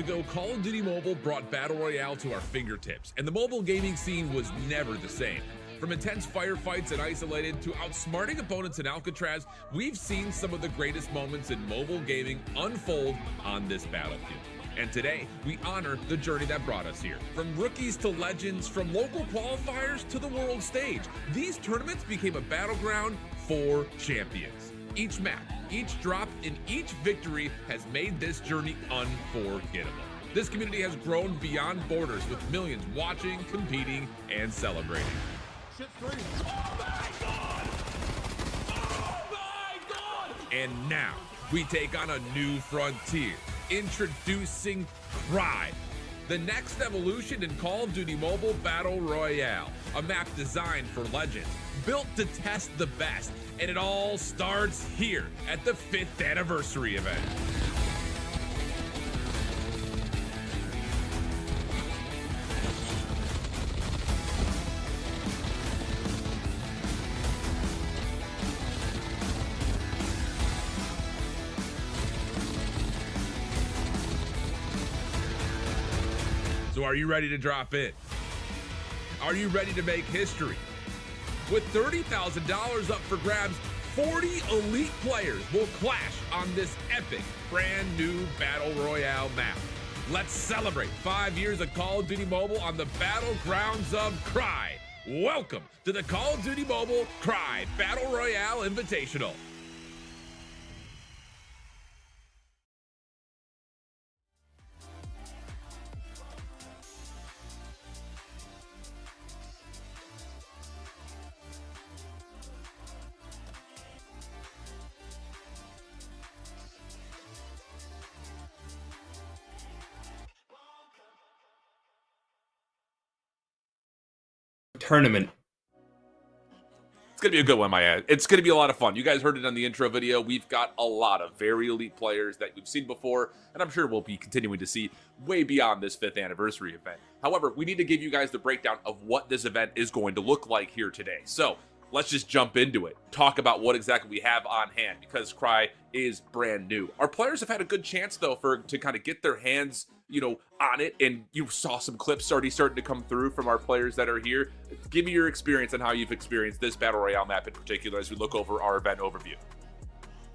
ago, Call of Duty Mobile brought Battle Royale to our fingertips, and the mobile gaming scene was never the same. From intense firefights and Isolated to outsmarting opponents in Alcatraz, we've seen some of the greatest moments in mobile gaming unfold on this battlefield. And today, we honor the journey that brought us here. From rookies to legends, from local qualifiers to the world stage, these tournaments became a battleground for champions. Each map, each drop, and each victory has made this journey unforgettable. This community has grown beyond borders, with millions watching, competing, and celebrating. Shit three. Oh my god! Oh my god! And now, we take on a new frontier. Introducing Krai, the next evolution in Call of Duty Mobile Battle Royale, a map designed for legends, built to test the best, and it all starts here at the 5th anniversary event. So are you ready to drop in? Are you ready to make history? With $30,000 up for grabs, 40 elite players will clash on this epic brand new Battle Royale map. Let's celebrate 5 years of Call of Duty Mobile on the battlegrounds of Krai. Welcome to the Call of Duty Mobile Krai Battle Royale Invitational. Tournament. It's going to be a good one, my ad. It's going to be a lot of fun. You guys heard it on the intro video. We've got a lot of very elite players that we've seen before, and I'm sure we'll be continuing to see way beyond this 5th anniversary event. However, we need to give you guys the breakdown of what this event is going to look like here today. So let's just jump into it. Talk about what exactly we have on hand, because Krai is brand new. Our players have had a good chance, though, to kind of get their hands, on it, and you saw some clips already starting to come through from our players that are here. Give me your experience on how you've experienced this Battle Royale map in particular as we look over our event overview.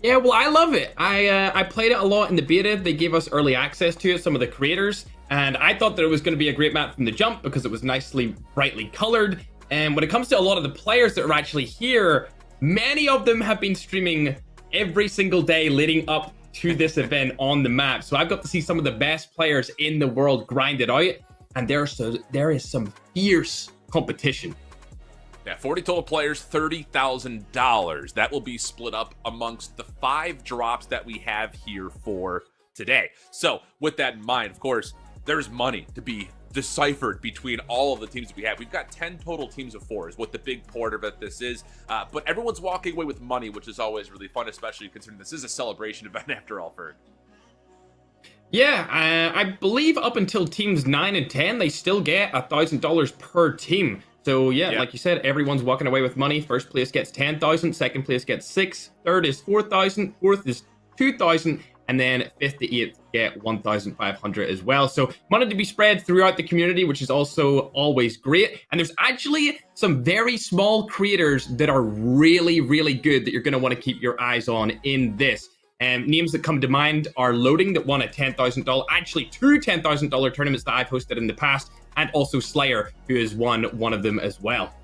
Yeah, well, I love it. I played it a lot in the beta. They gave us early access to it, some of the creators, and I thought that it was going to be a great map from the jump because it was nicely, brightly colored. And when it comes to a lot of the players that are actually here, many of them have been streaming every single day leading up to this event on the map. So I've got to see some of the best players in the world grind it out, and there is some fierce competition. Yeah, 40 total players, $30,000. That will be split up amongst the 5 drops that we have here for today. So with that in mind, of course, there's money to be deciphered between all of the teams that we have. We've got 10 total teams of 4 is what the big part of it this is, but everyone's walking away with money, which is always really fun, especially considering this is a celebration event after all, Ferg. Yeah, I believe up until teams 9 and 10 they still get $1,000 per team. So yeah, like you said, everyone's walking away with money. First place gets 10,000, second place gets 6, third is 4,000, fourth is 2,000, and then 5th to 8th get 1,500 as well. So money to be spread throughout the community, which is also always great. And there's actually some very small creators that are really, really good that you're going to want to keep your eyes on in this. Names that come to mind are Loading, that won a $10,000, actually 2 $10,000 tournaments that I've hosted in the past, and also Slayer, who has won one of them as well.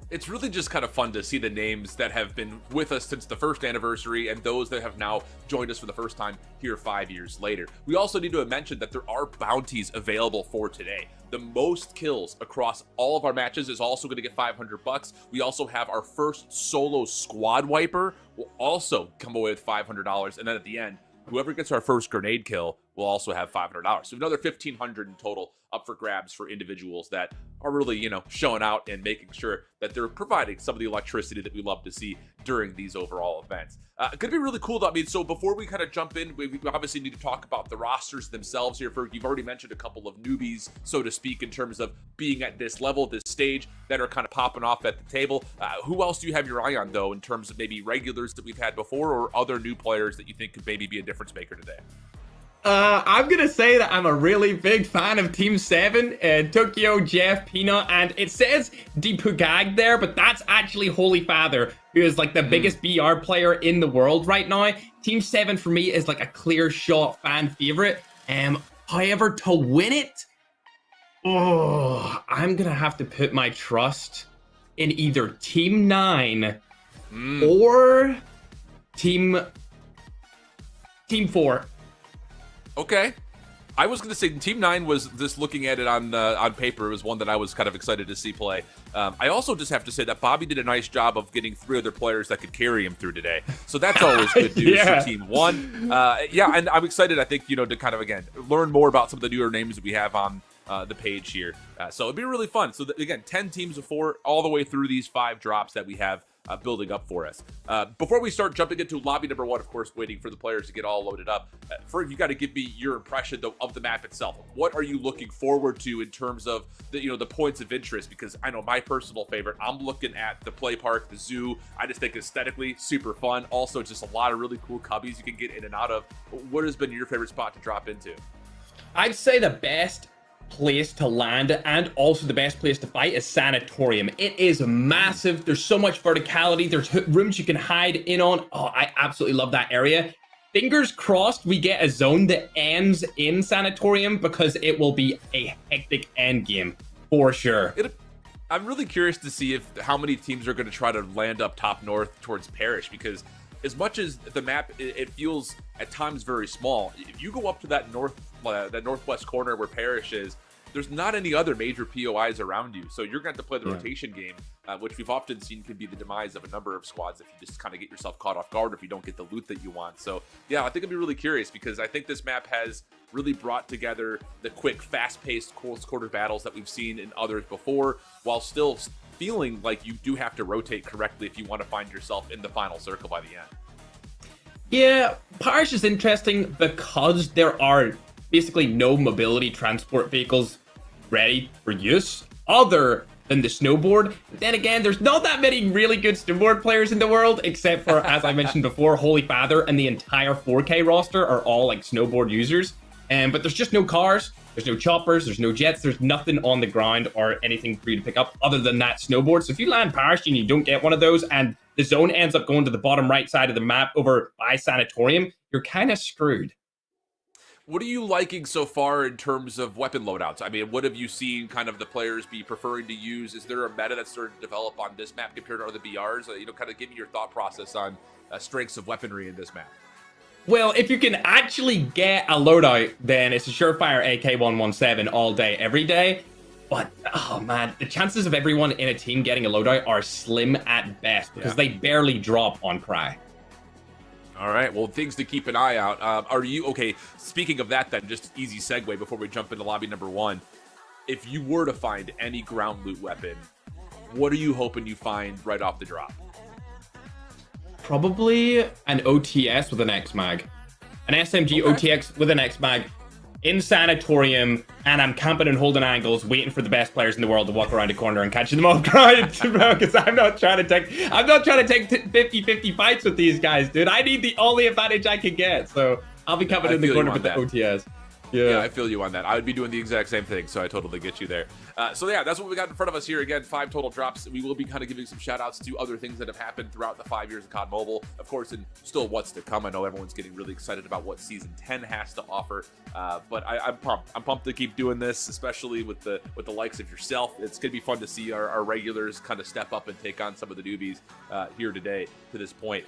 It's really just kind of fun to see the names that have been with us since the 1st anniversary and those that have now joined us for the first time here 5 years later. We also need to mention that there are bounties available for today. The most kills across all of our matches is also going to get $500. We also have our first solo squad wiper will also come away with $500, and then at the end, whoever gets our first grenade kill will also have $500. So another $1,500 in total up for grabs for individuals that are really, showing out and making sure that they're providing some of the electricity that we love to see during these overall events. Gonna be really cool though. I mean, so before we kind of jump in, we obviously need to talk about the rosters themselves here. You've already mentioned a couple of newbies, so to speak, in terms of being at this level, this stage, that are kind of popping off at the table. Who else do you have your eye on though, in terms of maybe regulars that we've had before or other new players that you think could maybe be a difference maker today? I'm gonna say that I'm a really big fan of Team 7, Tokyo, Jeff, Peanut, and it says Deepugag there, but that's actually Holy Father, who is like the biggest BR player in the world right now. Team 7 for me is like a clear shot fan favorite. However, to win it, I'm gonna have to put my trust in either Team 9 or Team 4. Okay. I was going to say Team 9 was, just looking at it on paper, it was one that I was kind of excited to see play. I also just have to say that Bobby did a nice job of getting 3 other players that could carry him through today. So that's always good news for Team 1. Yeah, and I'm excited, I think, to kind of, again, learn more about some of the newer names that we have on the page here. So it'd be really fun. So again, 10 teams of 4 all the way through these 5 drops that we have building up for us. Before we start jumping into lobby number 1, of course, waiting for the players to get all loaded up, Ferg, you got to give me your impression of the map itself. What are you looking forward to in terms of the points of interest? Because I know my personal favorite, I'm looking at the play park, the zoo. I just think aesthetically super fun. Also, just a lot of really cool cubbies you can get in and out of. What has been your favorite spot to drop into? I'd say the best place to land and also the best place to fight is Sanatorium. It is massive. There's so much verticality. There's rooms you can hide in on. Oh, I absolutely love that area. Fingers crossed we get a zone that ends in Sanatorium, because it will be a hectic end game for sure. I'm really curious to see how many teams are going to try to land up top north towards Parish, because as much as the map, it feels at times very small. If you go up to that northwest corner where Parish is, there's not any other major POIs around you. So you're going to have to play the rotation game, which we've often seen can be the demise of a number of squads if you just kind of get yourself caught off guard, if you don't get the loot that you want. So yeah, I think I'd be really curious, because I think this map has really brought together the quick, fast-paced, close quarter battles that we've seen in others before, while still feeling like you do have to rotate correctly if you want to find yourself in the final circle by the end. Yeah, Parish is interesting because there are basically no mobility transport vehicles ready for use other than the snowboard. Then again, there's not that many really good snowboard players in the world, except for, as I mentioned before, Holy Father and the entire 4K roster are all like snowboard users. But there's just no cars, there's no choppers, there's no jets, there's nothing on the ground or anything for you to pick up other than that snowboard. So if you land Parish and you don't get one of those, and the zone ends up going to the bottom right side of the map over by Sanatorium, you're kind of screwed. What are you liking so far in terms of weapon loadouts? I mean, what have you seen kind of the players be preferring to use? Is there a meta that's starting to develop on this map compared to other BRs? Kind of give me your thought process on strengths of weaponry in this map. Well, if you can actually get a loadout, then it's a surefire AK-117 all day, every day. But, oh man, the chances of everyone in a team getting a loadout are slim at best, because they barely drop on Krai. All right, well, things to keep an eye out. Are you, okay, speaking of that then, just easy segue before we jump into lobby number 1. If you were to find any ground loot weapon, what are you hoping you find right off the drop? Probably an OTS with an X-Mag. An SMG OTX with an X-Mag in Sanatorium, and I'm camping and holding angles, waiting for the best players in the world to walk around the corner and catching them off guard, bro, because I'm not trying to take 50-50 fights with these guys, dude. I need the only advantage I can get, so I'll be camping in the corner with the OTS. Yeah, I feel you on that. I would be doing the exact same thing, so I totally get you there. So yeah, that's what we got in front of us here. Again, 5 total drops. We will be kind of giving some shout outs to other things that have happened throughout the 5 years of COD Mobile. Of course, and still what's to come. I know everyone's getting really excited about what Season 10 has to offer. But I'm pumped. I'm pumped to keep doing this, especially with the likes of yourself. It's going to be fun to see our regulars kind of step up and take on some of the newbies here today to this point.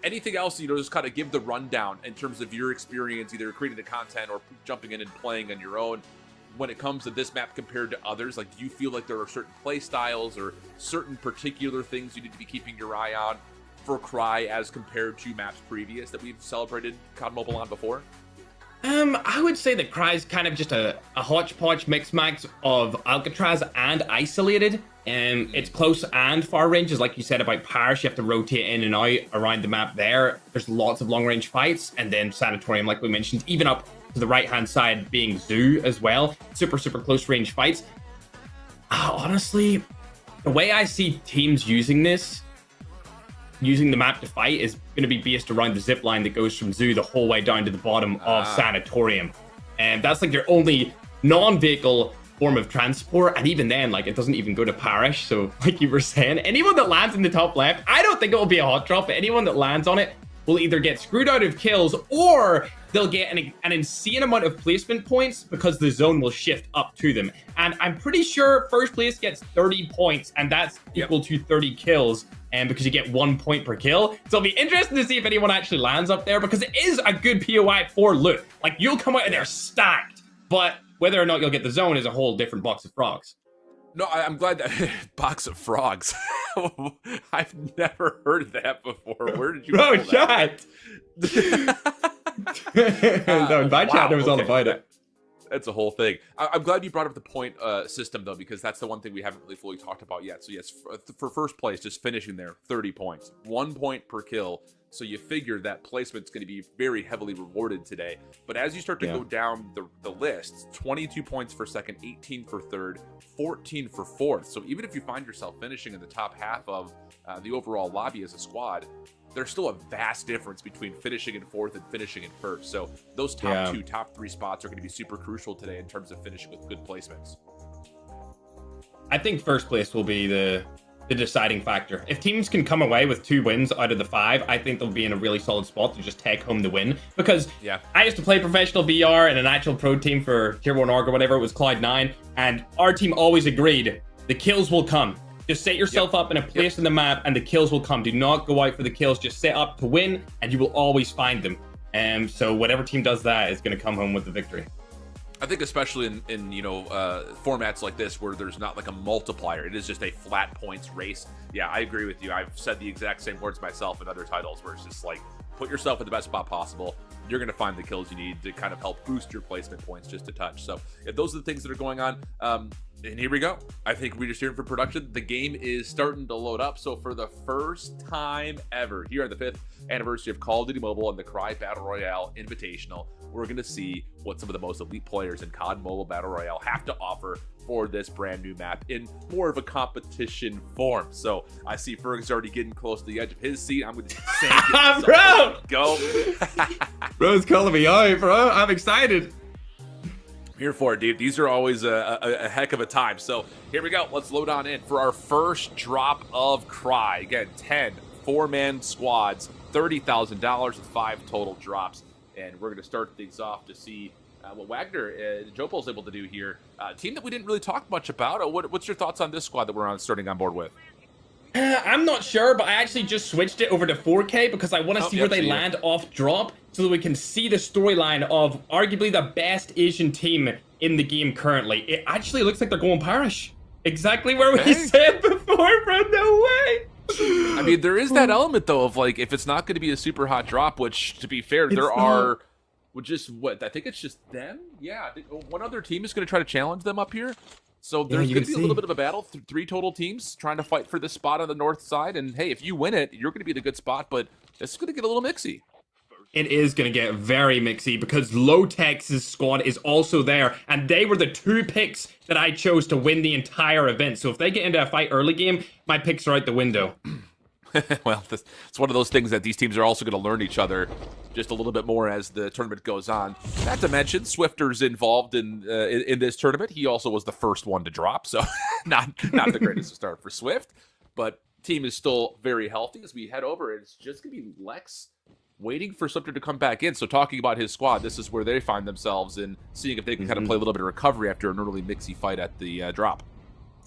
Anything else, just kind of give the rundown in terms of your experience, either creating the content or jumping in and playing on your own when it comes to this map compared to others. Like, do you feel like there are certain play styles or certain particular things you need to be keeping your eye on for Krai as compared to maps previous that we've celebrated COD Mobile on before? I would say that Krai is kind of just a hodgepodge mix-max of Alcatraz and Isolated. It's close and far ranges, like you said about Parish. You have to rotate in and out around the map there. There's lots of long-range fights, and then Sanatorium, like we mentioned, even up to the right-hand side being Zoo as well. Super close-range fights. Honestly, the way I see teams using this, using the map to fight is going to be based around the zip line that goes from Zoo the whole way down to the bottom of Sanatorium. And that's like your only non-vehicle form of transport, and even then, like, it doesn't even go to Parish. So like you were saying, anyone that lands in the top left, I don't think it will be a hot drop, but anyone that lands on it will either get screwed out of kills, or they'll get an insane amount of placement points because the zone will shift up to them. And I'm pretty sure first place gets 30 points, and that's equal to 30 kills, and because you get 1 point per kill. So it'll be interesting to see if anyone actually lands up there, because it is a good POI for loot. Like, you'll come out of there stacked, but whether or not you'll get the zone is a whole different box of frogs. No, I'm glad that box of frogs. I've never heard that before. Where did you? Bro, chat. No, my chat knows all about it. That's a whole thing. I'm glad you brought up the point system, though, because that's the one thing we haven't really fully talked about yet. So yes, for first place, just finishing there, 30 points, 1 point per kill. So you figure that placement's going to be very heavily rewarded today. But as you start to go down the list, 22 points for second, 18 for third, 14 for fourth. So even if you find yourself finishing in the top half of the overall lobby as a squad, there's still a vast difference between finishing in fourth and finishing in first. So those top two, top three spots are going to be super crucial today in terms of finishing with good placements. I think first place will be the deciding factor. If teams can come away with 2 wins out of the 5, I think they'll be in a really solid spot to just take home the win. Because I used to play professional VR in an actual pro team for Tier 1 Org or whatever, it was Cloud9, and our team always agreed the kills will come. Just set yourself up in a place in the map and the kills will come. Do not go out for the kills. Just set up to win and you will always find them. So whatever team does that is going to come home with the victory. I think especially in formats like this where there's not like a multiplier, it is just a flat points race. Yeah, I agree with you. I've said the exact same words myself in other titles where it's just like, put yourself in the best spot possible. You're going to find the kills you need to kind of help boost your placement points just a touch. So if those are the things that are going on. And here we go. I think we're just here for production. The game is starting to load up. So for the first time ever here on the 5th anniversary of Call of Duty Mobile and the Krai Battle Royale Invitational, we're going to see what some of the most elite players in COD Mobile Battle Royale have to offer for this brand new map in more of a competition form. So I see Ferg's already getting close to the edge of his seat. I'm going to say, bro, go. Bro's calling me out, bro. I'm excited. Here for it, dude. These are always a heck of a time. So here we go. Let's load on in for our first drop of Krai. Again, 10 4-man squads, $30,000 with 5 total drops. And we're going to start things off to see what Wagner and Jopol's able to do here. Team that we didn't really talk much about. What's your thoughts on this squad that we're starting on board with? I'm not sure, but I actually just switched it over to 4K because I want to see where they land off drop so that we can see the storyline of arguably the best Asian team in the game currently. It actually looks like they're going Parish. Exactly where we said before, bro. No way. I mean, there is that element, though, of like, if it's not going to be a super hot drop, which, to be fair, there are... just what? I think it's just them? Yeah, I think one other team is going to try to challenge them up here. So there's going to be a little bit of a battle. 3 total teams trying to fight for this spot on the north side. And hey, if you win it, you're going to be in a good spot, but it's going to get a little mixy. It is going to get very mixy because Low-Tech's squad is also there, and they were the 2 picks that I chose to win the entire event. So if they get into a fight early game, my picks are out the window. Well, it's one of those things that these teams are also going to learn each other just a little bit more as the tournament goes on. Not to mention, Swifter's involved in this tournament. He also was the first one to drop, so not the greatest to start for Swift. But team is still very healthy as we head over. It's just going to be Lex waiting for Swifter to come back in. So talking about his squad, this is where they find themselves in seeing if they can kind of play a little bit of recovery after an early mixy fight at the drop.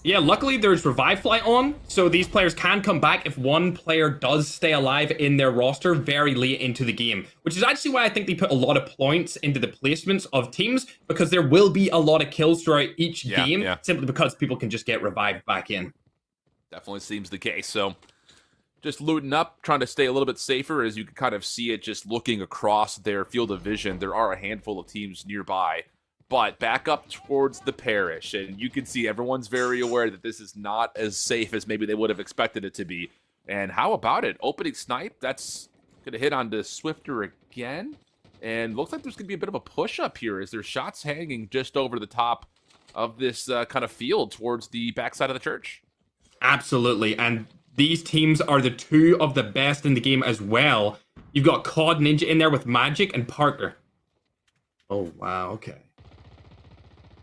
Yeah, luckily there's Revive Flight on, so these players can come back if one player does stay alive in their roster very late into the game, which is actually why I think they put a lot of points into the placements of teams, because there will be a lot of kills throughout each game, simply because people can just get revived back in. Definitely seems the case. So just looting up, trying to stay a little bit safer, as you can kind of see it just looking across their field of vision. There are a handful of teams nearby. But back up towards the parish, and you can see everyone's very aware that this is not as safe as maybe they would have expected it to be. And how about it? Opening snipe, that's going to hit onto Swifter again. And looks like there's going to be a bit of a push up here as there's shots hanging just over the top of this kind of field towards the backside of the church. Absolutely. And these teams are the two of the best in the game as well. You've got COD Ninja in there with Magic and Parker. Oh, wow, okay.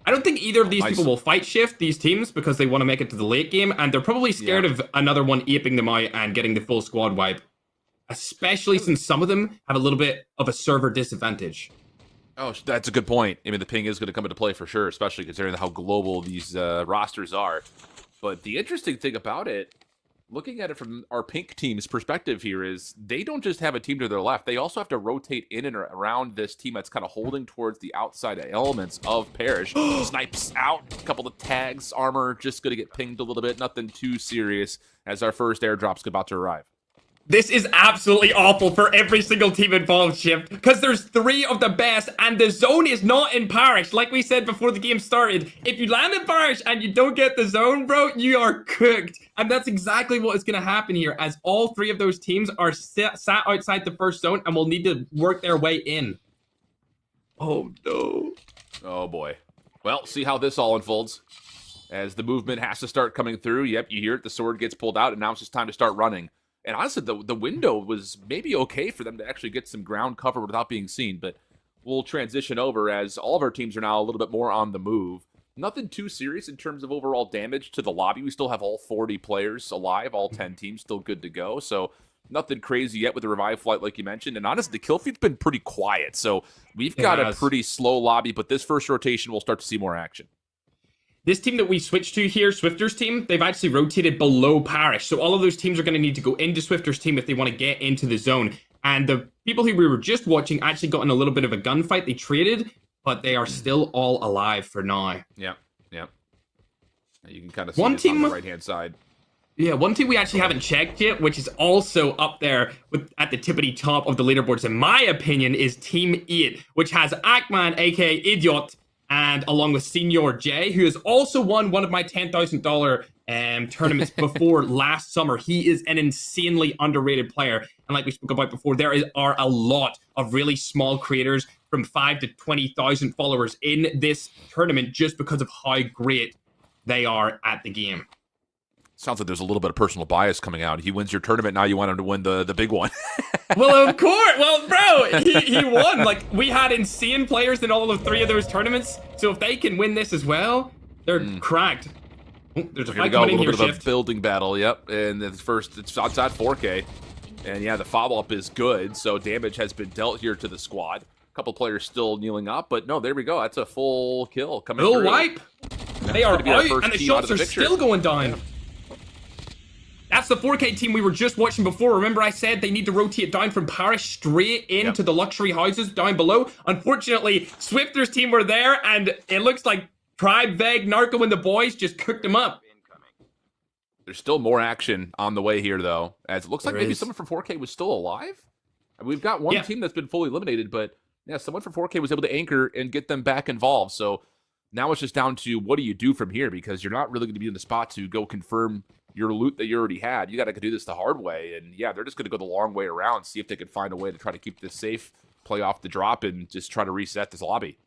I don't think either of these people will fight shift these teams because they want to make it to the late game, and they're probably scared of another one aping them out and getting the full squad wipe. Especially since some of them have a little bit of a server disadvantage. Oh, that's a good point. I mean, the ping is going to come into play for sure, especially considering how global these rosters are. But the interesting thing about it, looking at it from our pink team's perspective here, is they don't just have a team to their left. They also have to rotate in and around this team that's kind of holding towards the outside elements of Parrish. Snipes out, a couple of tags, armor just going to get pinged a little bit. Nothing too serious as our first airdrop's about to arrive. This is absolutely awful for every single team involved, Shift, because there's three of the best, and the zone is not in Parrish. Like we said before the game started, if you land in Parrish and you don't get the zone, bro, you are cooked. And that's exactly what is going to happen here, as all three of those teams are sat outside the first zone and will need to work their way in. Oh, no. Oh, boy. Well, see how this all unfolds. As the movement has to start coming through. Yep, you hear it. The sword gets pulled out, and now it's just time to start running. And honestly, the window was maybe okay for them to actually get some ground cover without being seen, but we'll transition over as all of our teams are now a little bit more on the move. Nothing too serious in terms of overall damage to the lobby. We still have all 40 players alive, all 10 teams still good to go, so nothing crazy yet with the revive flight like you mentioned. And honestly, the kill feed's been pretty quiet, so we've got a pretty slow lobby, but this first rotation we'll start to see more action. This team that we switched to here, Swifter's team, they've actually rotated below Parrish. So all of those teams are going to need to go into Swifter's team if they want to get into the zone. And the people who we were just watching actually got in a little bit of a gunfight. They traded, but they are still all alive for now. Yeah. You can kind of see one team on the right-hand side. Yeah, one team we actually haven't checked yet, which is also up there at the tippity top of the leaderboards, in my opinion, is Team 8, which has Ackman, aka Idiot, and along with Senior J, who has also won one of my $10,000 tournaments before last summer. He is an insanely underrated player. And like we spoke about before, are a lot of really small creators from 5 to 20,000 followers in this tournament just because of how great they are at the game. Sounds like there's a little bit of personal bias coming out. He wins your tournament, now you want him to win the big one. Well, of course. Well, bro, he won. Like, we had insane players in all of 3 of those tournaments. So if they can win this as well, they're cracked. Oh, there's a fight coming in here, Shift. A little bit of a building battle, yep. And it's outside 4K. And yeah, the follow-up is good. So damage has been dealt here to the squad. A couple players still kneeling up, but no, there we go. That's a full kill coming through. Full wipe. They are out, and the shots are still going down. Yeah. That's the 4K team we were just watching before. Remember I said they need to rotate down from Parrish straight into the luxury houses down below? Unfortunately, Swifter's team were there, and it looks like Tribe, Veg, Narco, and the boys just cooked them up. There's still more action on the way here, though, as it looks like maybe someone from 4K was still alive. And we've got one team that's been fully eliminated, but yeah, someone from 4K was able to anchor and get them back involved. So now it's just down to what do you do from here, because you're not really going to be in the spot to go confirm your loot that you already had. You got to do this the hard way, and yeah, they're just going to go the long way around, see if they can find a way to try to keep this safe, play off the drop, and just try to reset this lobby.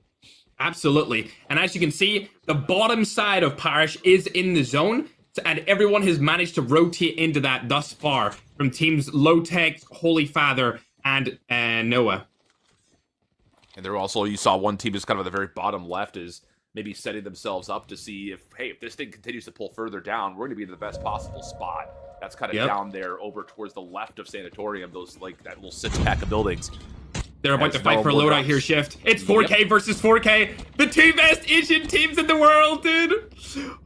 Absolutely. And as you can see, the bottom side of Parrish is in the zone, and everyone has managed to rotate into that thus far, from teams Low-Tech, Holy Father, and Noah. And there also, you saw one team just kind of at the very bottom left is maybe setting themselves up to see if, hey, if this thing continues to pull further down, we're going to be in the best possible spot. That's kind of down there over towards the left of Sanatorium, those like that little 6-pack of buildings. They're about to fight for a loadout here, Shift. It's 4K versus 4K. The 2 best Asian teams in the world, dude.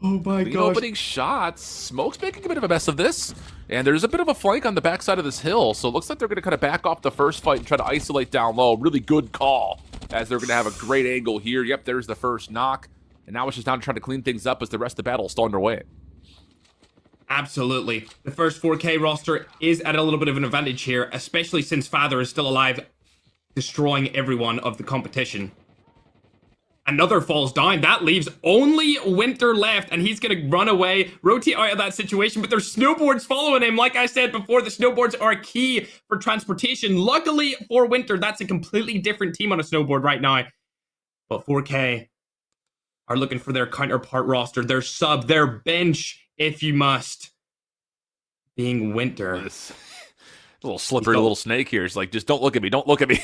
Oh my gosh. Opening shots. Smoke's making a bit of a mess of this. And there's a bit of a flank on the backside of this hill. So it looks like they're going to kind of back off the first fight and try to isolate down low. Really good call, as they're going to have a great angle here. Yep, there's the first knock. And now it's just down to trying to clean things up as the rest of the battle is still underway. Absolutely. The first 4K roster is at a little bit of an advantage here, especially since Father is still alive, destroying everyone of the competition. Another falls down. That leaves only Winter left, and he's going to run away, rotate out of that situation, but there's snowboards following him. Like I said before, the snowboards are key for transportation. Luckily for Winter, that's a completely different team on a snowboard right now. But 4K are looking for their counterpart roster, their sub, their bench, if you must. being Winter. This little slippery little snake here is like, just don't look at me. Don't look at me.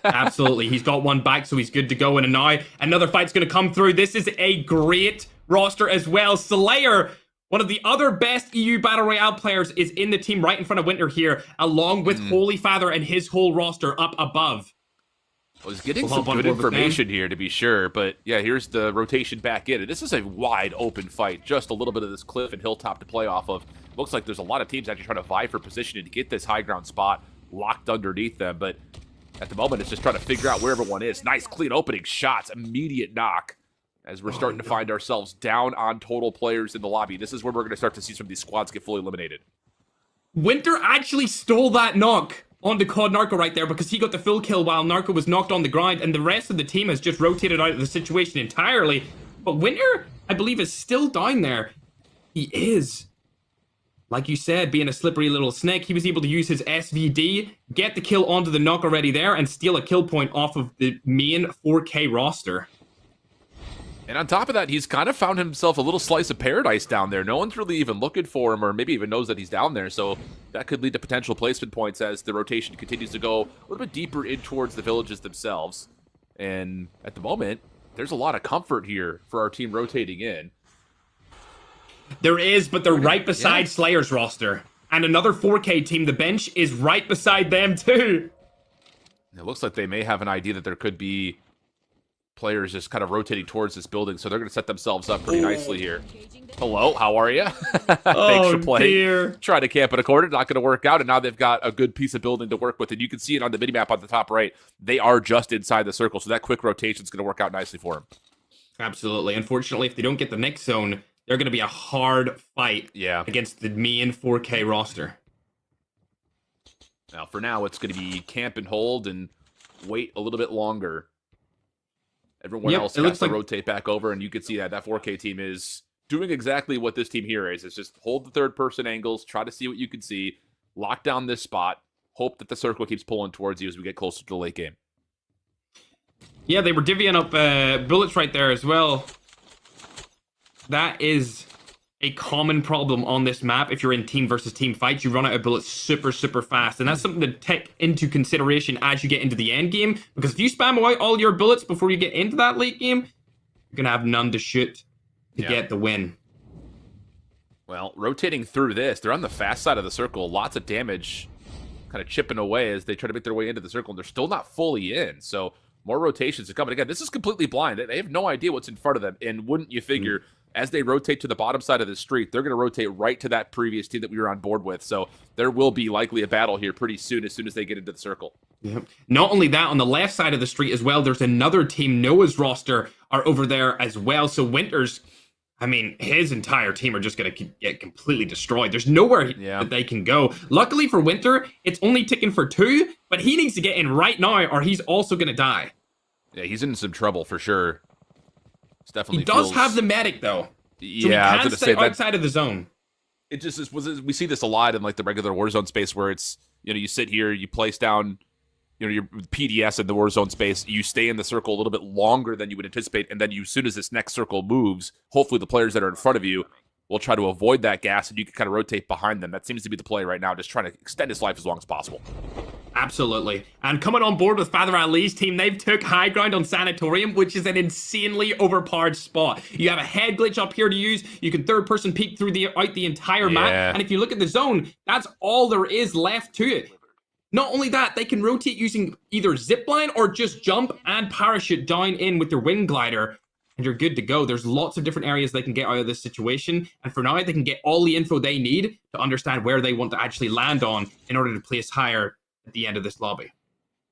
Absolutely. He's got one back, so he's good to go. And now another fight's going to come through. This is a great roster as well. Slayer, one of the other best EU Battle Royale players, is in the team right in front of Winter here, along with Holy Father and his whole roster up above. I was getting some good information here, to be sure, but yeah, here's the rotation back in. And this is a wide open fight. Just a little bit of this cliff and hilltop to play off of. Looks like there's a lot of teams actually trying to vie for position to get this high ground spot locked underneath them, but at the moment, it's just trying to figure out where everyone is. Nice, clean opening shots, immediate knock, as we're starting to find ourselves down on total players in the lobby. This is where we're going to start to see some of these squads get fully eliminated. Winter actually stole that knock onto COD Narco right there because he got the full kill while Narco was knocked on the ground, and the rest of the team has just rotated out of the situation entirely. But Winter, I believe, is still down there. He is. Like you said, being a slippery little snake, he was able to use his SVD, get the kill onto the knock already there, and steal a kill point off of the main 4K roster. And on top of that, he's kind of found himself a little slice of paradise down there. No one's really even looking for him, or maybe even knows that he's down there, so that could lead to potential placement points as the rotation continues to go a little bit deeper in towards the villages themselves. And at the moment, there's a lot of comfort here for our team rotating in. There is, but they're right beside Slayer's roster. And another 4K team, the bench, is right beside them too. It looks like they may have an idea that there could be players just kind of rotating towards this building, so they're going to set themselves up pretty nicely here. Hello, how are you? Thanks for playing. Dear. Try to camp in a corner, not going to work out, and now they've got a good piece of building to work with, and you can see it on the minimap on the top right. They are just inside the circle, so that quick rotation is going to work out nicely for them. Absolutely. Unfortunately, if they don't get the next zone, they're going to be a hard fight against the main 4K roster. Now, for now, it's going to be camp and hold and wait a little bit longer. Everyone else has to rotate back over, and you can see that 4K team is doing exactly what this team here is. It's just hold the third-person angles, try to see what you can see, lock down this spot, hope that the circle keeps pulling towards you as we get closer to the late game. Yeah, they were divvying up bullets right there as well. That is a common problem on this map. If you're in team versus team fights, you run out of bullets super, super fast. And that's something to take into consideration as you get into the end game. Because if you spam away all your bullets before you get into that late game, you're going to have none to shoot to get the win. Well, rotating through this, they're on the fast side of the circle. Lots of damage kind of chipping away as they try to make their way into the circle. And they're still not fully in. So more rotations are coming. Again, this is completely blind. They have no idea what's in front of them. And wouldn't you figure... as they rotate to the bottom side of the street, they're going to rotate right to that previous team that we were on board with. So there will be likely a battle here pretty soon as they get into the circle. Yep. Not only that, on the left side of the street as well, there's another team. Noah's roster are over there as well. So Winter's, I mean, his entire team are just going to get completely destroyed. There's nowhere that they can go. Luckily for Winter, it's only ticking for 2, but he needs to get in right now or he's also going to die. Yeah, he's in some trouble for sure. Definitely he does have the medic though. So he can stay outside of the zone. It just is, we see this a lot in like the regular Warzone space where it's, you sit here, you place down, your PDS in the Warzone space, you stay in the circle a little bit longer than you would anticipate, and then as soon as this next circle moves, hopefully the players that are in front of you will try to avoid that gas and you can kind of rotate behind them. That seems to be the play right now, just trying to extend his life as long as possible. Absolutely. And coming on board with Father Ali's team, they've took high ground on Sanatorium, which is an insanely overpowered spot. You have a head glitch up here to use. You can third-person peek through out the entire map. And if you look at the zone, that's all there is left to it. Not only that, they can rotate using either zipline or just jump and parachute down in with their wing glider. And you're good to go. There's lots of different areas they can get out of this situation. And for now, they can get all the info they need to understand where they want to actually land on in order to place higher at the end of this lobby.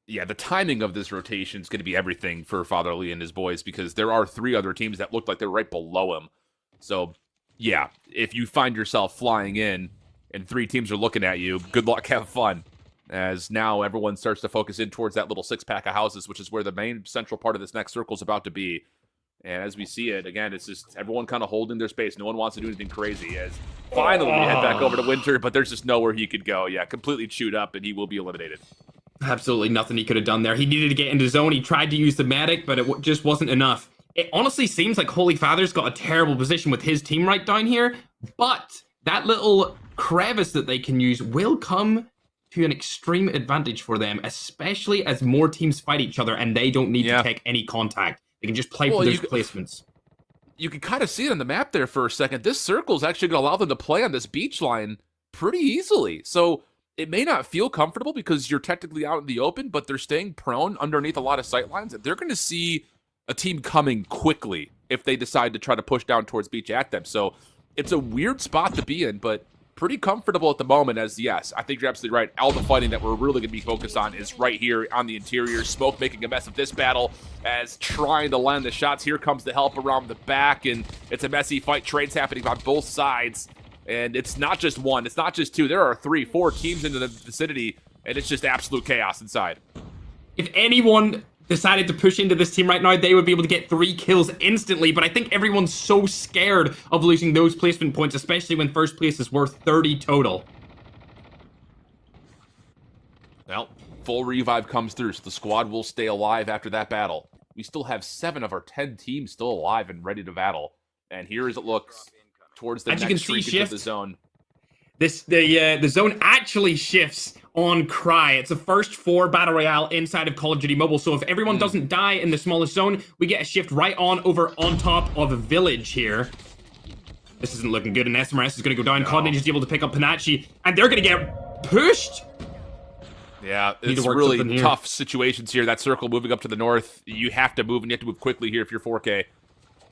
Yeah, the timing of this rotation is going to be everything for Father Ali and his boys because there are 3 other teams that look like they're right below him. So, yeah, if you find yourself flying in and 3 teams are looking at you, good luck, have fun. As now everyone starts to focus in towards that little 6-pack of houses, which is where the main central part of this next circle is about to be. And as we see it, again, it's just everyone kind of holding their space. No one wants to do anything crazy. As finally we head back over to Winter, but there's just nowhere he could go. Yeah, completely chewed up, and he will be eliminated. Absolutely nothing he could have done there. He needed to get into zone. He tried to use the medic, but it just wasn't enough. It honestly seems like Holy Father's got a terrible position with his team right down here, but that little crevice that they can use will come to an extreme advantage for them, especially as more teams fight each other and they don't need to take any contact. They can just play for those placements. You can kind of see it on the map there for a second. This circle is actually going to allow them to play on this beach line pretty easily. So it may not feel comfortable because you're technically out in the open, but they're staying prone underneath a lot of sight lines. They're going to see a team coming quickly if they decide to try to push down towards beach at them. So it's a weird spot to be in, but pretty comfortable at the moment. As yes, I think you're absolutely right. All the fighting that we're really going to be focused on is right here on the interior. Smoke making a mess of this battle as trying to land the shots. Here comes the help around the back, and it's a messy fight. Trades happening on both sides, and it's not just one, it's not just two. There are 3, 4 teams into the vicinity, and it's just absolute chaos inside. If anyone decided to push into this team right now, they would be able to get 3 kills instantly, but I think everyone's so scared of losing those placement points, especially when first place is worth 30 total. Well, full revive comes through, so the squad will stay alive after that battle. We still have 7 of our 10 teams still alive and ready to battle. And here as it looks towards the next streak into the zone. The zone actually shifts on Krai. It's the first 4 Battle Royale inside of Call of Duty Mobile, so if everyone doesn't die in the smallest zone, we get a shift right over on top of a village here. This isn't looking good, and SMRS is going to go down. codm is able to pick up Panachi, and they're going to get pushed. Yeah, it's really tough situations here. That circle moving up to the north, you have to move, and you have to move quickly here if you're 4K.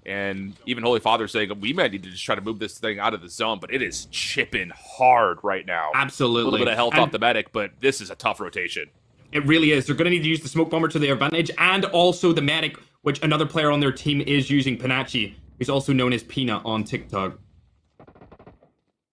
And even Holy Father saying we might need to just try to move this thing out of the zone, but it is chipping hard right now. Absolutely. A little bit of health off the medic, but this is a tough rotation. It really is. They're going to need to use the smoke bomber to their advantage, and also the medic, which another player on their team is using, Panachi, who's also known as Peanut on TikTok.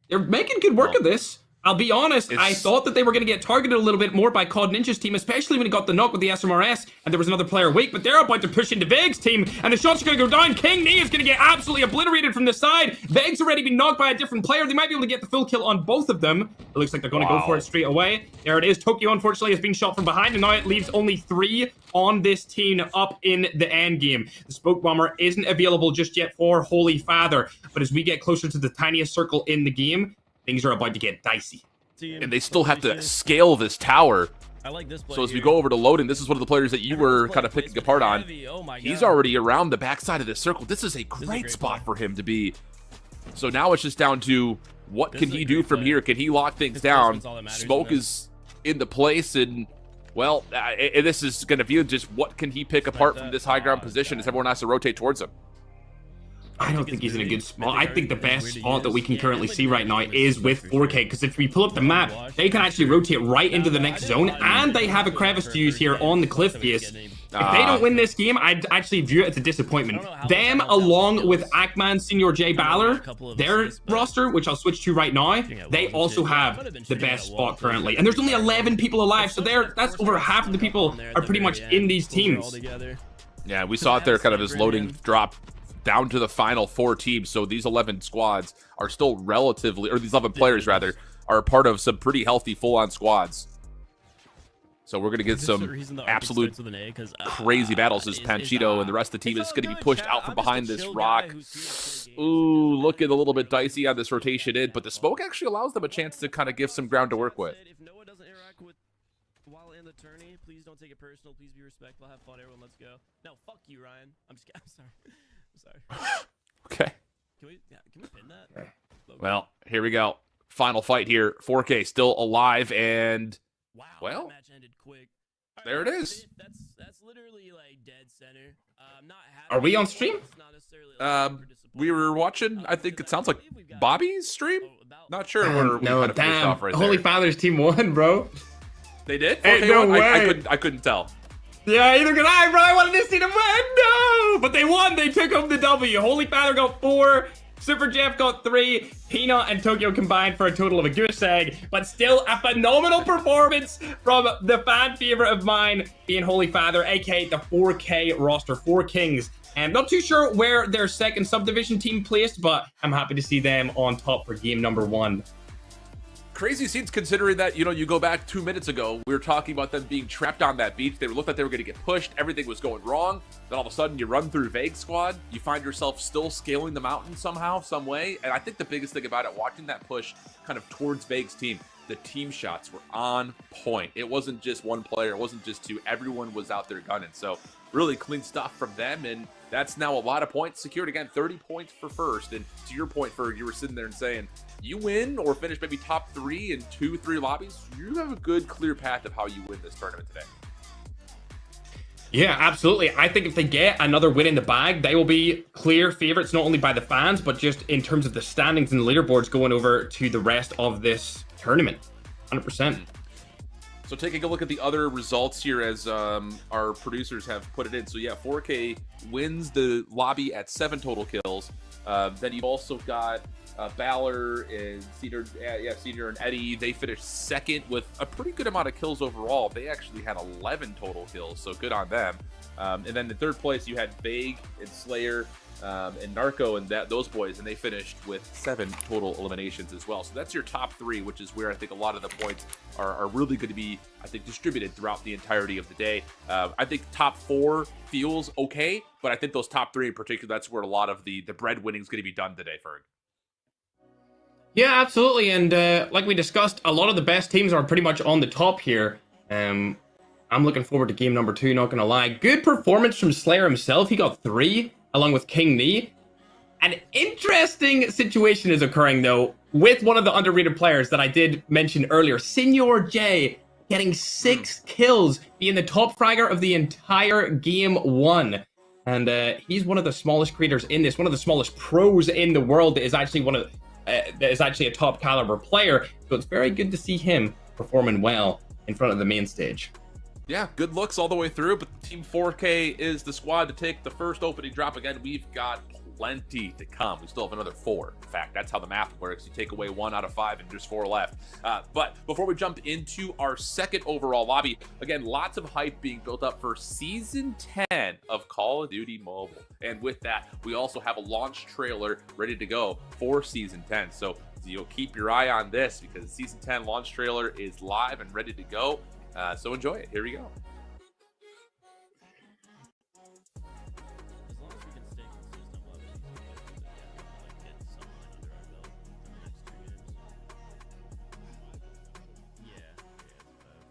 They're making good work of this. I'll be honest, I thought that they were going to get targeted a little bit more by COD Ninja's team, especially when he got the knock with the SMRS, and there was another player weak, but they're about to push into Veg's team, and the shots are going to go down. King Nee is going to get absolutely obliterated from the side. Veg's already been knocked by a different player. They might be able to get the full kill on both of them. It looks like they're going to go for it straight away. There it is. Tokyo, unfortunately, has been shot from behind, and now it leaves only 3 on this team up in the end game. The smoke bomber isn't available just yet for Holy Father, but as we get closer to the tiniest circle in the game, things are about to get dicey. And they still have to scale this tower. I like this play so as we go over to loading, this is one of the players that you were kind of picking apart on. He's already around the backside of this circle. This is a great spot for him to be. So now it's just down to what can he do from here? Can he lock things down? Smoke is into place, and well, this is going to be just what can he pick apart from this high ground position as everyone has to rotate towards him. I don't think he's in a good spot. I think the best spot that we can currently see right now is with 4K, because if we pull up the map, they can actually rotate right into the next zone, and they have a crevice to use here on the cliff face. If they don't win this game, I'd actually view it as a disappointment. Them, along with Ackman, Senior J Balor, their roster, which I'll switch to right now, they also have the best spot currently. And there's only 11 people alive, so that's over half of the people are pretty much in these teams. Yeah, we saw it there kind of as loading drop down to the final 4 teams. So these 11 squads are still relatively, or these 11 players rather, are a part of some pretty healthy full-on squads. So we're going to get some absolute crazy battles as Panchito and the rest of the team is going to be pushed out from behind this rock. Ooh, looking a little bit dicey on this rotation in, but the smoke actually allows them a chance to kind of give some ground to work with. If Noah doesn't interact with while in the tourney, please don't take it personal. Please be respectful. Have fun, everyone. Let's go. No, fuck you, Ryan. I'm just kidding. I'm sorry. Okay. Can we pin that? Well, here we go. Final fight here. 4K still alive, and wow, well, that match ended quick. There it is. That's literally like dead center. Are we on stream? We were watching. I think it sounds like Bobby's stream. Not sure where we kind of pushed off right Holy there. Father's team won, bro. They did. Hey, Okay, no well, way. I couldn't tell. Yeah, either could I, bro. I wanted to see them win. No! But they won. They took home the W. Holy Father got 4. Super Jeff got 3. Peanut and Tokyo combined for a total of a goose egg. But still a phenomenal performance from the fan favorite of mine, being Holy Father, aka the 4K roster, 4 Kings. And not too sure where their second subdivision team placed, but I'm happy to see them on top for game number 1. Crazy scenes considering that, you go back 2 minutes ago, we were talking about them being trapped on that beach. They looked like they were going to get pushed. Everything was going wrong. Then all of a sudden you run through Vague Squad. You find yourself still scaling the mountain somehow, some way. And I think the biggest thing about it, watching that push kind of towards Vague's team, the team shots were on point. It wasn't just one player. It wasn't just two. Everyone was out there gunning. So really clean stuff from them. And that's now a lot of points secured. Again, 30 points for first. And to your point, Ferg, you were sitting there and saying, you win or finish maybe top 3 in 2-3 lobbies, you have a good, clear path of how you win this tournament today. Yeah, absolutely. I think if they get another win in the bag, they will be clear favorites, not only by the fans, but just in terms of the standings and the leaderboards going over to the rest of this tournament. 100%. So taking a look at the other results here as our producers have put it in. So yeah, 4K wins the lobby at 7 total kills. Then you've also got Balor and Cedar and Eddie. They finished second with a pretty good amount of kills overall. They actually had 11 total kills, so good on them. And then in third place, you had Vague and Slayer and Narco and those boys, and they finished with 7 total eliminations as well. So that's your top 3, which is where I think a lot of the points are really going to be, I think, distributed throughout the entirety of the day. I think top 4 feels okay, but I think those top 3 in particular, that's where a lot of the breadwinning is going to be done today, Ferg. Yeah, absolutely. And like we discussed, a lot of the best teams are pretty much on the top here. I'm looking forward to game number 2, not going to lie. Good performance from Slayer himself. He got 3, along with King Knee. An interesting situation is occurring, though, with one of the underrated players that I did mention earlier, Senor J, getting 6 kills, being the top fragger of the entire game 1. And he's one of the smallest creators in this, one of the smallest pros in the world that is actually a top caliber player. So it's very good to see him performing well in front of the main stage. Yeah, good looks all the way through, but Team 4K is the squad to take the first opening drop. Again, we've got plenty to come. We still have another 4. In fact, that's how the math works. You take away 1 out of 5 and there's 4 left. But before we jump into our second overall lobby, again, lots of hype being built up for Season 10 of Call of Duty Mobile. And with that, we also have a launch trailer ready to go for Season 10. So you'll keep your eye on this because Season 10 launch trailer is live and ready to go. So enjoy it. Here we go. As long as we can stay consistent, we'll have a decent chance to, get someone under our belt in the next 2 games. Yeah, it's about.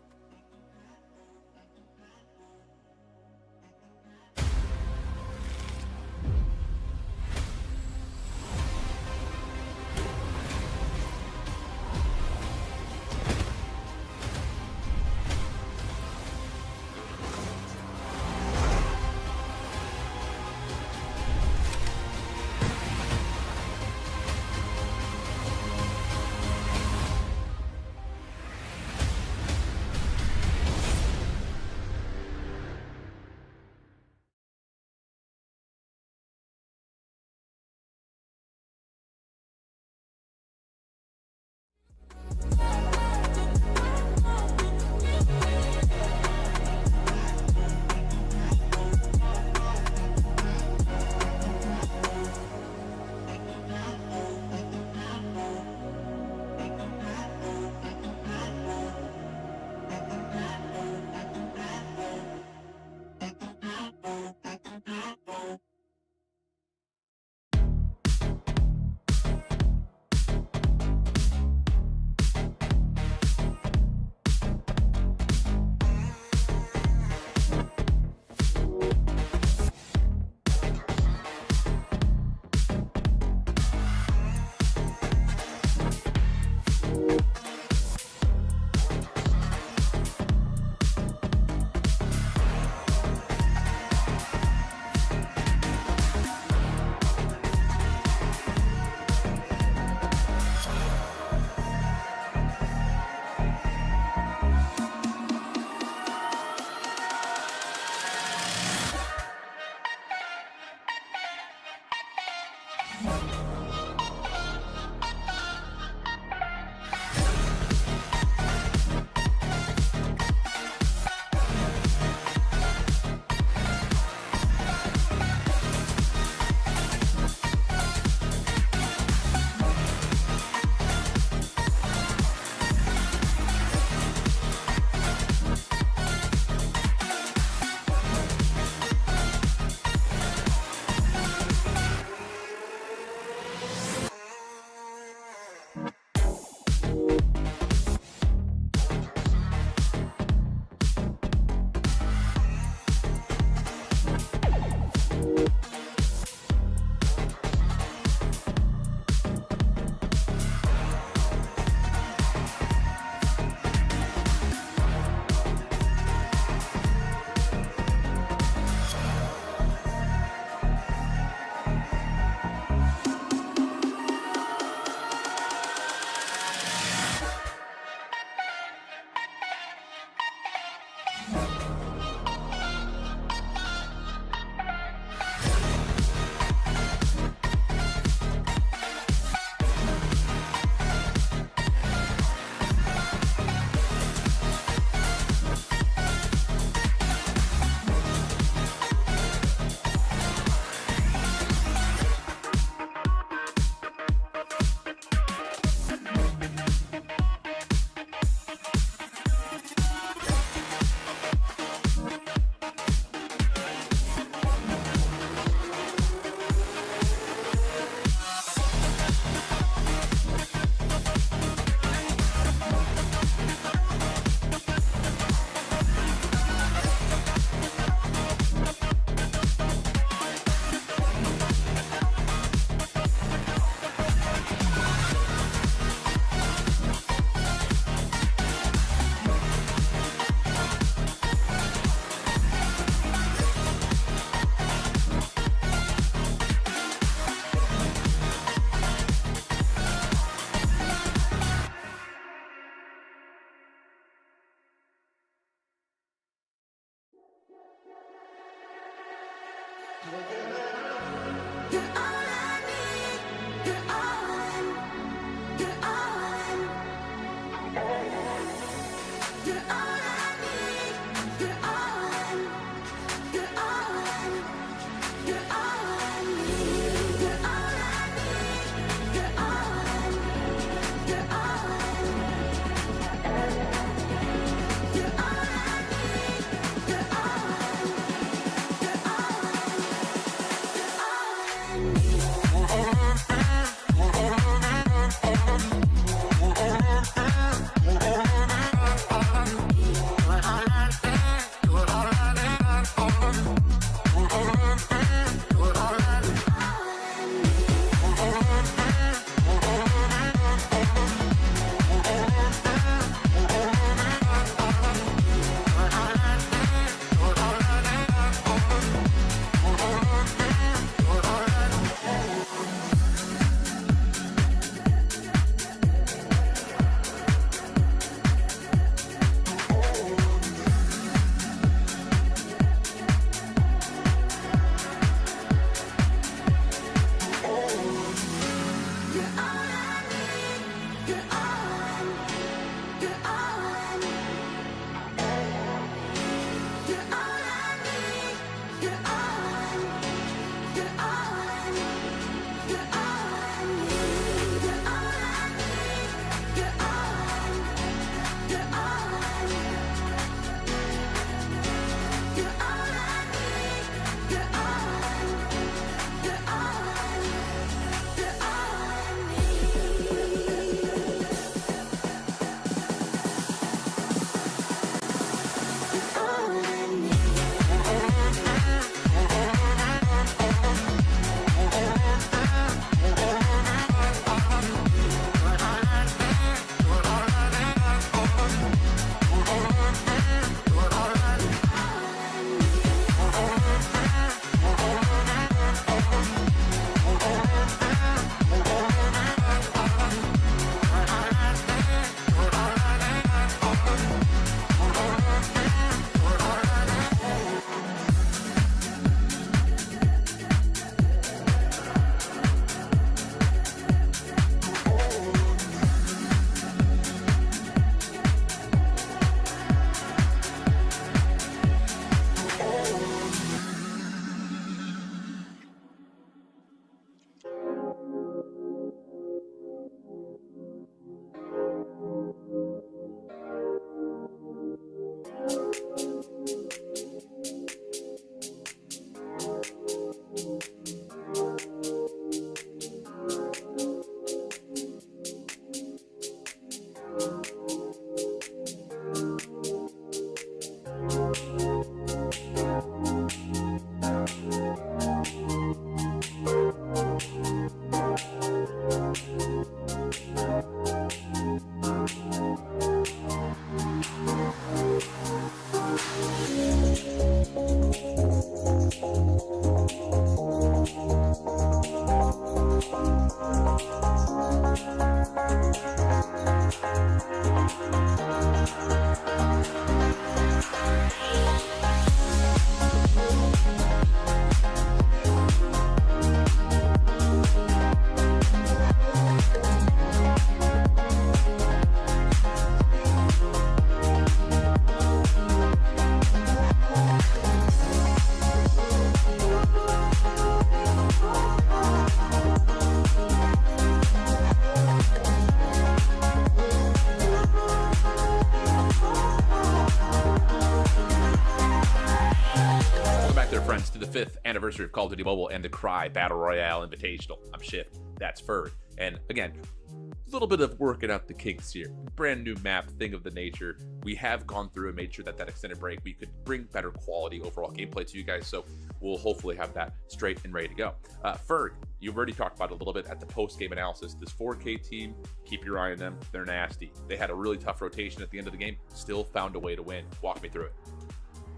5th anniversary of Call of Duty Mobile and the Krai Battle Royale Invitational. I'm Shift, that's Ferg. And again, a little bit of working out the kinks here. Brand new map, thing of the nature. We have gone through and made sure that extended break, we could bring better quality overall gameplay to you guys. So we'll hopefully have that straight and ready to go. Ferg, you've already talked about it a little bit at the post-game analysis. This 4K team, keep your eye on them. They're nasty. They had a really tough rotation at the end of the game, still found a way to win. Walk me through it.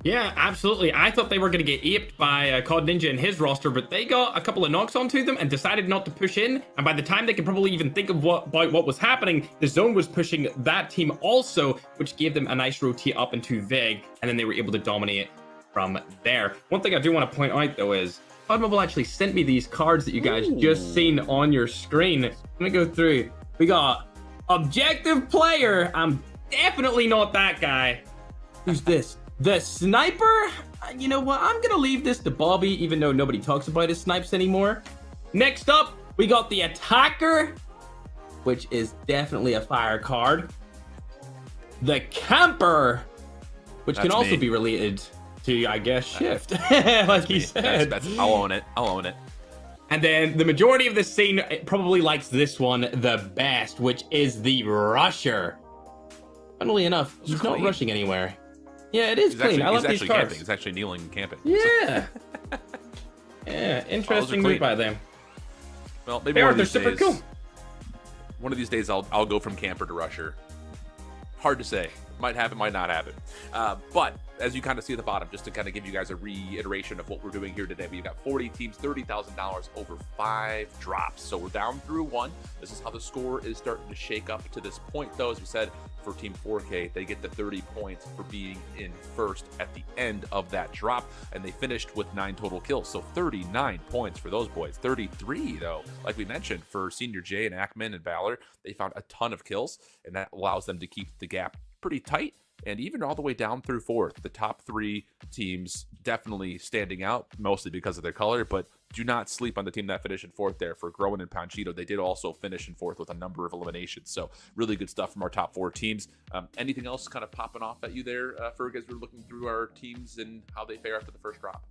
Yeah, absolutely. I thought they were going to get aped by COD Ninja and his roster, but they got a couple of knocks onto them and decided not to push in. And by the time they could probably even think of what was happening, the zone was pushing that team also, which gave them a nice rotate up into Vig, and then they were able to dominate from there. One thing I do want to point out, though, is COD Mobile actually sent me these cards that you guys just seen on your screen. Let me go through. We got Objective Player. I'm definitely not that guy. Who's this? The Sniper? You know what? I'm gonna leave this to Bobby, even though nobody talks about his snipes anymore. Next up, we got the Attacker, which is definitely a fire card. The Camper, which can also be related to, I guess, Shift, like he said. I'll own it. I'll own it. And then the majority of the scene probably likes this one the best, which is the Rusher. Funnily enough, he's not rushing anywhere. Yeah, it is clean. I love these cards. Camping. He's actually kneeling and camping. Yeah. Yeah, interesting move by them. Well, maybe one of these super days, cool. One of these days, I'll go from camper to rusher. Hard to say. Might happen, might not happen. But as you kind of see at the bottom, just to kind of give you guys a reiteration of what we're doing here today, we've got 40 teams, $30,000 over 5 drops. So we're down through 1. This is how the score is starting to shake up to this point, though. As we said, for Team 4K, they get the 30 points for being in first at the end of that drop, and they finished with 9 total kills. So 39 points for those boys. 33, though, like we mentioned, for Senior J and Ackman and Valor. They found a ton of kills, and that allows them to keep the gap pretty tight. And even all the way down through 4th, the top 3 teams definitely standing out, mostly because of their color, but do not sleep on the team that finished in 4th there for Groen and Panchito. They did also finish in 4th with a number of eliminations. So really good stuff from our top 4 teams. Anything else kind of popping off at you there, Ferg, as we're looking through our teams and how they fare after the first drop?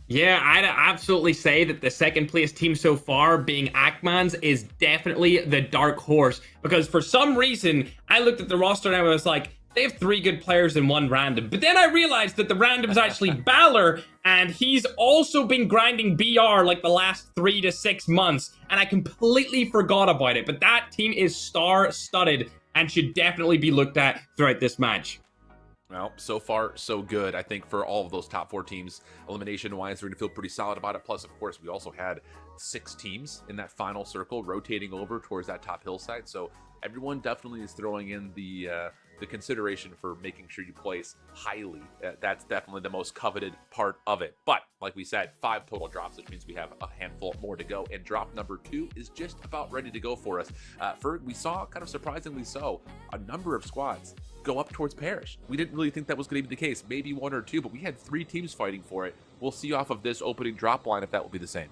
Yeah, I'd absolutely say that the second place team so far, being Ackman's, is definitely the dark horse. Because for some reason, I looked at the roster and I was like, they have 3 good players and 1 random. But then I realized that the random is actually Balor, and he's also been grinding BR like the last 3 to 6 months, and I completely forgot about it. But that team is star-studded and should definitely be looked at throughout this match. Well, so far, so good. I think for all of those top 4 teams, elimination-wise, they're going to feel pretty solid about it. Plus, of course, we also had 6 teams in that final circle rotating over towards that top hillside. So everyone definitely is throwing in the consideration for making sure you place highly. That's definitely the most coveted part of it. But like we said, 5 total drops, which means we have a handful more to go. And drop number 2 is just about ready to go for us. Ferg, we saw, kind of surprisingly so, a number of squads go up towards Parrish. We didn't really think that was going to be the case. Maybe 1 or 2, but we had 3 teams fighting for it. We'll see off of this opening drop line if that will be the same.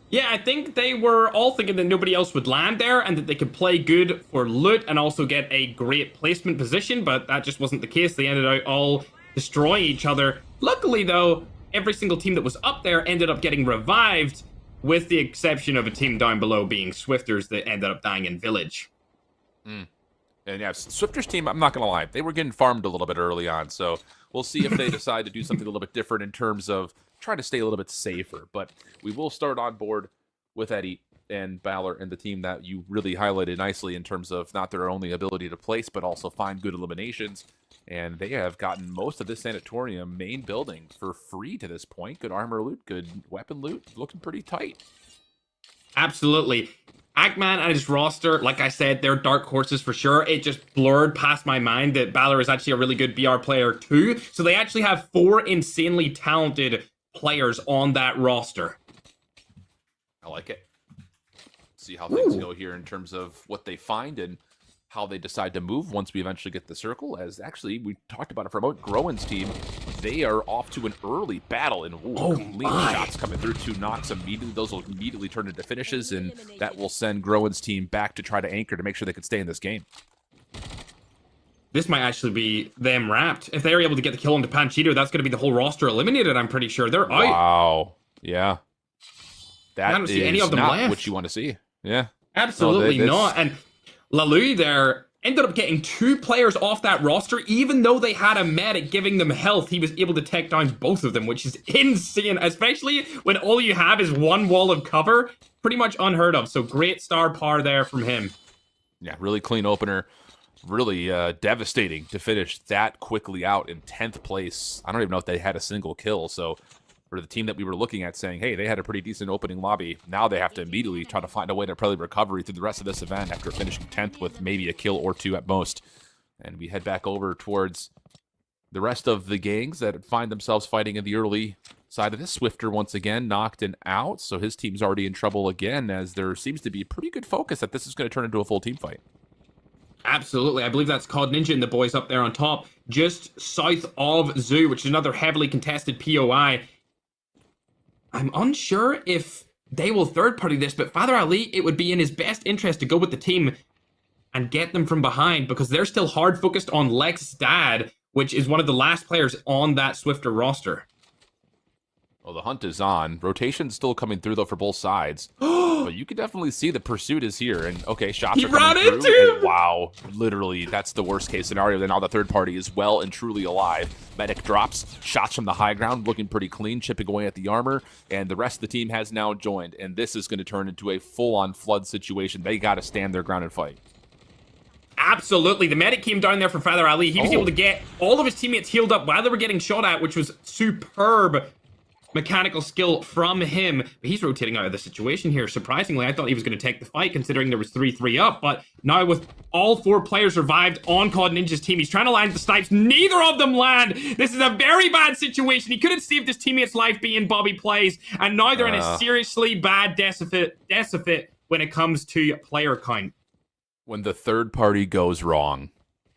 Yeah, I think they were all thinking that nobody else would land there and that they could play good for loot and also get a great placement position, but that just wasn't the case. They ended up all destroying each other. Luckily, though, every single team that was up there ended up getting revived, with the exception of a team down below being Swifters that ended up dying in Village. And yeah, Swifters team, I'm not going to lie, they were getting farmed a little bit early on, so we'll see if they decide to do something a little bit different in terms of try to stay a little bit safer. But we will start on board with Eddie and Balor and the team that you really highlighted nicely in terms of not their only ability to place, but also find good eliminations. And they have gotten most of this sanatorium main building for free to this point. Good armor loot, good weapon loot, looking pretty tight. Absolutely. Ackman and his roster, like I said, they're dark horses for sure. It just blurred past my mind that Balor is actually a really good BR player too. So they actually have 4 insanely talented players on that roster. I like it. See how things go here in terms of what they find and how they decide to move once we eventually get the circle. As actually, we talked about it for a moment, Groen's team, they are off to an early battle, and clean shots coming through. 2 knocks immediately. Those will immediately turn into finishes, and that will send Groen's team back to try to anchor to make sure they can stay in this game. This might actually be them wrapped. If they're able to get the kill into Panchito, that's going to be the whole roster eliminated, I'm pretty sure. They're out. Wow. Yeah. That I don't see any is of them not left. what you want to see. Yeah. Absolutely not. And Lalui there ended up getting 2 players off that roster, even though they had a medic giving them health. He was able to take down both of them, which is insane, especially when all you have is 1 wall of cover. Pretty much unheard of. So great star power there from him. Yeah, really clean opener. Really devastating to finish that quickly out in 10th place. I don't even know if they had a single kill. So for the team that we were looking at saying, hey, they had a pretty decent opening lobby, now they have to immediately try to find a way to probably recovery through the rest of this event after finishing 10th with maybe a kill or 2 at most. And we head back over towards the rest of the gangs that find themselves fighting in the early side of this. Swifter once again knocked and out, so his team's already in trouble again, as there seems to be pretty good focus that this is going to turn into a full team fight. Absolutely. I believe that's Cod Ninja and the boys up there on top, just south of Zoo, which is another heavily contested POI. I'm unsure if they will third-party this, but Father Ali, it would be in his best interest to go with the team and get them from behind, because they're still hard focused on Lex's dad, which is one of the last players on that Swifter roster. Well, the hunt is on. Rotation's still coming through, though, for both sides. But you can definitely see the pursuit is here. And, okay, shots are coming through. Into him! Wow, literally, that's the worst-case scenario. Then now the third party is well and truly alive. Medic drops, shots from the high ground, looking pretty clean, chipping away at the armor. And the rest of the team has now joined. And this is going to turn into a full-on flood situation. They got to stand their ground and fight. Absolutely. The medic came down there for Father Ali. He was able to get all of his teammates healed up while they were getting shot at, which was superb mechanical skill from him. But he's rotating out of the situation here. Surprisingly, I thought he was going to take the fight, considering there was 3-3 up. But now with all 4 players revived on Cod Ninja's team, he's trying to land the snipes. Neither of them land. This is a very bad situation. He could have saved his teammate's life being Bobby plays. And now they're in a seriously bad deficit when it comes to player count. When the third party goes wrong.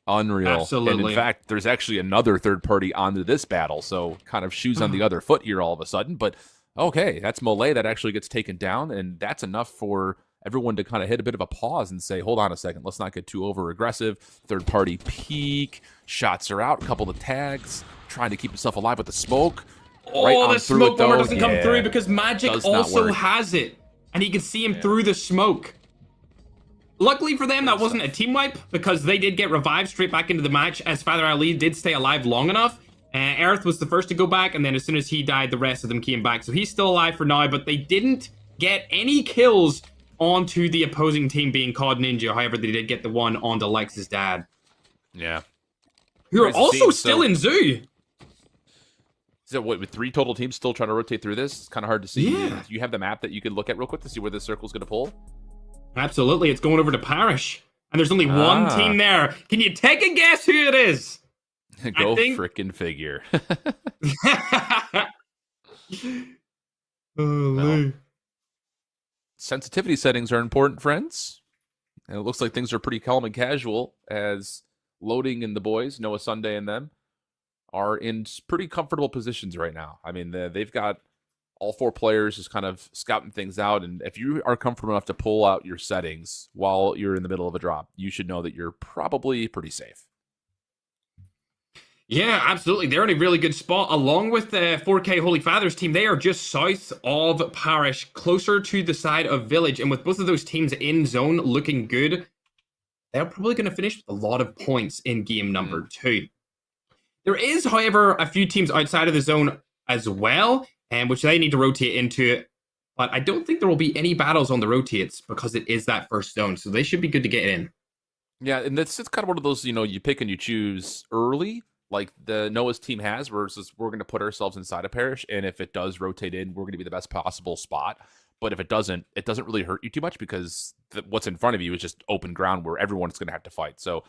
Unreal. Absolutely. And in fact, there's actually another third party onto this battle, so kind of shoes on the other foot here all of a sudden. But okay, that's Molay that actually gets taken down, and that's enough for everyone to kind of hit a bit of a pause and say, hold on a second, let's not get too over aggressive. Third party peek, shots are out, a couple of tags, trying to keep himself alive with the smoke. Oh, the smoke bomber doesn't come through because Magic also has it, and he can see him through the smoke. Luckily for them, that wasn't a team wipe, because they did get revived straight back into the match, as Father Ali did stay alive long enough. Aerith was the first to go back, and then as soon as he died, the rest of them came back. So he's still alive for now, but they didn't get any kills onto the opposing team, being Cod Ninja. However, they did get the one onto Lex's dad. Yeah. Who are also still in Zoo. So what, with 3 total teams still trying to rotate through this? It's kind of hard to see. Yeah. Do you have the map that you could look at real quick to see where this circle's going to pull? Absolutely, it's going over to Parish. And there's only one team there. Can you take a guess who it is? Go frickin' figure. Well, sensitivity settings are important, friends. And it looks like things are pretty calm and casual, as Loading and the boys, Noah Sunday and them, are in pretty comfortable positions right now. I mean, they've got all 4 players just kind of scouting things out. And if you are comfortable enough to pull out your settings while you're in the middle of a drop, you should know that you're probably pretty safe. Yeah, absolutely. They're in a really good spot. Along with the 4K Holy Fathers team, they are just south of Parish, closer to the side of Village. And with both of those teams in zone looking good, they're probably going to finish with a lot of points in game number 2. There is, however, a few teams outside of the zone as well, and which they need to rotate into. But I don't think there will be any battles on the rotates, because it is that first zone. So they should be good to get in. Yeah, and it's kind of one of those, you pick and you choose early, like the Noah's team has, versus we're going to put ourselves inside a Parish, and if it does rotate in, we're going to be the best possible spot. But if it doesn't really hurt you too much, because what's in front of you is just open ground where everyone's going to have to fight. So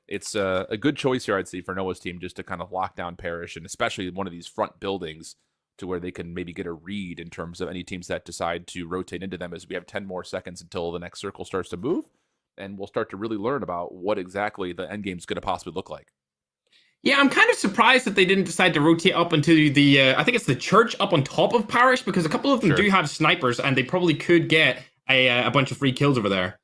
it's a good choice here, I'd say, for Noah's team, just to kind of lock down Parish, and especially one of these front buildings, to where they can maybe get a read in terms of any teams that decide to rotate into them, as we have 10 more seconds until the next circle starts to move, and we'll start to really learn about what exactly the end game is going to possibly look like. Yeah, I'm kind of surprised that they didn't decide to rotate up into the, I think it's the church up on top of Parish, because a couple of them do have snipers, and they probably could get a bunch of free kills over there.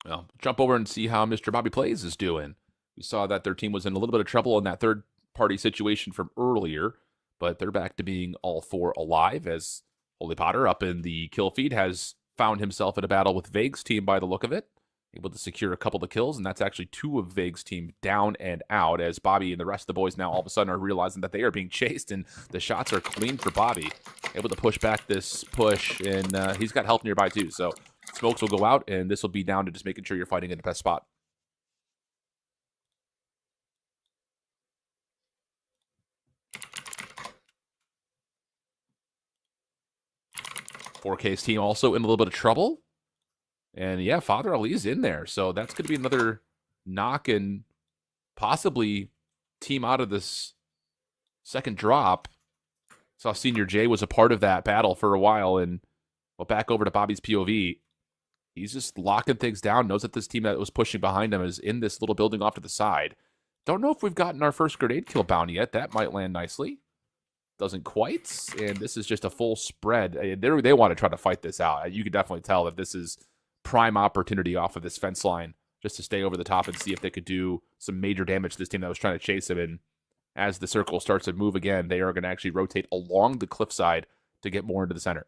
Well, jump over and see how Mr. Bobby Plays is doing. We saw that their team was in a little bit of trouble in that third party situation from earlier, but they're back to being all 4 alive, as Holy Potter up in the kill feed has found himself in a battle with Vague's team by the look of it, able to secure a couple of kills, and that's actually 2 of Vague's team down and out, as Bobby and the rest of the boys now all of a sudden are realizing that they are being chased, and the shots are clean for Bobby, able to push back this push, and he's got help nearby too, so smokes will go out, and this will be down to just making sure you're fighting in the best spot. 4K's team also in a little bit of trouble. And yeah, Father Ali's in there. So that's going to be another knock and possibly team out of this second drop. Saw Senior J was a part of that battle for a while, and well, back over to Bobby's POV. He's just locking things down, knows that this team that was pushing behind him is in this little building off to the side. Don't know if we've gotten our first grenade kill bounty yet. That might land nicely. Doesn't quite, and this is just a full spread. They want to try to fight this out. You can definitely tell that this is prime opportunity off of this fence line just to stay over the top and see if they could do some major damage to this team that was trying to chase him. And as the circle starts to move again, they are going to actually rotate along the cliffside to get more into the center.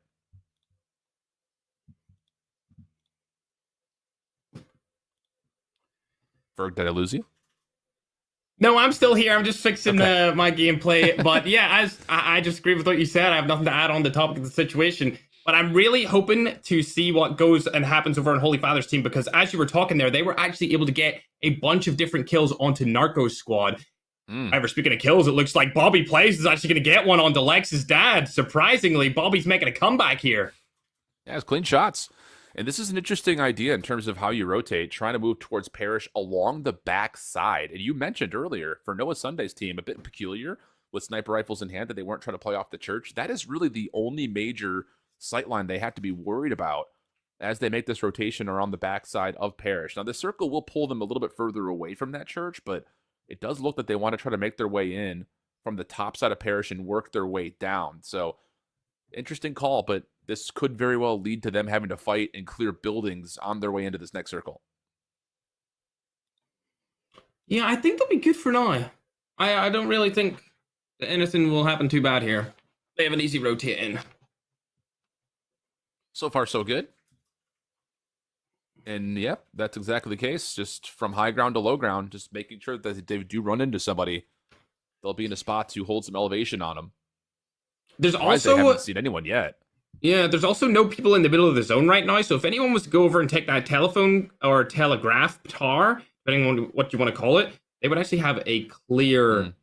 Ferg, did I lose you? No, I'm still here. I'm just fixing my gameplay. But yeah, as I just agree with what you said. I have nothing to add on the topic of the situation. But I'm really hoping to see what goes and happens over on Holy Father's team, because as you were talking there, they were actually able to get a bunch of different kills onto Narco's squad. However, speaking of kills, it looks like Bobby Plays is actually going to get one onto Lex's dad. Surprisingly, Bobby's making a comeback here. Yeah, it's clean shots. And this is an interesting idea in terms of how you rotate, trying to move towards Parrish along the back side. And you mentioned earlier, for Noah Sunday's team, a bit peculiar with sniper rifles in hand that they weren't trying to play off the church. That is really the only major sightline they have to be worried about as they make this rotation around the back side of Parrish. Now, the circle will pull them a little bit further away from that church, but it does look that they want to try to make their way in from the top side of Parrish and work their way down. So, interesting call, but this could very well lead to them having to fight and clear buildings on their way into this next circle. Yeah, I think they'll be good for now. I don't really think anything will happen too bad here. They have an easy rotate in. So far, so good. And yeah, that's exactly the case. Just from high ground to low ground, just making sure that if they do run into somebody, they'll be in a spot to hold some elevation on them. There's also I haven't seen anyone yet. Yeah, there's also no people in the middle of the zone right now, so if anyone was to go over and take that telephone or telegraph tower, depending on what you want to call it, they would actually have a clear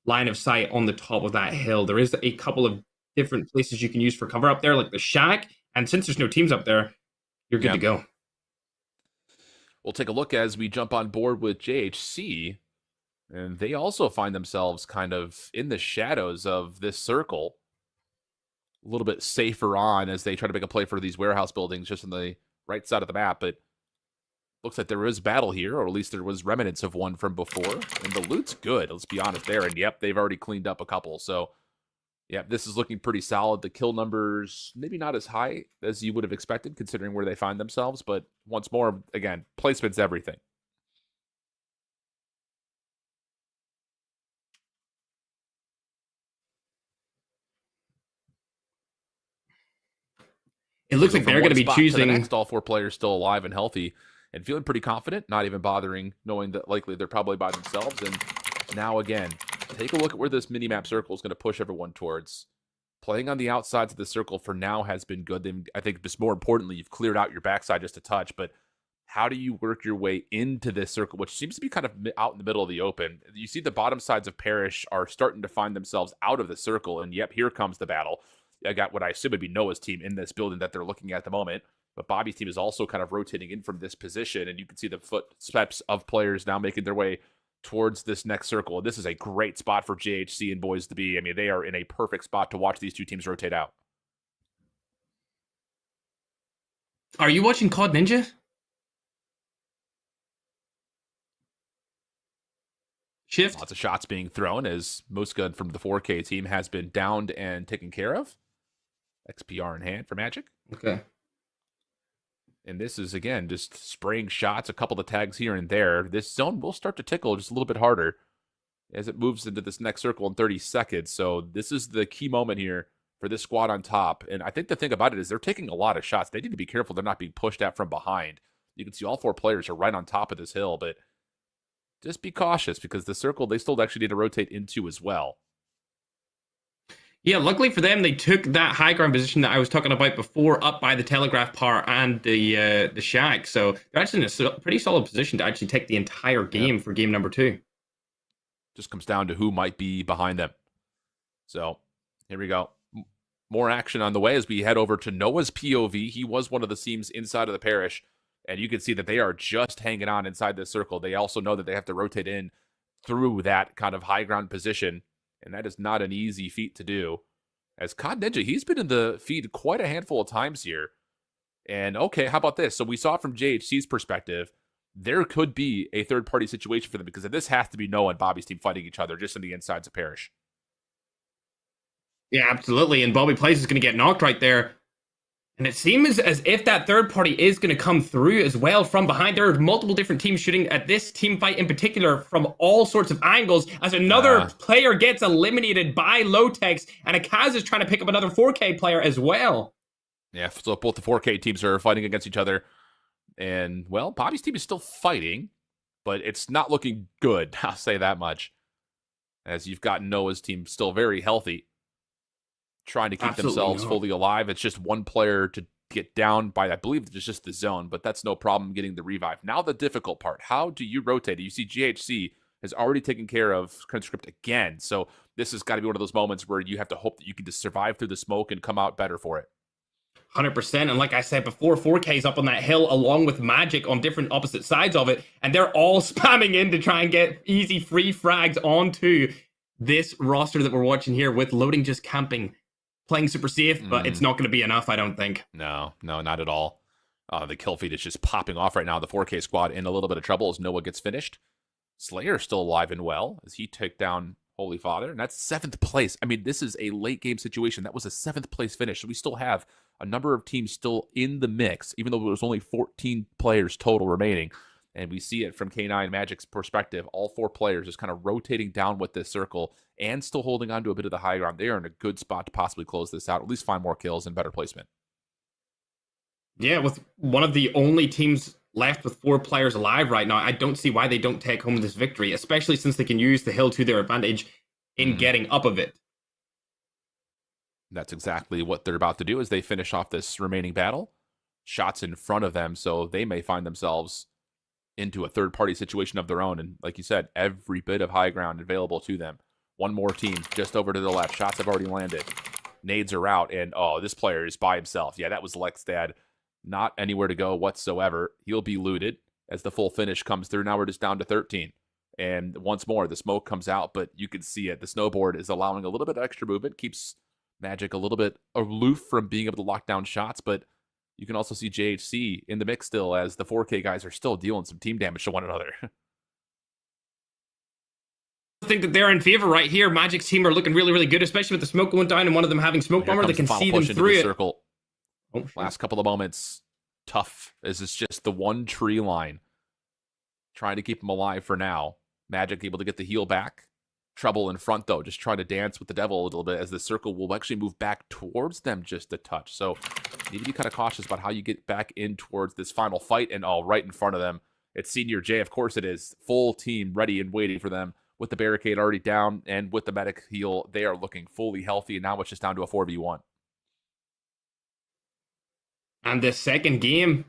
line of sight on the top of that hill. There is a couple of different places you can use for cover up there, like the shack, and since there's no teams up there, you're good to go. We'll take a look as we jump on board with JHC, and they also find themselves kind of in the shadows of this circle. A little bit safer on as they try to make a play for these warehouse buildings just on the right side of the map, but looks like there is battle here, or at least there was remnants of one from before, and the loot's good, let's be honest there, and yep, they've already cleaned up a couple, so yeah, this is looking pretty solid. The kill numbers, maybe not as high as you would have expected considering where they find themselves, but once more, again, placement's everything. It looks like they're going to be choosing. The next, all four players still alive and healthy and feeling pretty confident, not even bothering, knowing that likely they're probably by themselves. And now again, take a look at where this mini-map circle is going to push everyone towards. Playing on the outsides of the circle for now has been good. I think just more importantly, you've cleared out your backside just a touch, but how do you work your way into this circle, which seems to be kind of out in the middle of the open? You see the bottom sides of Parrish are starting to find themselves out of the circle, and yep, here comes the battle. I got what I assume would be Noah's team in this building that they're looking at the moment, but Bobby's team is also kind of rotating in from this position, and you can see the footsteps of players now making their way towards this next circle. And this is a great spot for JHC and boys to be. I mean, they are in a perfect spot to watch these two teams rotate out. Are you watching COD Ninja? Shift. Lots of shots being thrown as Muska from the 4K team has been downed and taken care of. XPR in hand for Magic. Okay. And this is, again, just spraying shots, a couple of tags here and there. This zone will start to tickle just a little bit harder as it moves into this next circle in 30 seconds. So this is the key moment here for this squad on top. And I think the thing about it is they're taking a lot of shots. They need to be careful they're not being pushed out from behind. You can see all four players are right on top of this hill, but just be cautious because the circle they still actually need to rotate into as well. Yeah, luckily for them, they took that high ground position that I was talking about before up by the telegraph tower and the shack. So they're actually in a pretty solid position to actually take the entire game for game number 2. Just comes down to who might be behind them. So here we go. More action on the way as we head over to Noah's POV. He was one of the teams inside of the parish, and you can see that they are just hanging on inside this circle. They also know that they have to rotate in through that kind of high ground position And that is not an easy feat to do. As COD Ninja, he's been in the feed quite a handful of times here. And okay, how about this? So we saw from JHC's perspective, there could be a third-party situation for them because this has to be Noah and Bobby's team fighting each other just in the insides of Parish. Yeah, absolutely. And Bobby Place is going to get knocked right there. And it seems as if that third party is going to come through as well from behind. There are multiple different teams shooting at this team fight in particular from all sorts of angles as another player gets eliminated by Lotex, and Akaz is trying to pick up another 4K player as well. Yeah, so both the 4K teams are fighting against each other. And, well, Bobby's team is still fighting, but it's not looking good, I'll say that much. As you've got Noah's team still very healthy, trying to keep themselves fully alive. It's just one player to get down by, I believe it's just the zone, but that's no problem getting the revive. Now the difficult part, how do you rotate it? You see GHC has already taken care of Conscript again, so this has got to be one of those moments where you have to hope that you can just survive through the smoke and come out better for it. 100%. And like I said before, 4K's up on that hill along with Magic on different opposite sides of it, and they're all spamming in to try and get easy free frags onto this roster that we're watching here with Loading just camping. Playing super safe, but it's not going to be enough, I don't think. No, not at all. The kill feed is just popping off right now. The 4K squad in a little bit of trouble as Noah gets finished. Slayer still alive and well as he took down Holy Father, and that's 7th place. I mean, this is a late game situation. That was a 7th place finish, so we still have a number of teams still in the mix, even though there was only 14 players total remaining. And we see it from K9 Magic's perspective. All 4 players just kind of rotating down with this circle and still holding on to a bit of the high ground. They are in a good spot to possibly close this out, at least find more kills and better placement. Yeah, with one of the only teams left with 4 players alive right now, I don't see why they don't take home this victory, especially since they can use the hill to their advantage in getting up of it. That's exactly what they're about to do as they finish off this remaining battle. Shots in front of them, so they may find themselves into a third-party situation of their own. And like you said, every bit of high ground available to them. One more team just over to the left. Shots have already landed. Nades are out, and this player is by himself. Yeah, that was Lexdad. Not anywhere to go whatsoever. He'll be looted as the full finish comes through. Now we're just down to 13. And once more, the smoke comes out, but you can see it. The snowboard is allowing a little bit of extra movement, keeps Magic a little bit aloof from being able to lock down shots, but you can also see JHC in the mix still as the 4K guys are still dealing some team damage to one another. I think that they're in favor right here. Magic's team are looking really, really good, especially with the smoke going down and one of them having smoke bomber that can see them through it. Circle. Last couple of moments, tough as it's just the one tree line. Trying to keep them alive for now. Magic able to get the heal back. Trouble in front, though, just trying to dance with the devil a little bit as the circle will actually move back towards them just a touch. So you need to be kind of cautious about how you get back in towards this final fight. And right in front of them, it's Senior J. Of course it is. Full team ready and waiting for them with the barricade already down and with the medic heal. They are looking fully healthy, and now it's just down to a 4v1. And the second game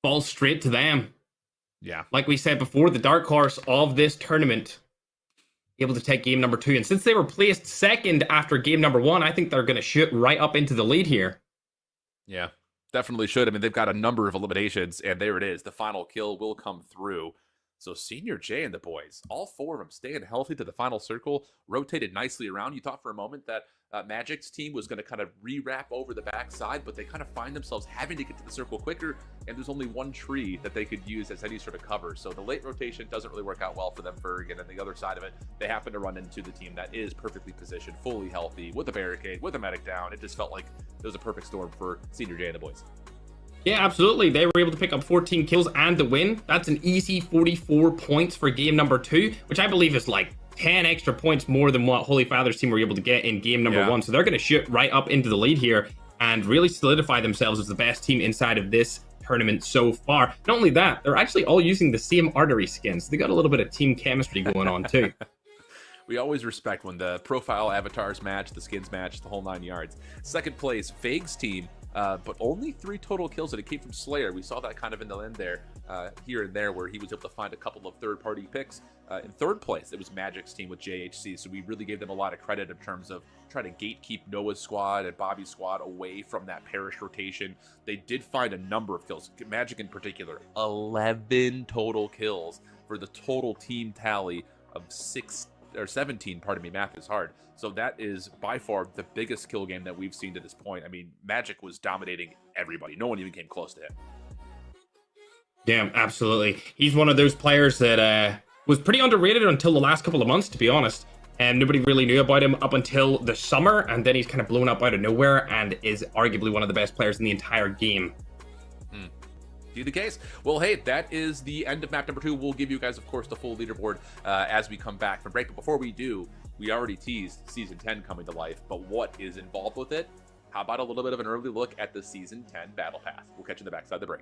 falls straight to them. Yeah. Like we said before, the dark horse of this tournament able to take game number 2. And since they were placed second after game number 1, I think they're going to shoot right up into the lead here. Yeah, definitely should. I mean, they've got a number of eliminations, and there it is. The final kill will come through. So Senior J and the boys, all 4 of them staying healthy to the final circle, rotated nicely around. You thought for a moment that Magic's team was going to kind of re-wrap over the backside, but they kind of find themselves having to get to the circle quicker, and there's only one tree that they could use as any sort of cover. So the late rotation doesn't really work out well for them, Ferg, and on the other side of it, they happen to run into the team that is perfectly positioned, fully healthy, with a barricade, with a medic down. It just felt like it was a perfect storm for Senior J and the boys. Yeah, absolutely. They were able to pick up 14 kills and the win. That's an easy 44 points for game number 2, which I believe is like 10 extra points more than what Holy Father's team were able to get in game number 1. So they're going to shoot right up into the lead here and really solidify themselves as the best team inside of this tournament so far. Not only that, they're actually all using the same artery skins. So they got a little bit of team chemistry going on too. We always respect when the profile avatars match, the skins match, the whole 9 yards. Second place, Vague's team. But only 3 total kills, and it came from Slayer. We saw that kind of in the end there, here and there, where he was able to find a couple of third-party picks. In third place, it was Magic's team with JHC, so we really gave them a lot of credit in terms of trying to gatekeep Noah's squad and Bobby's squad away from that Parish rotation. They did find a number of kills, Magic in particular, 11 total kills for the total team tally of or 17, pardon me, math is hard. So that is by far the biggest kill game that we've seen to this point. I mean, Magic was dominating everybody. No one even came close to him. Yeah, absolutely. He's one of those players that was pretty underrated until the last couple of months, to be honest. And nobody really knew about him up until the summer, and then he's kind of blown up out of nowhere and is arguably one of the best players in the entire game. Be the case. Well, hey, that is the end of map number 2. We'll give you guys, of course, the full leaderboard as we come back from break. But before we do, we already teased Season 10 coming to life. But what is involved with it? How about a little bit of an early look at the Season 10 Battle Pass? We'll catch you in the backside of the break.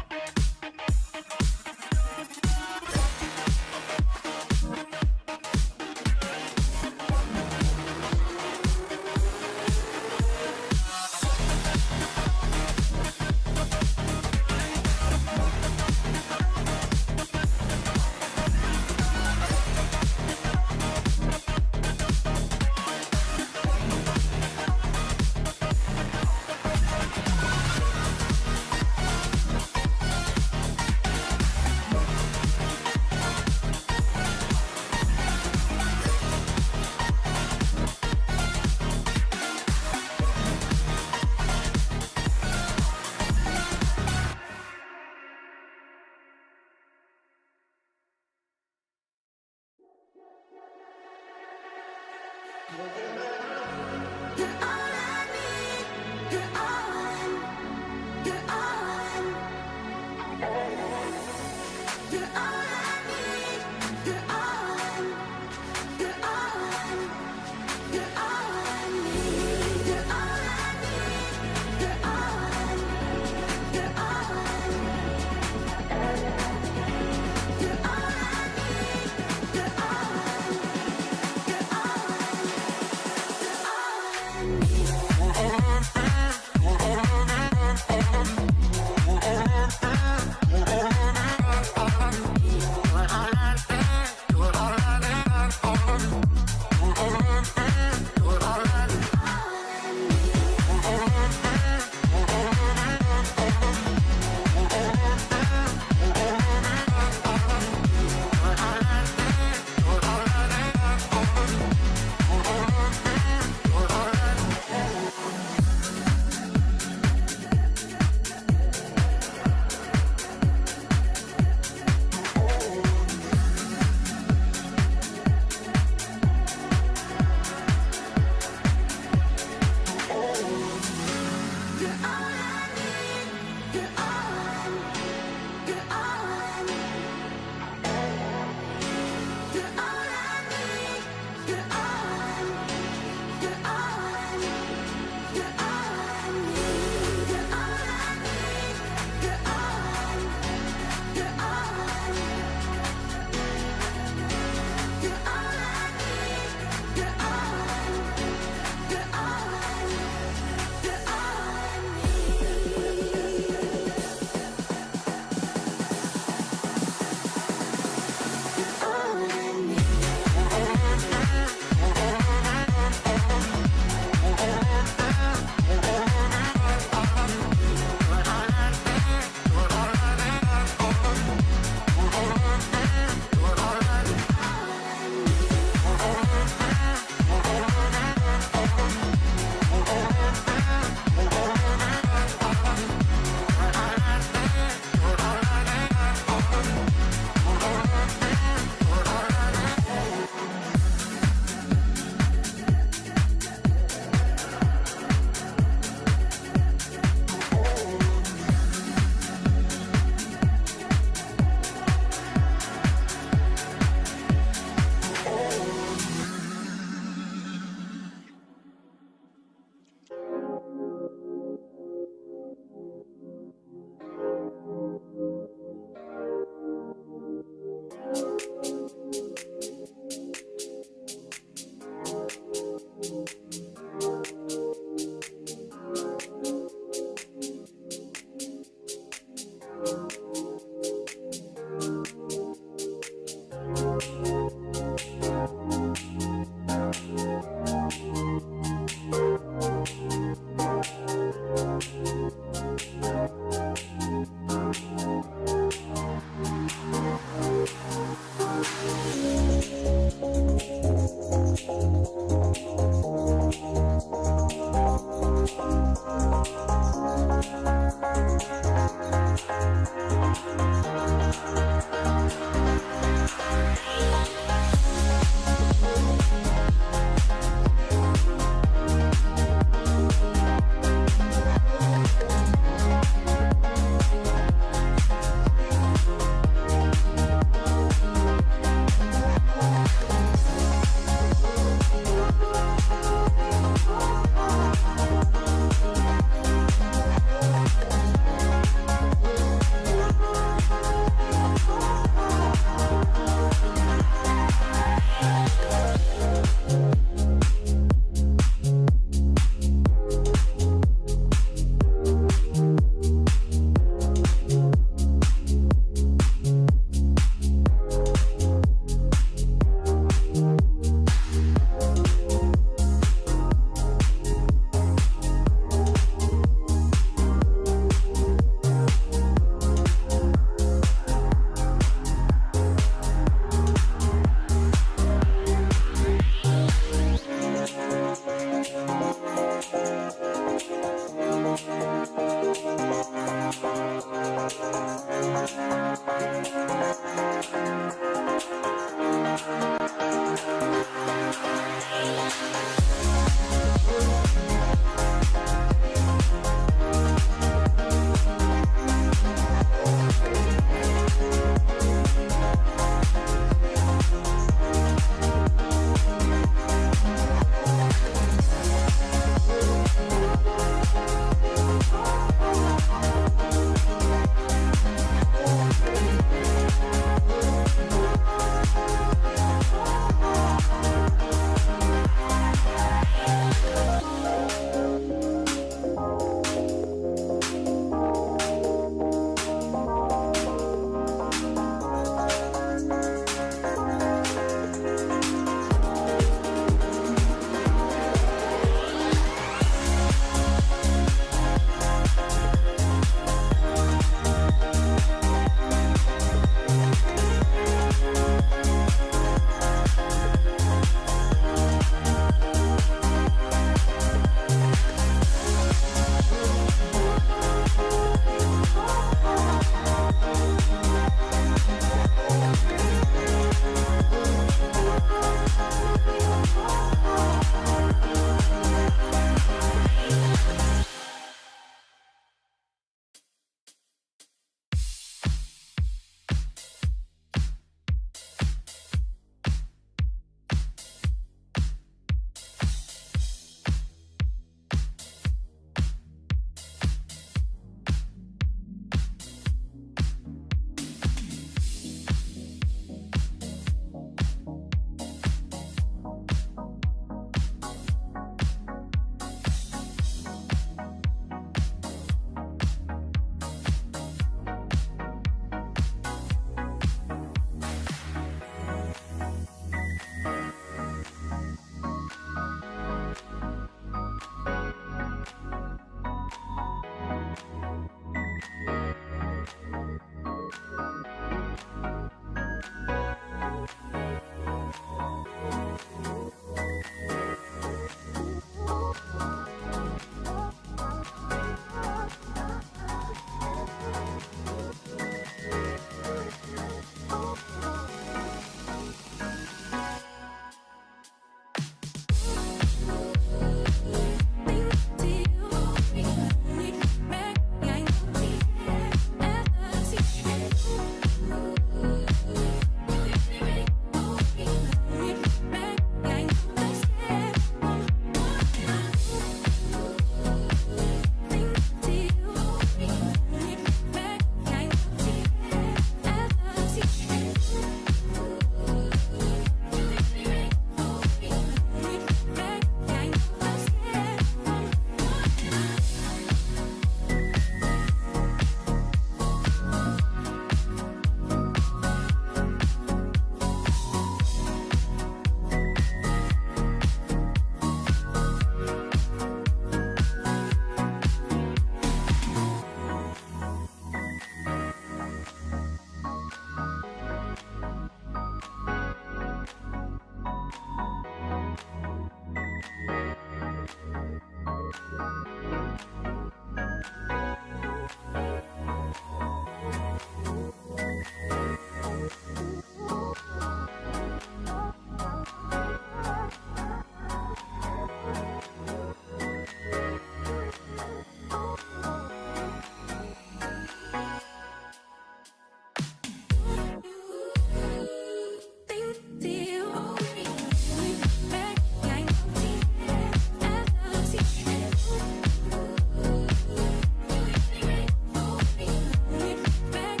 Back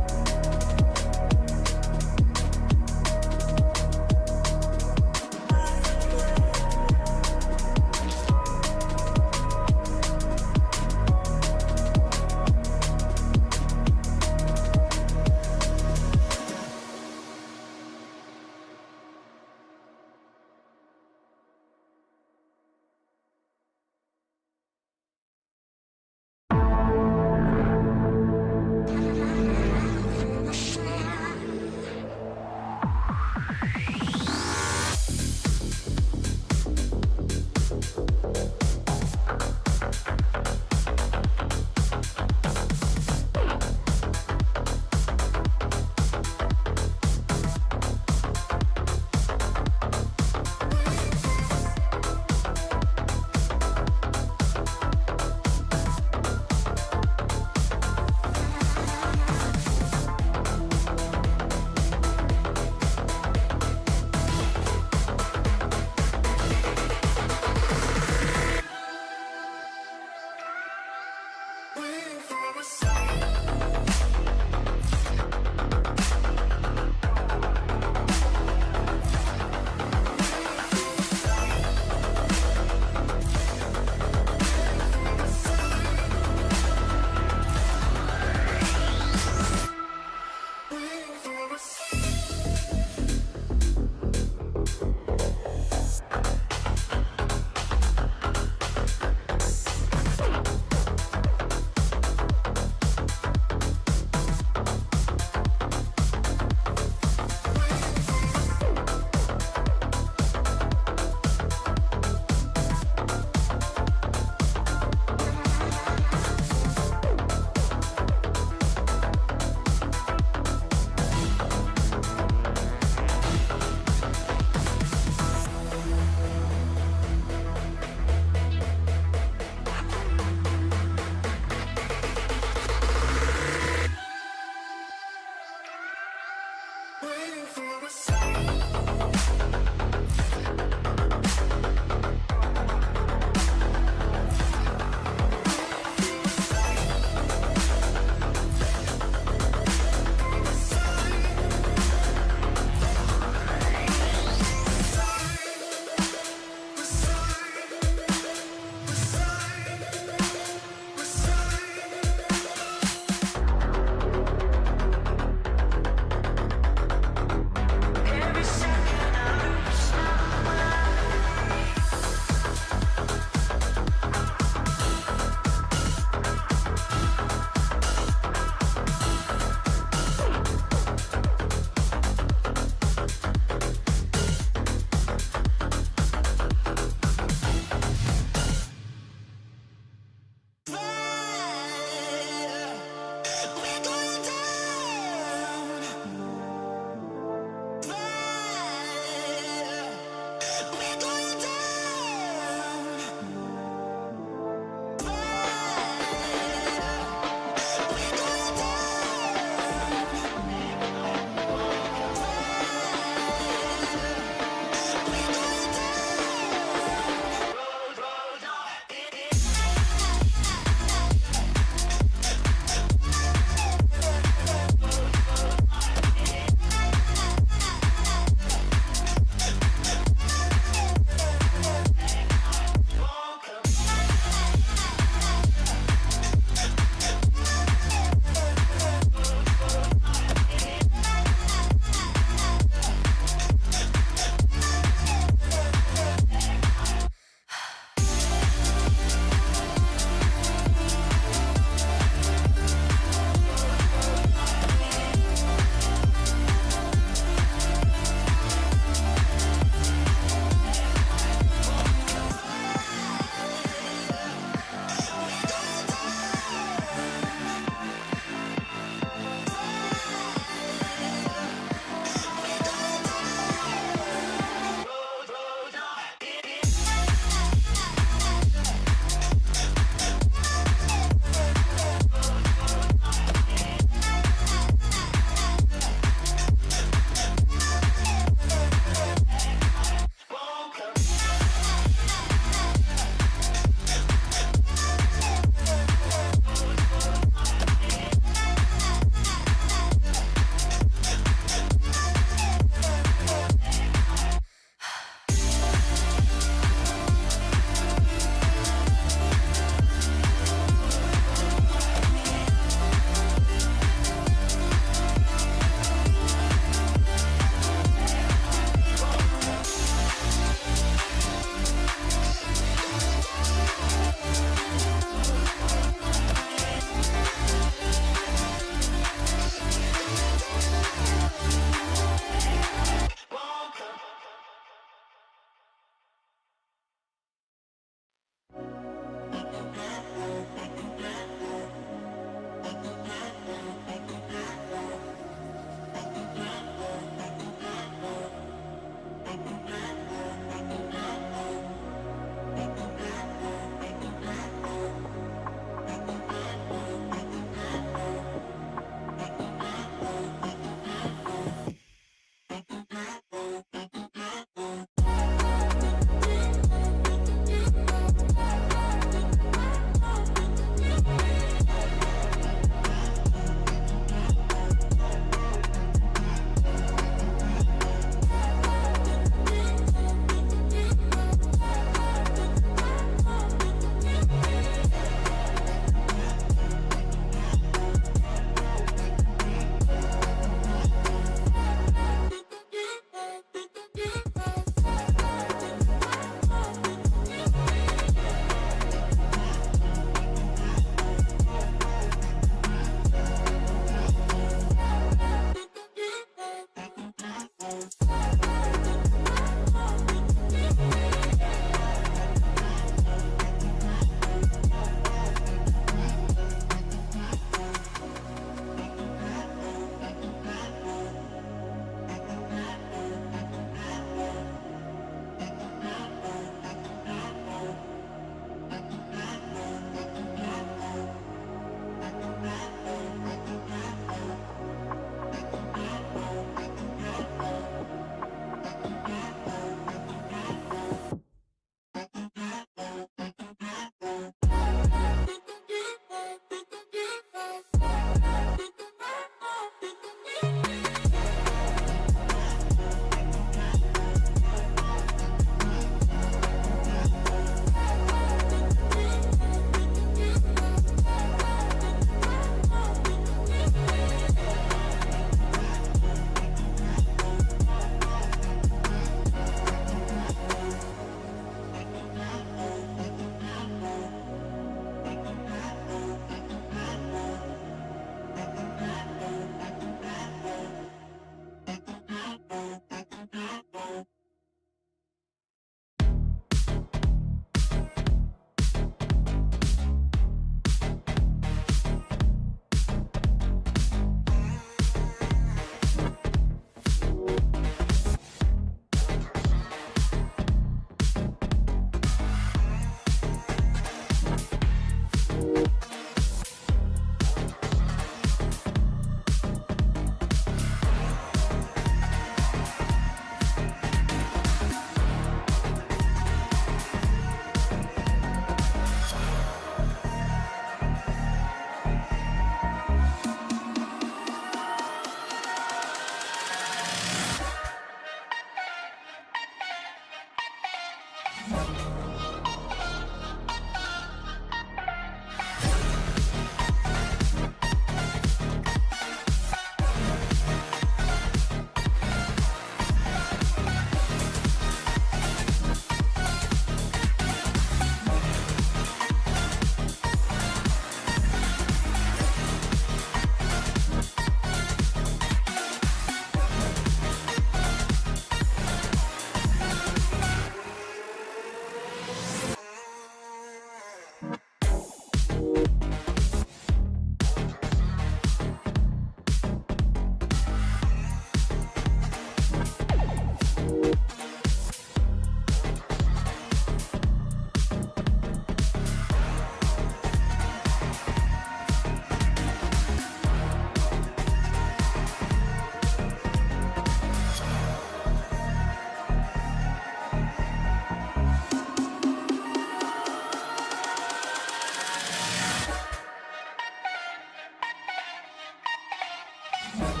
You're all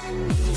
I need.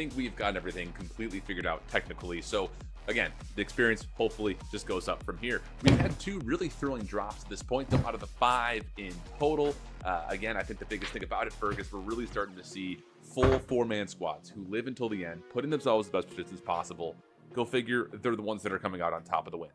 think we've got everything completely figured out technically. So again, the experience hopefully just goes up from here. We've had 2 really thrilling drops at this point, though, out of the 5 in total. Again, I think the biggest thing about it, Ferg, is we're really starting to see full 4-man squads who live until the end, putting themselves in the best positions possible. Go figure, they're the ones that are coming out on top of the win.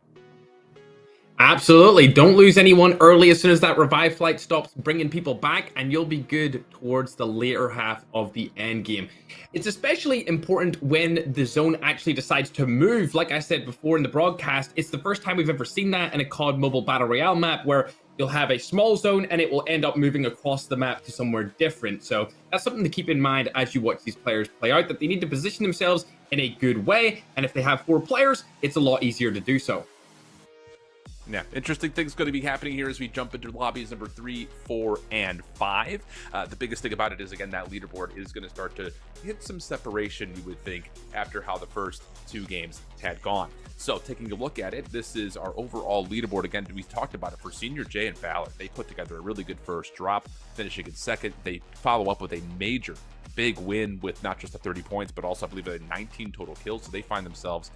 Absolutely. Don't lose anyone early. As soon as that revive flight stops bringing people back, and you'll be good towards the later half of the end game. It's especially important when the zone actually decides to move. Like I said before in the broadcast, it's the first time we've ever seen that in a COD Mobile Battle Royale map, where you'll have a small zone and it will end up moving across the map to somewhere different. So that's something to keep in mind as you watch these players play out, that they need to position themselves in a good way. And if they have 4 players, it's a lot easier to do so. Yeah, interesting things going to be happening here as we jump into lobbies number 3, 4, and 5. The biggest thing about it is, again, that leaderboard is going to start to get some separation, you would think, after how the first 2 games had gone. So taking a look at it, this is our overall leaderboard. Again, we talked about it for Senior J and Valor. They put together a really good first drop, finishing in second. They follow up with a major big win with not just the 30 points, but also, I believe, 19 total kills. So they find themselves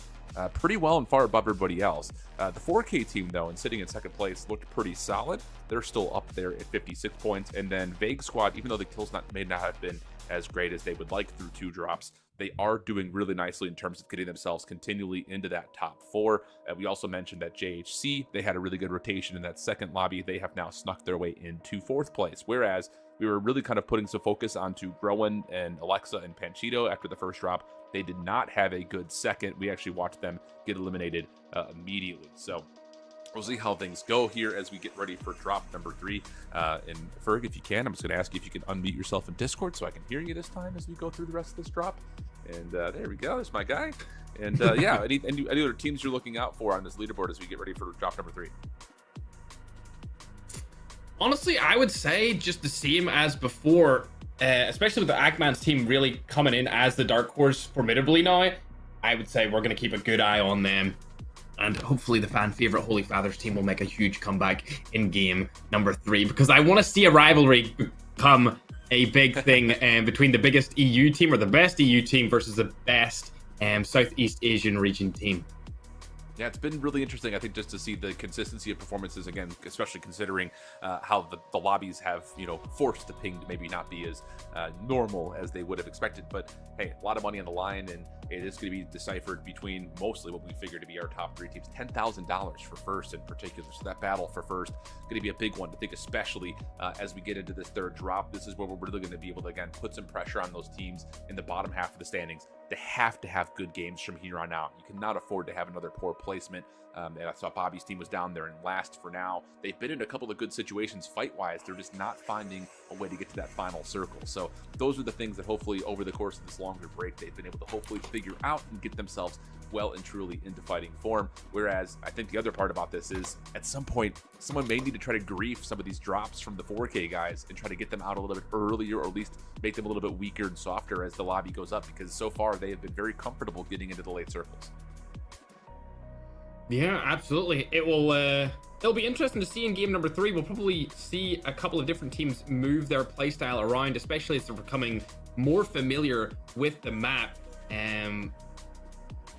pretty well and far above everybody else. The 4K team, though, and sitting in second place, looked pretty solid. They're still up there at 56 points. And then Vague Squad, even though the kills may not have been as great as they would like through 2 drops, they are doing really nicely in terms of getting themselves continually into that top 4. We also mentioned that JHC, they had a really good rotation in that second lobby. They have now snuck their way into 4th place, whereas we were really kind of putting some focus onto Groen and Alexa and Panchito after the first drop. They did not have a good second. We actually watched them get eliminated immediately. So we'll see how things go here as we get ready for drop number 3. And Ferg, if you can, I'm just going to ask you if you can unmute yourself in Discord so I can hear you this time as we go through the rest of this drop. And there we go. There's my guy. And yeah, any other teams you're looking out for on this leaderboard as we get ready for drop number 3? Honestly, I would say just the same as before, especially with the Ackman's team really coming in as the dark horse formidably now. I would say we're going to keep a good eye on them. And hopefully the fan favorite Holy Fathers team will make a huge comeback in game number 3, because I want to see a rivalry become a big thing between the biggest EU team, or the best EU team, versus the best Southeast Asian region team. Yeah, it's been really interesting, I think, just to see the consistency of performances, again, especially considering how the lobbies have, forced the ping to maybe not be as normal as they would have expected. But hey, a lot of money on the line, and it is going to be deciphered between mostly what we figure to be our top 3 teams. $10,000 for first in particular. So that battle for first going to be a big one. I think especially as we get into this 3rd drop, this is where we're really going to be able to, again, put some pressure on those teams in the bottom half of the standings. They have to have good games from here on out. You cannot afford to have another poor placement. And I saw Bobby's team was down there in last for now. They've been in a couple of good situations fight-wise. They're just not finding a way to get to that final circle. So those are the things that hopefully over the course of this longer break, they've been able to hopefully figure out and get themselves well and truly into fighting form. Whereas I think the other part about this is at some point, someone may need to try to grief some of these drops from the 4K guys and try to get them out a little bit earlier, or at least make them a little bit weaker and softer as the lobby goes up, because so far they have been very comfortable getting into the late circles. Yeah, absolutely. It'll be interesting to see in game number 3. We'll probably see a couple of different teams move their playstyle around, especially as they're becoming more familiar with the map.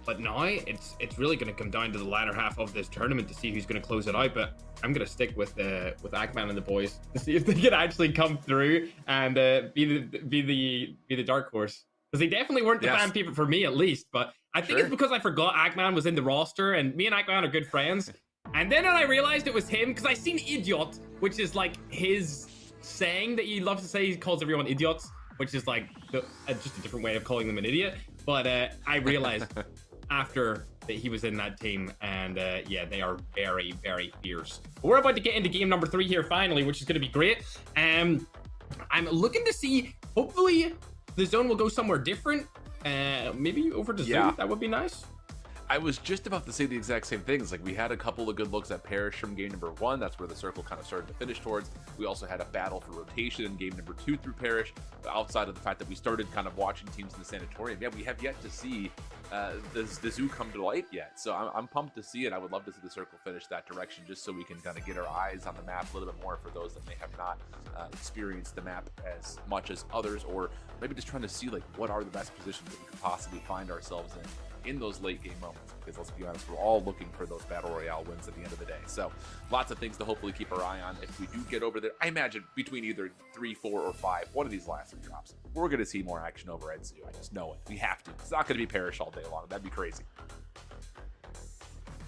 But now it's really going to come down to the latter half of this tournament to see who's going to close it out. But I'm going to stick with Ackman and the boys to see if they can actually come through and be the dark horse. Because they definitely weren't the fan favorite for me, at least. But I think it's because I forgot Ackman was in the roster, and me and Ackman are good friends. And then when I realized it was him, because I seen idiot, which is like his saying that he loves to say. He calls everyone idiots, which is like just a different way of calling them an idiot. But I realized after that he was in that team, and yeah, they are very, very fierce. But we're about to get into game number 3 here finally, which is going to be great. I'm looking to see, hopefully the zone will go somewhere different. Maybe over to Zoo. That would be nice. I was just about to say the exact same things. Like, we had a couple of good looks at Parrish from game number 1. That's where the circle kind of started to finish towards. We also had a battle for rotation in game number 2 through Parrish. Outside of the fact that we started kind of watching teams in the sanatorium, yeah, we have yet to see the zoo come to light yet. So I'm pumped to see it. I would love to see the circle finish that direction, just so we can kind of get our eyes on the map a little bit more for those that may have not experienced the map as much as others, or maybe just trying to see like what are the best positions that we could possibly find ourselves in those late game moments, because let's be honest, we're all looking for those battle royale wins at the end of the day. So lots of things to hopefully keep our eye on. If we do get over there, I imagine between either 3, 4, or 5, one of these last 3 drops, we're going to see more action over at Zoo. I just know it. We have to. It's not going to be Parrish all day long. That'd be crazy.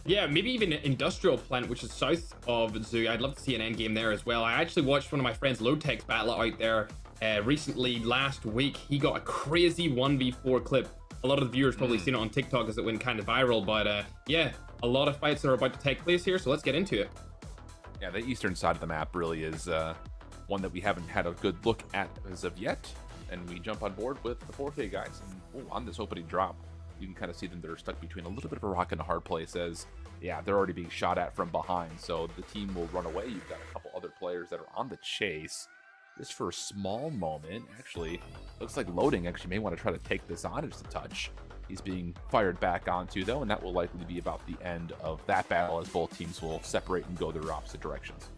Yeah, maybe even Industrial Plant, which is south of Zoo. I'd love to see an end game there as well. I actually watched one of my friends, Lowtech's battle out there recently last week. He got a crazy 1v4 clip. A lot of the viewers probably seen it on TikTok as it went kind of viral, but yeah, a lot of fights are about to take place here, so let's get into it. Yeah, the eastern side of the map really is one that we haven't had a good look at as of yet, and we jump on board with the 4K guys. And on this opening drop, you can kind of see them that are stuck between a little bit of a rock and a hard place, as yeah, they're already being shot at from behind, so the team will run away. You've got a couple other players that are on the chase. Just for a small moment, actually, looks like Loading actually may want to try to take this on just a touch. He's being fired back onto, though, and that will likely be about the end of that battle, as both teams will separate and go their opposite directions.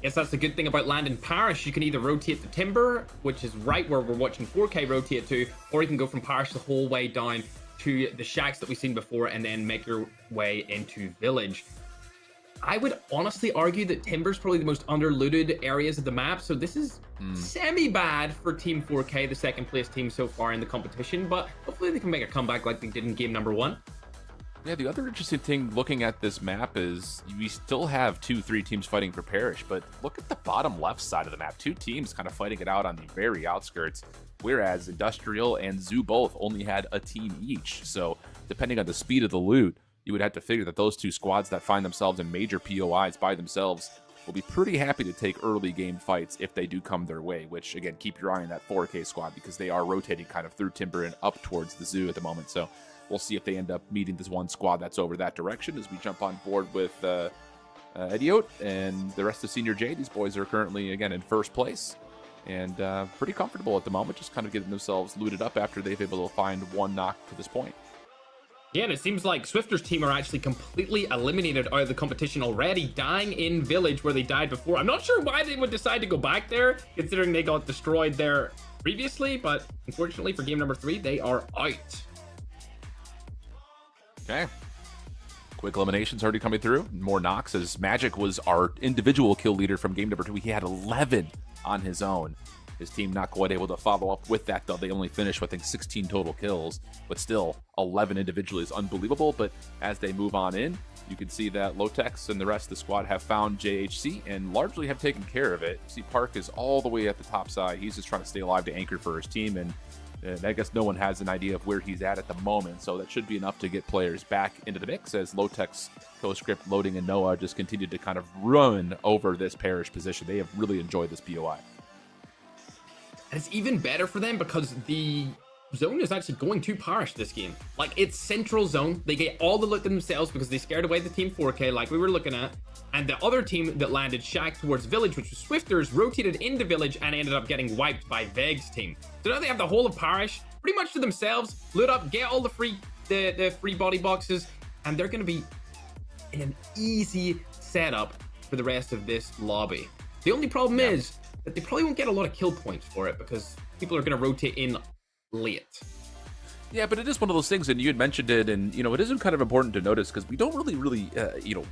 Yes, that's the good thing about land in Parish. You can either rotate the Timber, which is right where we're watching 4K rotate to, or you can go from Parish the whole way down to the shacks that we've seen before and then make your way into Village. I would honestly argue that Timber's probably the most underlooted areas of the map, so this is semi-bad for Team 4K, the second place team so far in the competition, but hopefully they can make a comeback like they did in game number 1. Yeah, the other interesting thing looking at this map is we still have 2-3 teams fighting for Parish, but look at the bottom left side of the map. 2 teams kind of fighting it out on the very outskirts, whereas Industrial and Zoo both only had a team each. So depending on the speed of the loot, you would have to figure that those 2 squads that find themselves in major POIs by themselves will be pretty happy to take early game fights if they do come their way, which, again, keep your eye on that 4K squad because they are rotating kind of through Timber and up towards the Zoo at the moment. So we'll see if they end up meeting this one squad that's over that direction as we jump on board with Idiot and the rest of Senior J. These boys are currently, again, in first place and pretty comfortable at the moment, just kind of getting themselves looted up after they've been able to find 1 knock to this point. Yeah, and it seems like Swifter's team are actually completely eliminated out of the competition already, dying in Village where they died before. I'm not sure why they would decide to go back there, considering they got destroyed there previously, but unfortunately for game number 3, they are out. Okay. Quick eliminations already coming through. More knocks, as Magic was our individual kill leader from game number 2. He had 11 on his own. His team not quite able to follow up with that, though. They only finished with, I think, 16 total kills, but still 11 individually is unbelievable. But as they move on in, you can see that Lotex and the rest of the squad have found JHC and largely have taken care of it. See, Park is all the way at the top side. He's just trying to stay alive to anchor for his team, and I guess no one has an idea of where he's at the moment, so that should be enough to get players back into the mix as Lotex, Co-Script, Loading, and Noah just continue to kind of run over this Parish position. They have really enjoyed this POI. And it's even better for them because the zone is actually going to Parish this game. Like, it's central zone. They get all the loot themselves because they scared away the Team 4K like we were looking at. And the other team that landed shack towards Village, which was Swifters, rotated into Village and ended up getting wiped by Veg's team. So now they have the whole of Parish pretty much to themselves. Loot up, get all the free body boxes, and they're going to be in an easy setup for the rest of this lobby. The only problem is that they probably won't get a lot of kill points for it because people are going to rotate in late. Yeah, but it is one of those things, and you had mentioned it, and, you know, it isn't kind of important to notice because we don't really,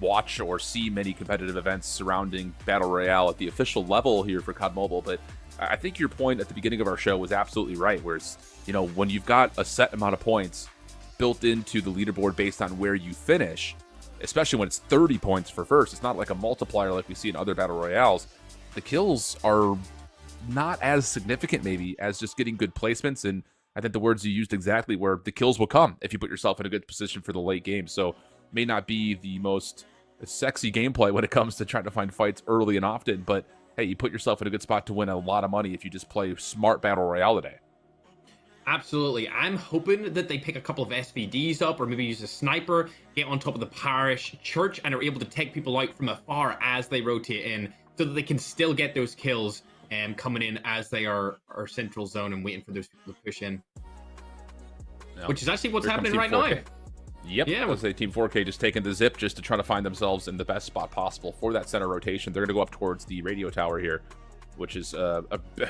watch or see many competitive events surrounding Battle Royale at the official level here for COD Mobile, but I think your point at the beginning of our show was absolutely right, where it's, you know, when you've got a set amount of points built into the leaderboard based on where you finish, especially when it's 30 points for first, it's not like a multiplier like we see in other Battle Royales. The kills are not as significant maybe as just getting good placements, and I think the words you used exactly where the kills will come if you put yourself in a good position for the late game. So may not be the most sexy gameplay when it comes to trying to find fights early and often, but hey, you put yourself in a good spot to win a lot of money if you just play smart Battle Royale today. Absolutely. I'm hoping that they pick a couple of SVDs up or maybe use a sniper, get on top of the parish church, and are able to take people out from afar as they rotate in so that they can still get those kills coming in as they are central zone and waiting for those people to push in. No. Which is actually what's Here happening comes right Team now. 4K. Yep, Yeah. let's say Team 4K just taking the zip just to try to find themselves in the best spot possible for that center rotation. They're going to go up towards the radio tower here, which is a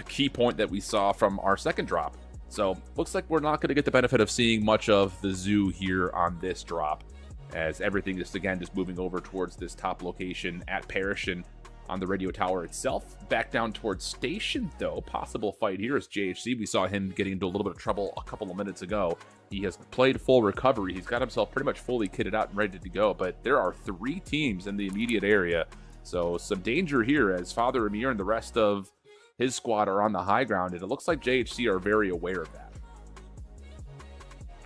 key point that we saw from our second drop. So looks like we're not going to get the benefit of seeing much of the zoo here on this drop, as everything is again just moving over towards this top location at Parish and on the radio tower itself. Back down towards Station, though. Possible fight here is JHC. We saw him getting into a little bit of trouble a couple of minutes ago. He has played full recovery. He's got himself pretty much fully kitted out and ready to go, but there are 3 teams in the immediate area. So some danger here as Father Amir and the rest of his squad are on the high ground, and it looks like JHC are very aware of that.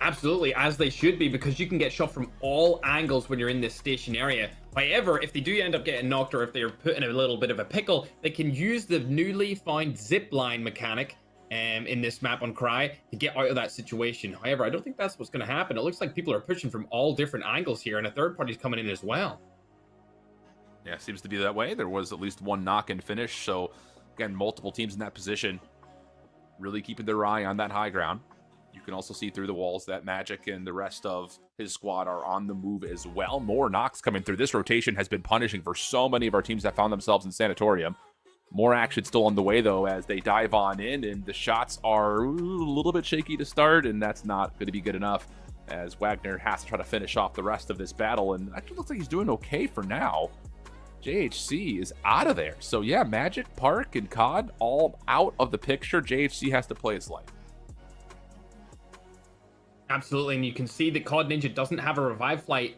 Absolutely, as they should be, because you can get shot from all angles when you're in this station area. However, if they do end up getting knocked or if they're put in a little bit of a pickle, they can use the newly found zip line mechanic in this map on Krai to get out of that situation. However, I don't think that's what's going to happen. It looks like people are pushing from all different angles here, and a third party's coming in as well. Yeah, seems to be that way. There was at least one knock and finish, so again, multiple teams in that position, really keeping their eye on that high ground. You can also see through the walls that Magic and the rest of his squad are on the move as well. More knocks coming through. This rotation has been punishing for so many of our teams that found themselves in Sanatorium. More action still on the way, though, as they dive on in, and the shots are a little bit shaky to start, and that's not going to be good enough, as Wagner has to try to finish off the rest of this battle, and actually looks like he's doing okay for now. JHC is out of there. So yeah, Magic, Park, and COD all out of the picture. JHC has to play his life. Absolutely, and you can see that COD Ninja doesn't have a revive flight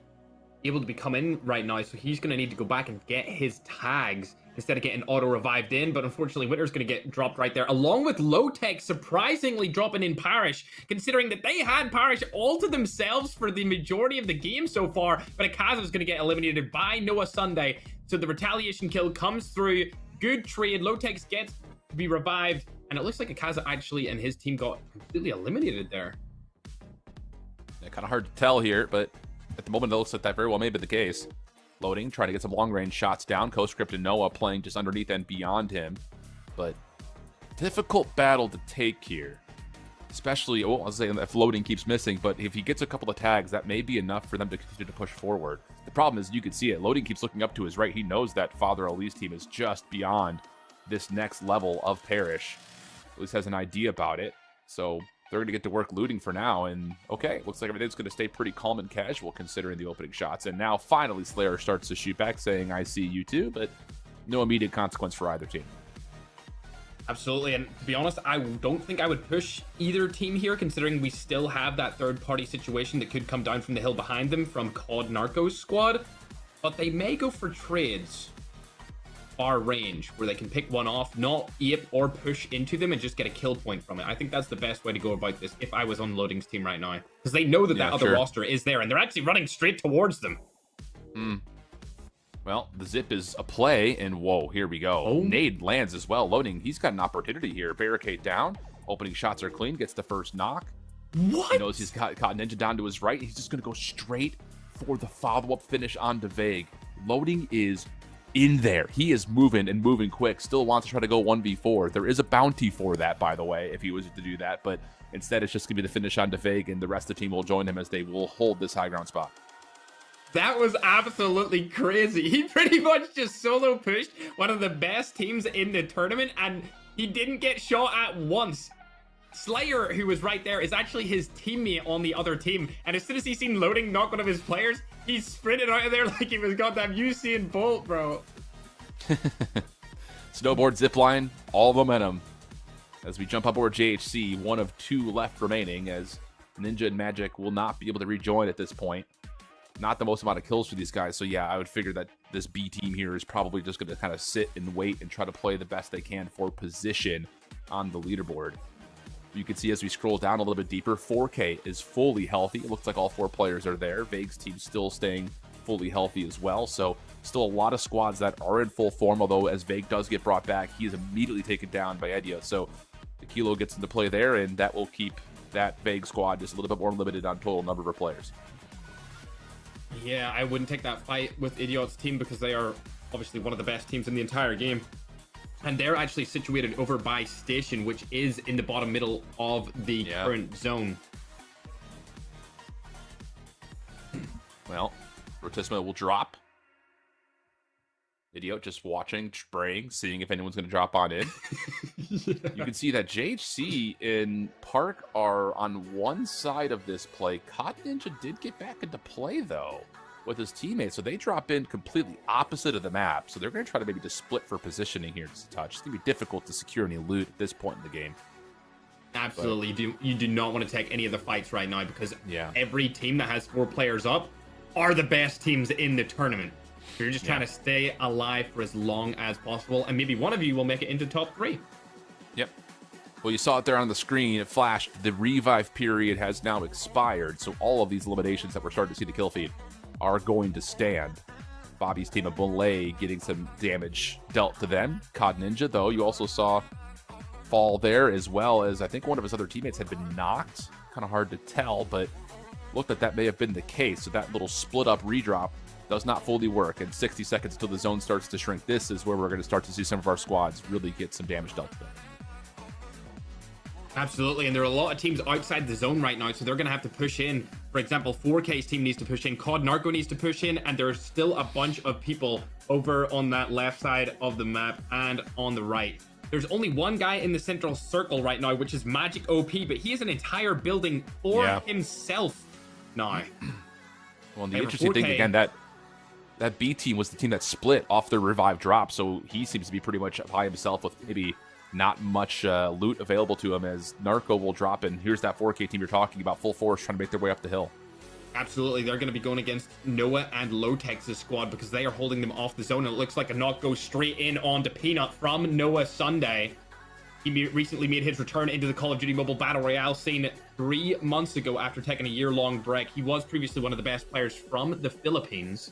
able to be come in right now, so he's going to need to go back and get his tags instead of getting auto-revived in, but unfortunately Winter's going to get dropped right there, along with Low-Tech surprisingly dropping in Parish, considering that they had Parish all to themselves for the majority of the game so far, but Akaza is going to get eliminated by Noah Sunday, so the retaliation kill comes through. Good trade. Low-Tech gets to be revived, and it looks like Akaza actually and his team got completely eliminated there. Yeah, kind of hard to tell here, but at the moment it looks like that very well may be the case. Loading, trying to get some long-range shots down. CoScript and Noah playing just underneath and beyond him. But difficult battle to take here. Especially, well, I'll say if Loading keeps missing, but if he gets a couple of tags, that may be enough for them to continue to push forward. The problem is, you can see it. Loading keeps looking up to his right. He knows that Father Ali's team is just beyond this next level of Parish. At least has an idea about it. So they're going to get to work looting for now, and okay, looks like everything's going to stay pretty calm and casual considering the opening shots. And now finally Slayer starts to shoot back, saying, I see you too, but no immediate consequence for either team. Absolutely, and to be honest, I don't think I would push either team here, considering we still have that third-party situation that could come down from the hill behind them from COD Narcos squad, but they may go for trades far range, where they can pick one off, not ape or push into them and just get a kill point from it. I think that's the best way to go about this if I was on Loading's team right now, because they know that that other roster is there and they're actually running straight towards them. Well, the zip is a play, and whoa, here we go. Oh. Nade lands as well. Loading, he's got an opportunity here. Barricade down, opening shots are clean, gets the first knock. What? He knows he's got Ninja down to his right. He's just going to go straight for the follow-up finish on Vague. Loading is in there. He is moving and moving quick. Still wants to try to go 1v4. There is a bounty for that, by the way, if he was to do that. But instead, it's just going to be the finish on Vague, and the rest of the team will join him as they will hold this high ground spot. That was absolutely crazy. He pretty much just solo pushed one of the best teams in the tournament, and he didn't get shot at once. Slayer, who was right there, is actually his teammate on the other team. And as soon as he seen Loading knock one of his players, he sprinted out of there like he was goddamn Usain Bolt, bro. Snowboard, zipline, all momentum. As we jump up over JHC, one of 2 left remaining, as Ninja and Magic will not be able to rejoin at this point. Not the most amount of kills for these guys, so yeah, I would figure that this B team here is probably just going to kind of sit and wait and try to play the best they can for position on the leaderboard. You can see as we scroll down a little bit deeper, 4K is fully healthy. It looks like all 4 players are there. Vague's team still staying fully healthy as well, so still a lot of squads that are in full form, although as Vague does get brought back, he is immediately taken down by Edia, so the Kilo gets into play there, and that will keep that vague squad just a little bit more limited on total number of players. Yeah, I wouldn't take that fight with Idiot's team because they are obviously one of the best teams in the entire game. And they're actually situated over by Station, which is in the bottom middle of the current zone. Well, Rotisma will drop. Idiot just watching, spraying, seeing if anyone's going to drop on in. You can see that JHC and Park are on one side of this play. Cod Ninja did get back into play, though, with his teammates. So they drop in completely opposite of the map. So they're going to try to maybe just split for positioning here just a touch. It's going to be difficult to secure any loot at this point in the game. Absolutely. You do not want to take any of the fights right now because every team that has 4 players up are the best teams in the tournament. You're just trying to stay alive for as long as possible, and maybe one of you will make it into top 3. Yep. Well, you saw it there on the screen. It flashed. The revive period has now expired, so all of these eliminations that we're starting to see the kill feed are going to stand. Bobby's team of Belay getting some damage dealt to them. Cod Ninja, though, you also saw fall there, as well as I think one of his other teammates had been knocked. Kind of hard to tell, but looked like that may have been the case. So that little split-up redrop does not fully work, and 60 seconds until the zone starts to shrink. This is where we're going to start to see some of our squads really get some damage dealt to them. Absolutely, and there are a lot of teams outside the zone right now, so they're going to have to push in. For example, 4K's team needs to push in, COD Narco needs to push in, and there's still a bunch of people over on that left side of the map and on the right. There's only one guy in the central circle right now, which is Magic OP, but he has an entire building for himself now. Well, the interesting thing, again, that B team was the team that split off their revive drop, so he seems to be pretty much by himself with maybe not much loot available to him as Narco will drop in. Here's that 4K team you're talking about, full force, trying to make their way up the hill. Absolutely, they're going to be going against Noah and Lotex's squad because they are holding them off the zone, and it looks like a knock goes straight in onto Peanut from Noah Sunday. He recently made his return into the Call of Duty Mobile Battle Royale scene 3 months ago after taking a year-long break. He was previously one of the best players from the Philippines.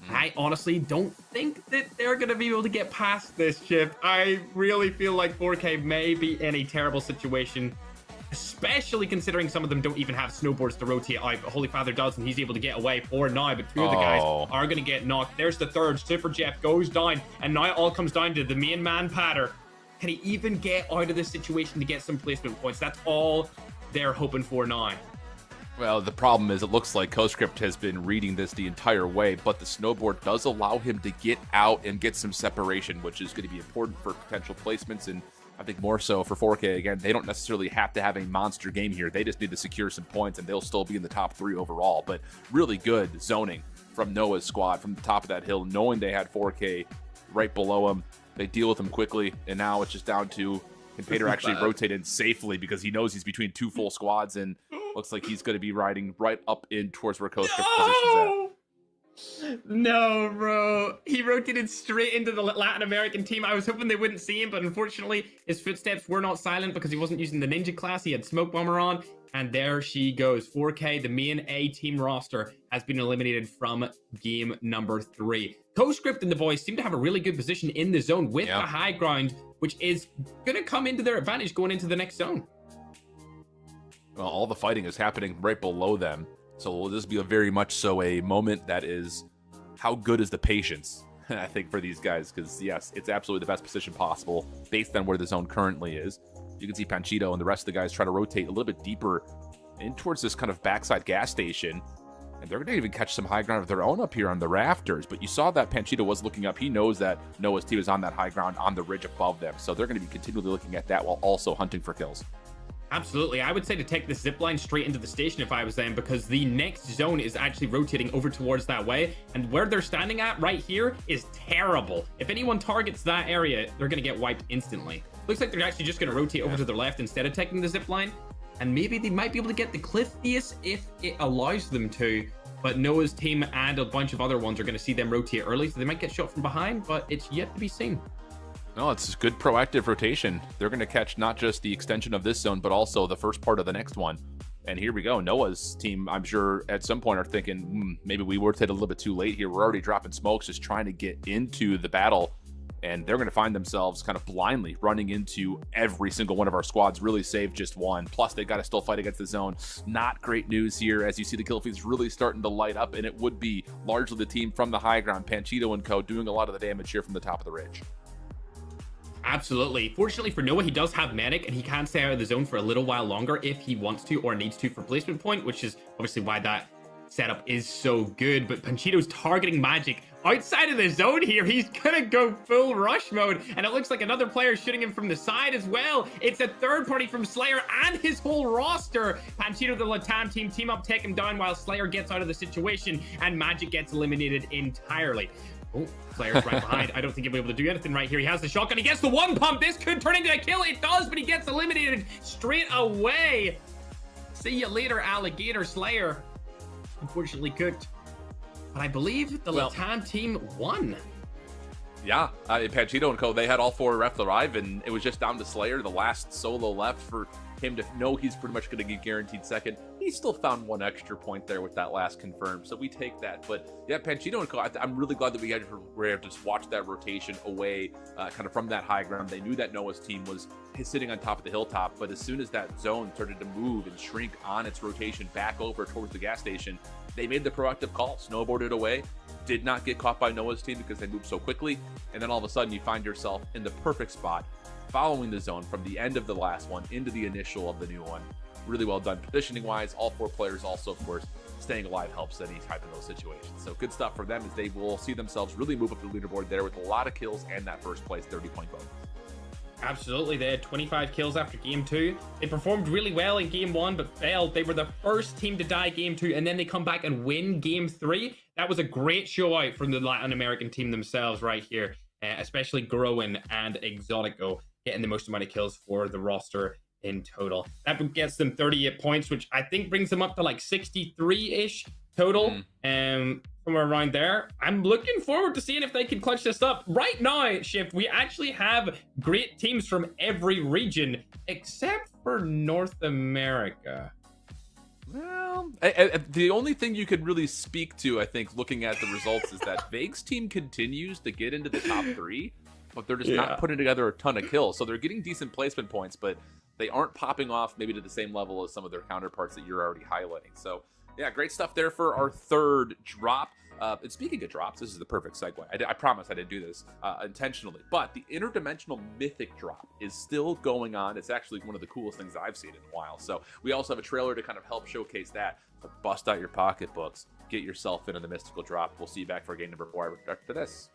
I honestly don't think that they're going to be able to get past this shift. I really feel like 4K may be in a terrible situation, especially considering some of them don't even have snowboards to rotate out, but Holy Father does, and he's able to get away for now, but 2 of the guys are going to get knocked. There's the third. Super Jeff goes down, and now it all comes down to the main man, Patter. Can he even get out of this situation to get some placement points? That's all they're hoping for now. Well, the problem is it looks like CoScript has been reading this the entire way, but the snowboard does allow him to get out and get some separation, which is going to be important for potential placements, and I think more so for 4K. Again, they don't necessarily have to have a monster game here. They just need to secure some points, and they'll still be in the top 3 overall. But really good zoning from Noah's squad from the top of that hill, knowing they had 4K right below him. They deal with him quickly, and now it's just down to can Pater actually rotate in safely because he knows he's between 2 full squads, and looks like he's going to be riding right up in towards where CoScript positions at. No, bro. He rotated straight into the Latin American team. I was hoping they wouldn't see him, but unfortunately, his footsteps were not silent because he wasn't using the ninja class. He had Smoke Bomber on, and there she goes. 4K, the main A team roster, has been eliminated from game number 3. CoScript and the boys seem to have a really good position in the zone with the high ground, which is going to come into their advantage going into the next zone. Well, all the fighting is happening right below them. So will this be a very much so a moment that is, how good is the patience, I think, for these guys? Because, yes, it's absolutely the best position possible based on where the zone currently is. You can see Panchito and the rest of the guys try to rotate a little bit deeper in towards this kind of backside gas station. And they're going to even catch some high ground of their own up here on the rafters. But you saw that Panchito was looking up. He knows that Noah's team is on that high ground on the ridge above them. So they're going to be continually looking at that while also hunting for kills. Absolutely. I would say to take the zip line straight into the station if I was them, because the next zone is actually rotating over towards that way. And where they're standing at right here is terrible. If anyone targets that area, they're going to get wiped instantly. Looks like they're actually just going to rotate over to their left instead of taking the zip line. And maybe they might be able to get the cliff face if it allows them to. But Noah's team and a bunch of other ones are going to see them rotate early, so they might get shot from behind, but it's yet to be seen. No, it's good proactive rotation. They're going to catch not just the extension of this zone, but also the first part of the next one. And here we go. Noah's team, I'm sure, at some point are thinking, maybe we rotated a little bit too late here. We're already dropping smokes, just trying to get into the battle and they're going to find themselves kind of blindly running into every single one of our squads, really save just one. Plus, they got to still fight against the zone. Not great news here, as you see the kill feeds really starting to light up, and it would be largely the team from the high ground, Panchito and co, doing a lot of the damage here from the top of the ridge. Absolutely. Fortunately for Noah, he does have Manic, and he can stay out of the zone for a little while longer if he wants to or needs to for placement point, which is obviously why that setup is so good. But Panchito's targeting Magic outside of the zone here. He's gonna go full rush mode, and it looks like another player shooting him from the side as well. It's a third party from Slayer and his whole roster. Panchito, the Latam team up, take him down while Slayer gets out of the situation, and Magic gets eliminated entirely. Oh, Slayer's right behind. I don't think he'll be able to do anything right here. He has the shotgun. He gets the one pump. This could turn into a kill. It does, but he gets eliminated straight away. See you later, Alligator Slayer. Unfortunately cooked. But I believe the Latam team won. Yeah, Panchito and co, they had all 4 ref arrive, and it was just down to Slayer, the last solo left for him to know he's pretty much going to get guaranteed second. He still found 1 extra point there with that last confirm, so we take that. But yeah, Panchito and co, I'm really glad that we were able to just watch that rotation away kind of from that high ground. They knew that Noah's team was sitting on top of the hilltop, but as soon as that zone started to move and shrink on its rotation back over towards the gas station, they made the proactive call, snowboarded away, did not get caught by Noah's team because they moved so quickly, and then all of a sudden you find yourself in the perfect spot following the zone from the end of the last one into the initial of the new one. Really well done positioning wise. All 4 players also, of course, staying alive helps any type of those situations. So good stuff for them, as they will see themselves really move up the leaderboard there with a lot of kills and that first place 30-point bonus. Absolutely. They had 25 kills after game 2. They performed really well in game 1, but failed. They were the first team to die game 2, and then they come back and win game 3. That was a great show out from the Latin American team themselves right here, especially Groen and Exotico getting the most amount of kills for the roster in total. That gets them 38 points, which I think brings them up to like 63-ish total. Somewhere around there. I'm looking forward to seeing if they can clutch this up. Right now, Shift, we actually have great teams from every region except for North America. Well, the only thing you could really speak to, I think, looking at the results, is that Vague's team continues to get into the top 3, but they're just not putting together a ton of kills. So they're getting decent placement points, but they aren't popping off maybe to the same level as some of their counterparts that you're already highlighting. So yeah, great stuff there for our third drop. And speaking of drops, this is the perfect segue. I promise I didn't do this intentionally, but the interdimensional mythic drop is still going on. It's actually one of the coolest things I've seen in a while. So we also have a trailer to kind of help showcase that. So bust out your pocketbooks, get yourself into the mystical drop. We'll see you back for game number 4 after this.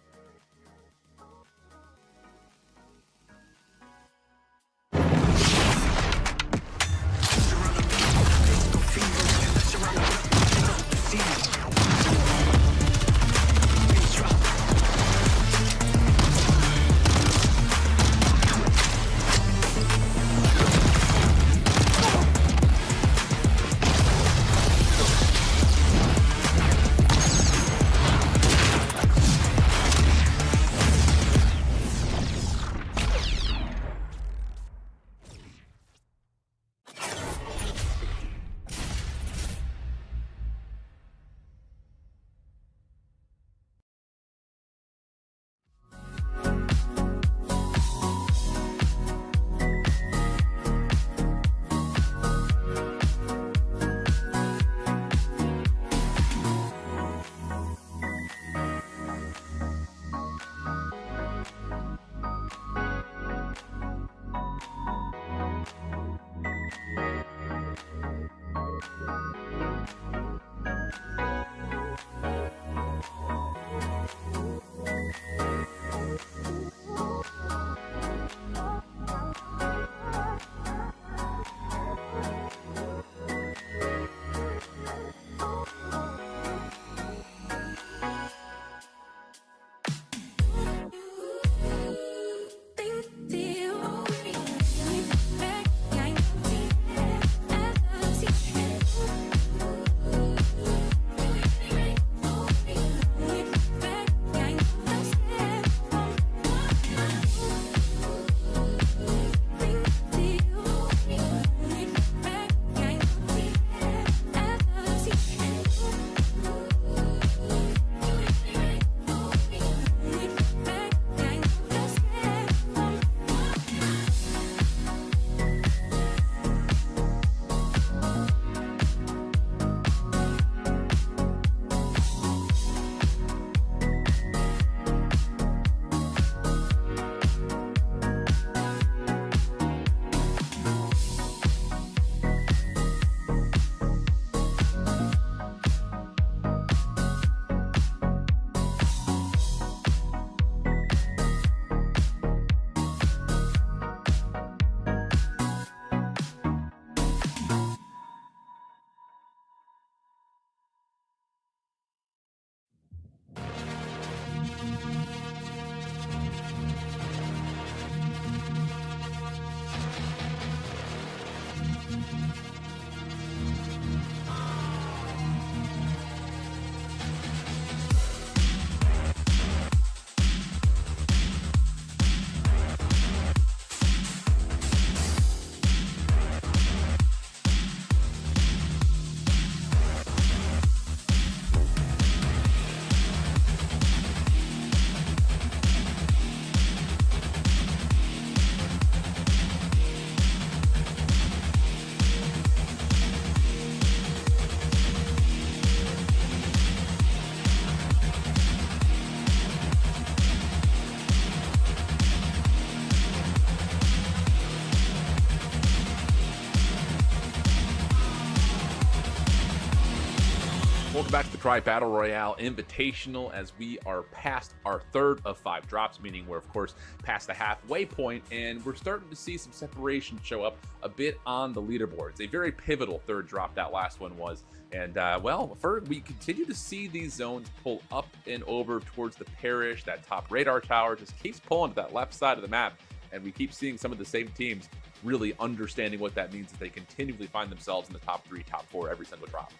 Welcome back to the Krai Battle Royale Invitational, as we are past our third of 5 drops, meaning we're, of course, past the halfway point, and we're starting to see some separation show up a bit on the leaderboards. A very pivotal third drop that last one was. And, well, we continue to see these zones pull up and over towards the parish. That top radar tower just keeps pulling to that left side of the map, and we keep seeing some of the same teams really understanding what that means as they continually find themselves in the top 3, top 4 every single drop.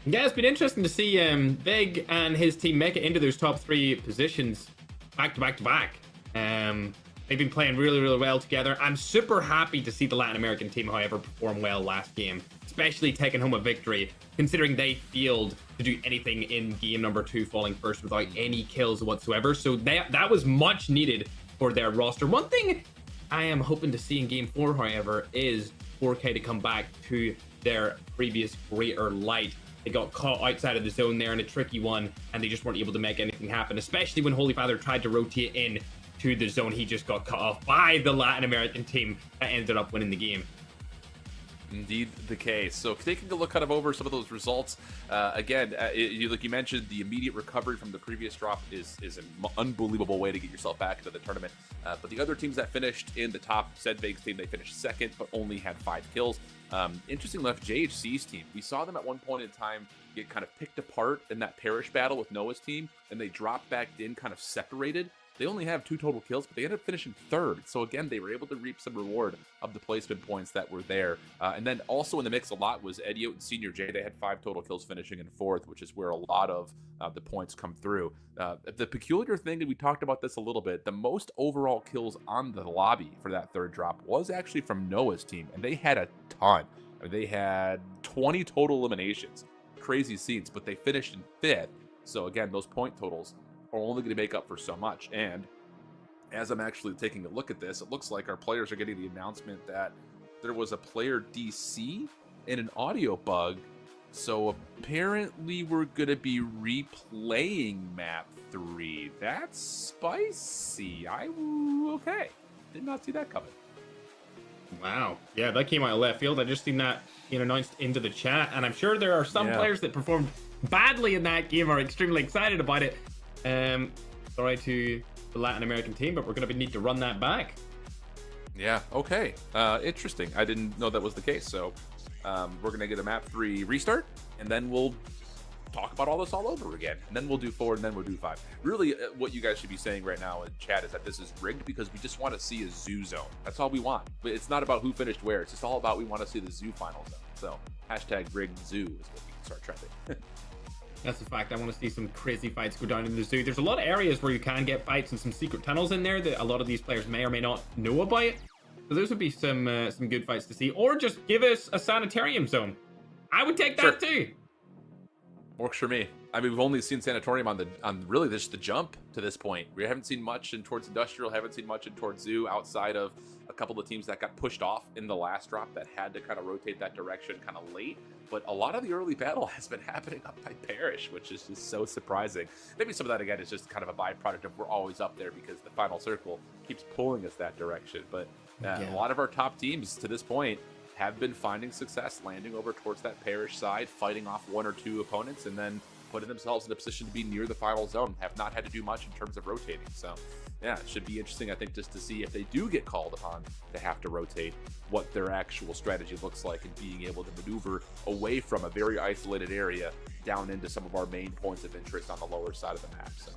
Yeah, it's been interesting to see Big and his team make it into those top 3 positions back to back to back. They've been playing really, really well together. I'm super happy to see the Latin American team, however, perform well last game, especially taking home a victory, considering they failed to do anything in game number 2, falling first without any kills whatsoever. So that was much needed for their roster. One thing I am hoping to see in game 4, however, is 4K to come back to their previous greater light. They got caught outside of the zone there in a tricky one, and they just weren't able to make anything happen, especially when Holy Father tried to rotate in to the zone. He just got cut off by the Latin American team that ended up winning the game. Indeed the case. So taking a look kind of over some of those results, again, like you mentioned, the immediate recovery from the previous drop is an unbelievable way to get yourself back into the tournament. But the other teams that finished in the top, Sedvig's team, they finished second, but only had 5 kills. Interesting enough, JHC's team, we saw them at one point in time get kind of picked apart in that parish battle with Noah's team, and they dropped back in kind of separated. They only have 2 total kills, but they ended up finishing 3rd. So again, they were able to reap some reward of the placement points that were there. And then also in the mix a lot was Edio and Senior J. They had 5 total kills, finishing in 4th, which is where a lot of the points come through. The peculiar thing, and we talked about this a little bit, the most overall kills on the lobby for that 3rd drop was actually from Noah's team, and they had a ton. They had 20 total eliminations. Crazy scenes, but they finished in 5th. So again, those point totals are only going to make up for so much. And as I'm actually taking a look at this, it looks like our players are getting the announcement that there was a player DC and an audio bug. So apparently we're going to be replaying map 3. That's spicy. Okay. Did not see that coming. Wow. Yeah, that came out of left field. I just seen that announced into the chat, and I'm sure there are some players that performed badly in that game are extremely excited about it. Sorry to the Latin American team, but we're going to need to run that back. Yeah, okay. Interesting. I didn't know that was the case. So we're going to get a map 3 restart, and then we'll talk about all this all over again. And then we'll do 4, and then we'll do 5. Really, what you guys should be saying right now in chat is that this is rigged because we just want to see a zoo zone. That's all we want. But it's not about who finished where. It's just all about we want to see the zoo final zone. So hashtag rigged zoo is what we can start trending. That's a fact. I want to see some crazy fights go down in the zoo. There's a lot of areas where you can get fights and some secret tunnels in there that a lot of these players may or may not know about. So those would be some good fights to see. Or just give us a sanitarium zone. I would take that too. Works for me. I mean, we've only seen Sanatorium on really just the jump to this point. We haven't seen much in towards Industrial, haven't seen much in towards Zoo outside of a couple of teams that got pushed off in the last drop that had to kind of rotate that direction kind of late. But a lot of the early battle has been happening up by Parish, which is just so surprising. Maybe some of that, again, is just kind of a byproduct of we're always up there because the final circle keeps pulling us that direction. But a lot of our top teams to this point have been finding success, landing over towards that Parish side, fighting off 1 or 2 opponents, and then putting themselves in a position to be near the final zone. Have not had to do much in terms of rotating. So, yeah, it should be interesting, I think, just to see if they do get called upon to have to rotate, what their actual strategy looks like, and being able to maneuver away from a very isolated area down into some of our main points of interest on the lower side of the map. So,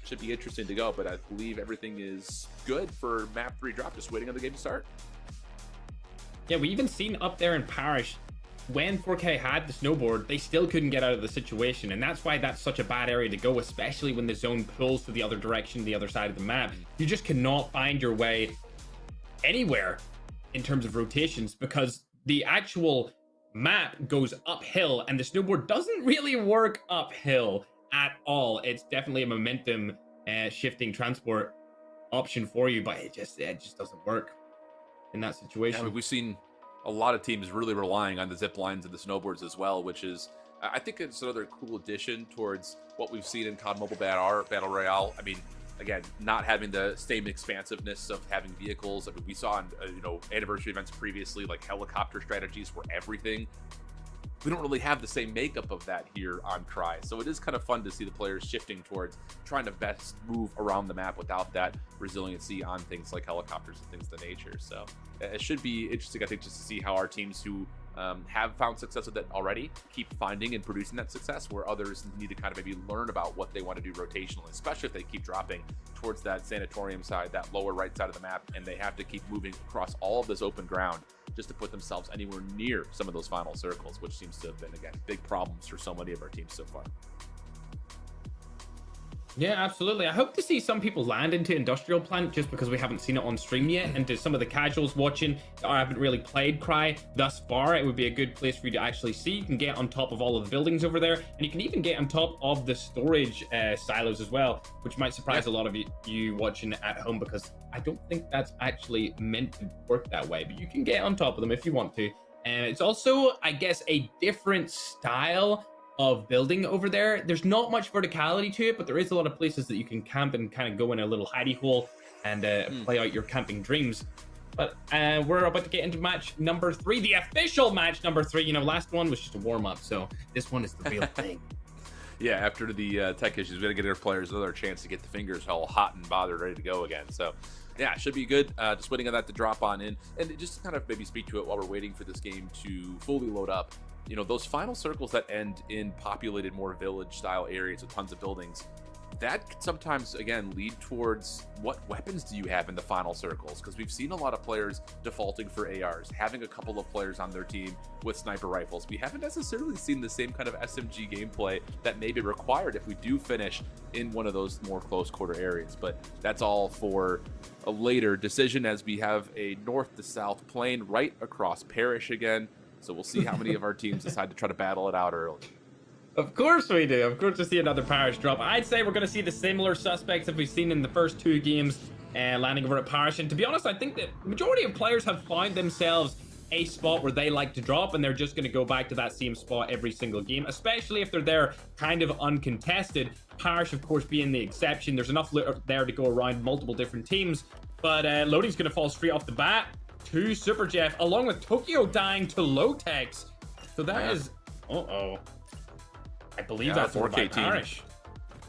should be interesting to go, but I believe everything is good for map 3 drop, just waiting on the game to start. Yeah, we even seen up there in Parish, when 4K had the snowboard, they still couldn't get out of the situation, and that's why that's such a bad area to go, especially when the zone pulls to the other direction, the other side of the map. You just cannot find your way anywhere in terms of rotations because the actual map goes uphill, and the snowboard doesn't really work uphill at all. It's definitely a momentum shifting transport option for you, but it just doesn't work in that situation. Yeah, I mean, we've seen a lot of teams really relying on the zip lines and the snowboards as well, which is, I think it's another cool addition towards what we've seen in COD Mobile Battle Royale. I mean, again, not having the same expansiveness of having vehicles. I mean, we saw in, anniversary events previously, like helicopter strategies were everything. we don't really have the same makeup of that here on Krai. So it is kind of fun to see the players shifting towards trying to best move around the map without that resiliency on things like helicopters and things of the nature. So it should be interesting, I think, just to see how our teams who have found success with it already keep finding and producing that success, where others need to kind of maybe learn about what they want to do rotationally, especially if they keep dropping towards that sanatorium side, that lower right side of the map, and they have to keep moving across all of this open ground just to put themselves anywhere near some of those final circles, which seems to have been, again, big problems for so many of our teams so far. Yeah, absolutely. I hope to see some people land into Industrial Plant just because we haven't seen it on stream yet. And to some of the casuals watching that haven't really played Krai thus far, it would be a good place for you to actually see. You can get on top of all of the buildings over there, and you can even get on top of the storage silos as well, which might surprise a lot of you watching at home, because I don't think that's actually meant to work that way. But you can get on top of them if you want to. And it's also, I guess, a different style of building over there. There's not much verticality to it, but there is a lot of places that you can camp and kind of go in a little hidey hole and play out your camping dreams. But we're about to get into match number 3, the official match number 3. You know, last one was just a warm-up, so this one is the real thing. Yeah, after the tech issues, we got to get our players another chance to get the fingers all hot and bothered, ready to go again. So yeah, it should be good. Just waiting on that to drop on in, and just to kind of maybe speak to it while we're waiting for this game to fully load up. You know, those final circles that end in populated, more village-style areas with tons of buildings, that could sometimes, again, lead towards what weapons do you have in the final circles? Because we've seen a lot of players defaulting for ARs, having a couple of players on their team with sniper rifles. We haven't necessarily seen the same kind of SMG gameplay that may be required if we do finish in one of those more close-quarter areas. But that's all for a later decision, as we have a north to south plane right across Parish again. So we'll see how many of our teams decide to try to battle it out early. Of course we do. Of course we'll see another Parish drop. I'd say we're going to see the similar suspects that we've seen in the first 2 games landing over at Parish. And to be honest, I think that the majority of players have found themselves a spot where they like to drop, and they're just going to go back to that same spot every single game, especially if they're there kind of uncontested. Parish, of course, being the exception. There's enough there to go around multiple different teams. But loading's going to fall straight off the bat to Super Jeff, along with Tokyo dying to Lotex. So that is... Uh-oh. I believe that's 4K Parish.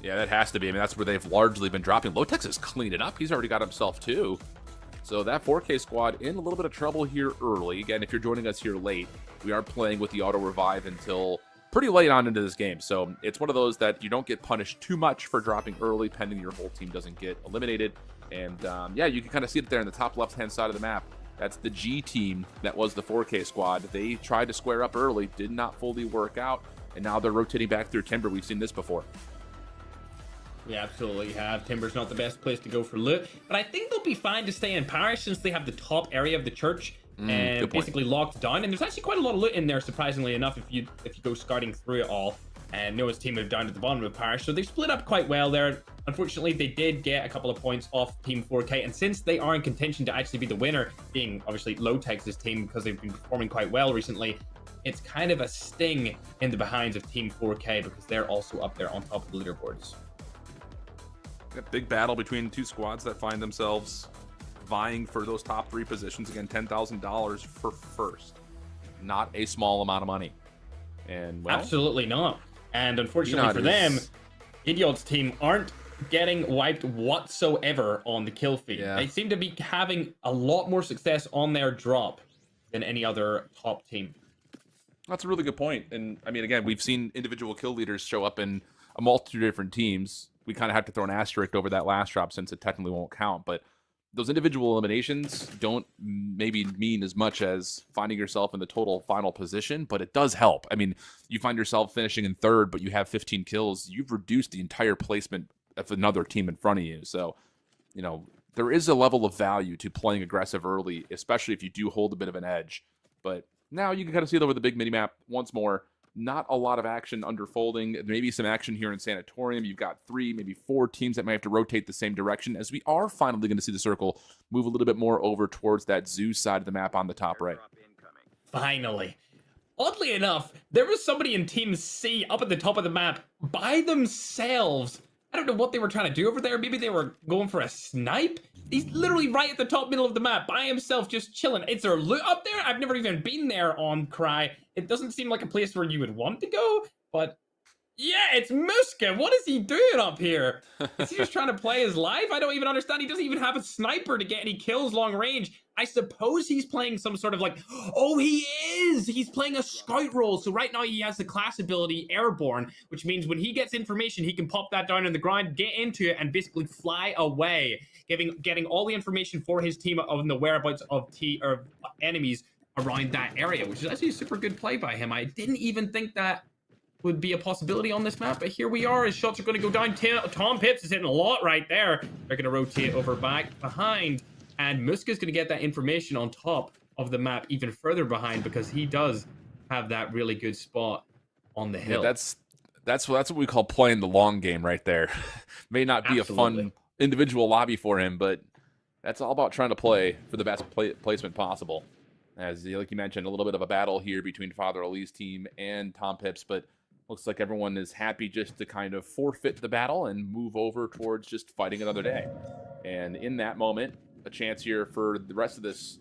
Yeah, that has to be. I mean, that's where they've largely been dropping. Lotex has cleaned it up. He's already got himself 2. So that 4K squad in a little bit of trouble here early. Again, if you're joining us here late, we are playing with the auto revive until pretty late on into this game. So it's one of those that you don't get punished too much for dropping early, pending your whole team doesn't get eliminated. And yeah, you can kind of see it there in the top left-hand side of the map. That's the G team that was the 4K squad. They tried to square up early, did not fully work out, and now they're rotating back through Timber. We've seen this before. We absolutely have. Timber's not the best place to go for loot, but I think they'll be fine to stay in Parish since they have the top area of the church and basically locked down. And there's actually quite a lot of loot in there, surprisingly enough, if you go scouting through it all. And Noah's team are down at the bottom of Parish, so they've split up quite well there. Unfortunately, they did get a couple of points off Team 4K, and since they are in contention to actually be the winner, being obviously Lotex's team because they've been performing quite well recently, it's kind of a sting in the behinds of Team 4K because they're also up there on top of the leaderboards. A big battle between 2 squads that find themselves vying for those top 3 positions. Again, $10,000 for first. Not a small amount of money. And well, absolutely not. And unfortunately for them, Idiot's team aren't getting wiped whatsoever on the kill feed. Yeah. They seem to be having a lot more success on their drop than any other top team. That's a really good point. And I mean, again, we've seen individual kill leaders show up in a multitude of different teams. We kind of have to throw an asterisk over that last drop since it technically won't count. But those individual eliminations don't maybe mean as much as finding yourself in the total final position, but it does help. I mean, you find yourself finishing in 3rd, but you have 15 kills. You've reduced the entire placement of another team in front of you. So, you know, there is a level of value to playing aggressive early, especially if you do hold a bit of an edge. But now you can kind of see it over the big minimap once more. Not a lot of action underfolding. Maybe some action here in Sanatorium. You've got 3, maybe 4 teams that might have to rotate the same direction, as we are finally going to see the circle move a little bit more over towards that zoo side of the map on the top right. Finally. Oddly enough, there was somebody in Team C up at the top of the map by themselves. I don't know what they were trying to do over there. Maybe they were going for a snipe. He's literally right at the top middle of the map by himself, just chilling. Is there loot up there? I've never even been there on Krai. It doesn't seem like a place where you would want to go, but yeah, it's Muska. What is he doing up here? Is he just trying to play his life? I don't even understand. He doesn't even have a sniper to get any kills long range. I suppose he's playing some sort of like, oh, he is. He's playing a scout role. So right now he has the class ability Airborne, which means when he gets information, he can pop that down on the ground, get into it, and basically fly away, getting all the information for his team on the whereabouts of enemies around that area, which is actually a super good play by him. I didn't even think that would be a possibility on this map, but here we are. His shots are going to go down. Tom Pips is hitting a lot right there. They're going to rotate over back behind, and Muska's going to get that information on top of the map even further behind, because he does have that really good spot on the hill. Yeah, that's what we call playing the long game right there. May not be Absolutely. a fun individual lobby for him, but that's all about trying to play for the best placement possible. As like you mentioned, a little bit of a battle here between Father Ali's team and Tom Pips, but looks like everyone is happy just to kind of forfeit the battle and move over towards just fighting another day. And in that moment, a chance here for the rest of this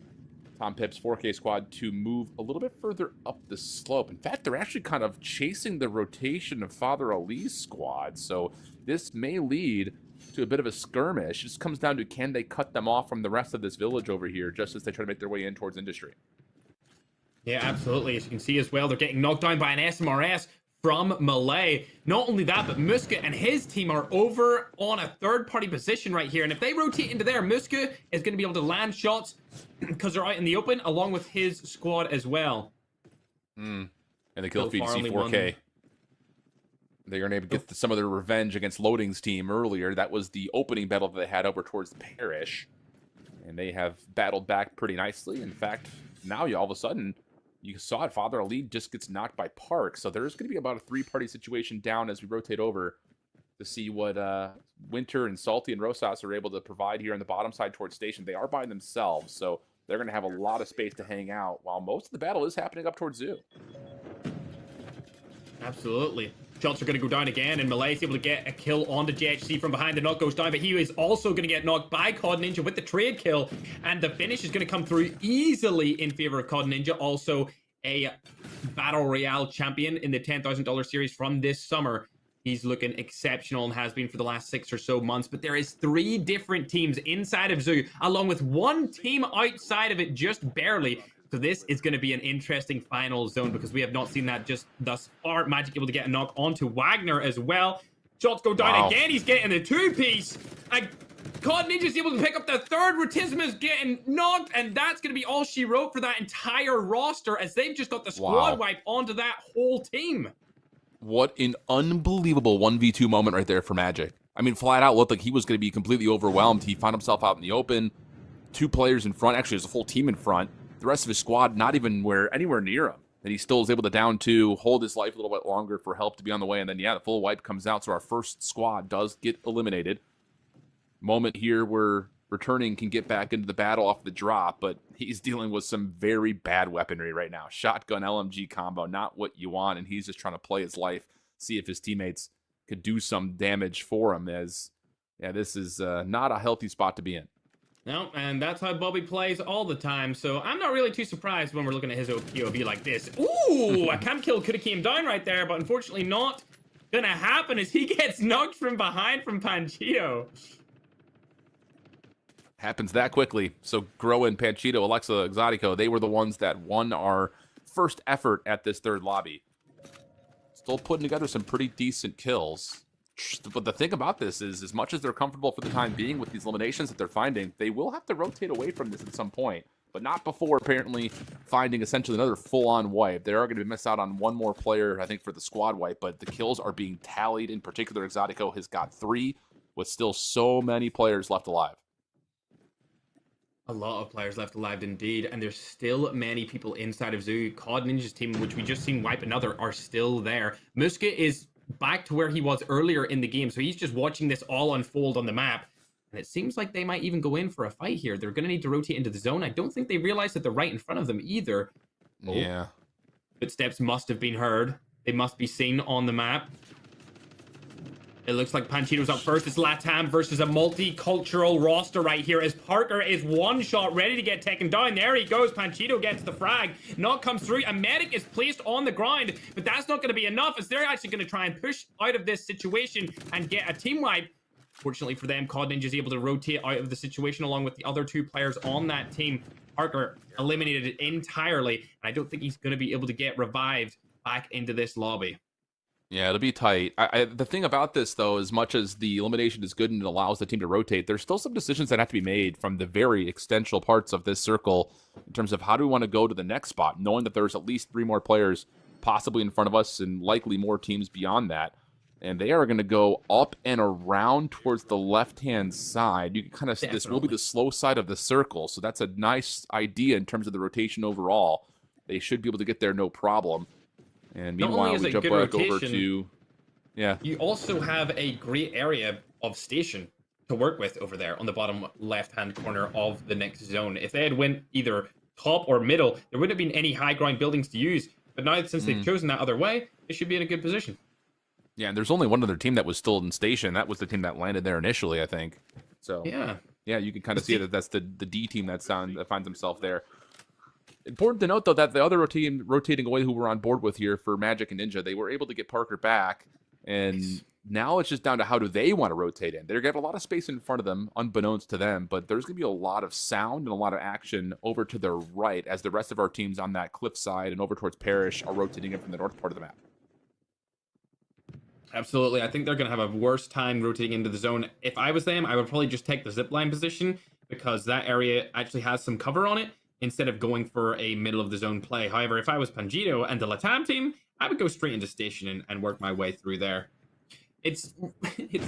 Tom Pips 4K squad to move a little bit further up the slope. In fact, they're actually kind of chasing the rotation of Father Ali's squad, so this may lead to a bit of a skirmish. It just comes down to, can they cut them off from the rest of this village over here just as they try to make their way in towards industry? Yeah, absolutely. As you can see as well, they're getting knocked down by an SMRS from Malay. Not only that, but Muska and his team are over on a third-party position right here. And if they rotate into there, Muska is going to be able to land shots because they're out in the open, along with his squad as well. And they kill feed only C4K. They're going to get some of their revenge against Loading's team earlier. That was the opening battle that they had over towards the parish. And they have battled back pretty nicely. In fact, now all of a sudden, you saw it, Father Ali just gets knocked by Park. So there's going to be about a three-party situation down as we rotate over to see what Winter and Salty and Rosas are able to provide here on the bottom side towards station. They are by themselves, so they're going to have a lot of space to hang out while most of the battle is happening up towards Zoo. Absolutely. Shots are going to go down again, and Malay is able to get a kill on the JHC from behind. The knock goes down, but he is also going to get knocked by Cod Ninja with the trade kill, and the finish is going to come through easily in favor of Cod Ninja. Also a Battle Royale champion in the $10,000 series from this summer. He's looking exceptional and has been for the last 6 or so months, but there is 3 different teams inside of Zoo, along with 1 team outside of it just barely. So this is going to be an interesting final zone, because we have not seen that just thus far. Magic able to get a knock onto Wagner as well. Shots go down again. He's getting the 2-piece. And Cod Ninja's able to pick up the 3rd. Rotisma's getting knocked, and that's going to be all she wrote for that entire roster, as they've just got the squad wipe onto that whole team. What an unbelievable 1v2 moment right there for Magic. I mean, flat out looked like he was going to be completely overwhelmed. He found himself out in the open. 2 players in front. Actually, there's a full team in front. The rest of his squad not even anywhere near him. And he still is able to down 2, hold his life a little bit longer for help to be on the way. And then, yeah, the full wipe comes out. So our first squad does get eliminated. Moment here where Returning can get back into the battle off the drop, but he's dealing with some very bad weaponry right now. Shotgun LMG combo, not what you want. And he's just trying to play his life, see if his teammates could do some damage for him, as, yeah, this is not a healthy spot to be in. No, and that's how Bobby plays all the time, so I'm not really too surprised when we're looking at his POV like this. Ooh, a camp kill could have came down right there, but unfortunately not gonna happen, as he gets knocked from behind from Panchito. Happens that quickly. So Groen, Panchito, Alexa, Exotico, they were the ones that won our first effort at this 3rd lobby. Still putting together some pretty decent kills. But the thing about this is, as much as they're comfortable for the time being with these eliminations that they're finding, they will have to rotate away from this at some point, but not before apparently finding essentially another full-on wipe. They are going to miss out on 1 more player, I think, for the squad wipe, but the kills are being tallied. In particular, Exotico has got 3, with still so many players left alive. A lot of players left alive indeed, and there's still many people inside of Zoo. Cod Ninja's team, which we just seen wipe another, are still there. Muska is back to where he was earlier in the game, so he's just watching this all unfold on the map, and it seems like they might even go in for a fight here. They're going to need to rotate into the zone. I don't think they realize that they're right in front of them either. Yeah. Footsteps must have been heard. They must be seen on the map. It looks like Panchito's up first. It's Latam versus a multicultural roster right here as Parker is one shot ready to get taken down. There he goes. Panchito gets the frag. Knock comes through. A medic is placed on the ground, but that's not going to be enough as they're actually going to try and push out of this situation and get a team wipe. Fortunately for them, Cod Ninja is able to rotate out of the situation along with the other two players on that team. Parker eliminated entirely, and I don't think he's going to be able to get revived back into this lobby. Yeah, it'll be tight. The thing about this, though, as much as the elimination is good and it allows the team to rotate, there's still some decisions that have to be made from the very extensional parts of this circle in terms of how do we want to go to the next spot, knowing that there's at least 3 more players possibly in front of us and likely more teams beyond that. And they are going to go up and around towards the left-hand side. You can kind of see this will be the slow side of the circle, so that's a nice idea in terms of the rotation overall. They should be able to get there no problem. And meanwhile, we jump back over to... Yeah. You also have a great area of station to work with over there on the bottom left-hand corner of the next zone. If they had went either top or middle, there wouldn't have been any high ground buildings to use. But now, since they've chosen that other way, they should be in a good position. Yeah, and there's only one other team that was still in station. That was the team that landed there initially, I think. So yeah, you can kind of see that that's the D team that finds himself there. Important to note, though, that the other team rotating away who we're on board with here for Magic and Ninja, they were able to get Parker back, and now it's just down to how do they want to rotate in. They're getting a lot of space in front of them, unbeknownst to them, but there's going to be a lot of sound and a lot of action over to their right as the rest of our teams on that cliff side and over towards Parish are rotating in from the north part of the map. Absolutely. I think they're going to have a worse time rotating into the zone. If I was them, I would probably just take the zipline position because that area actually has some cover on it instead of going for a middle of the zone play. However, if I was Panjito and the Latam team, I would go straight into station and work my way through there. It's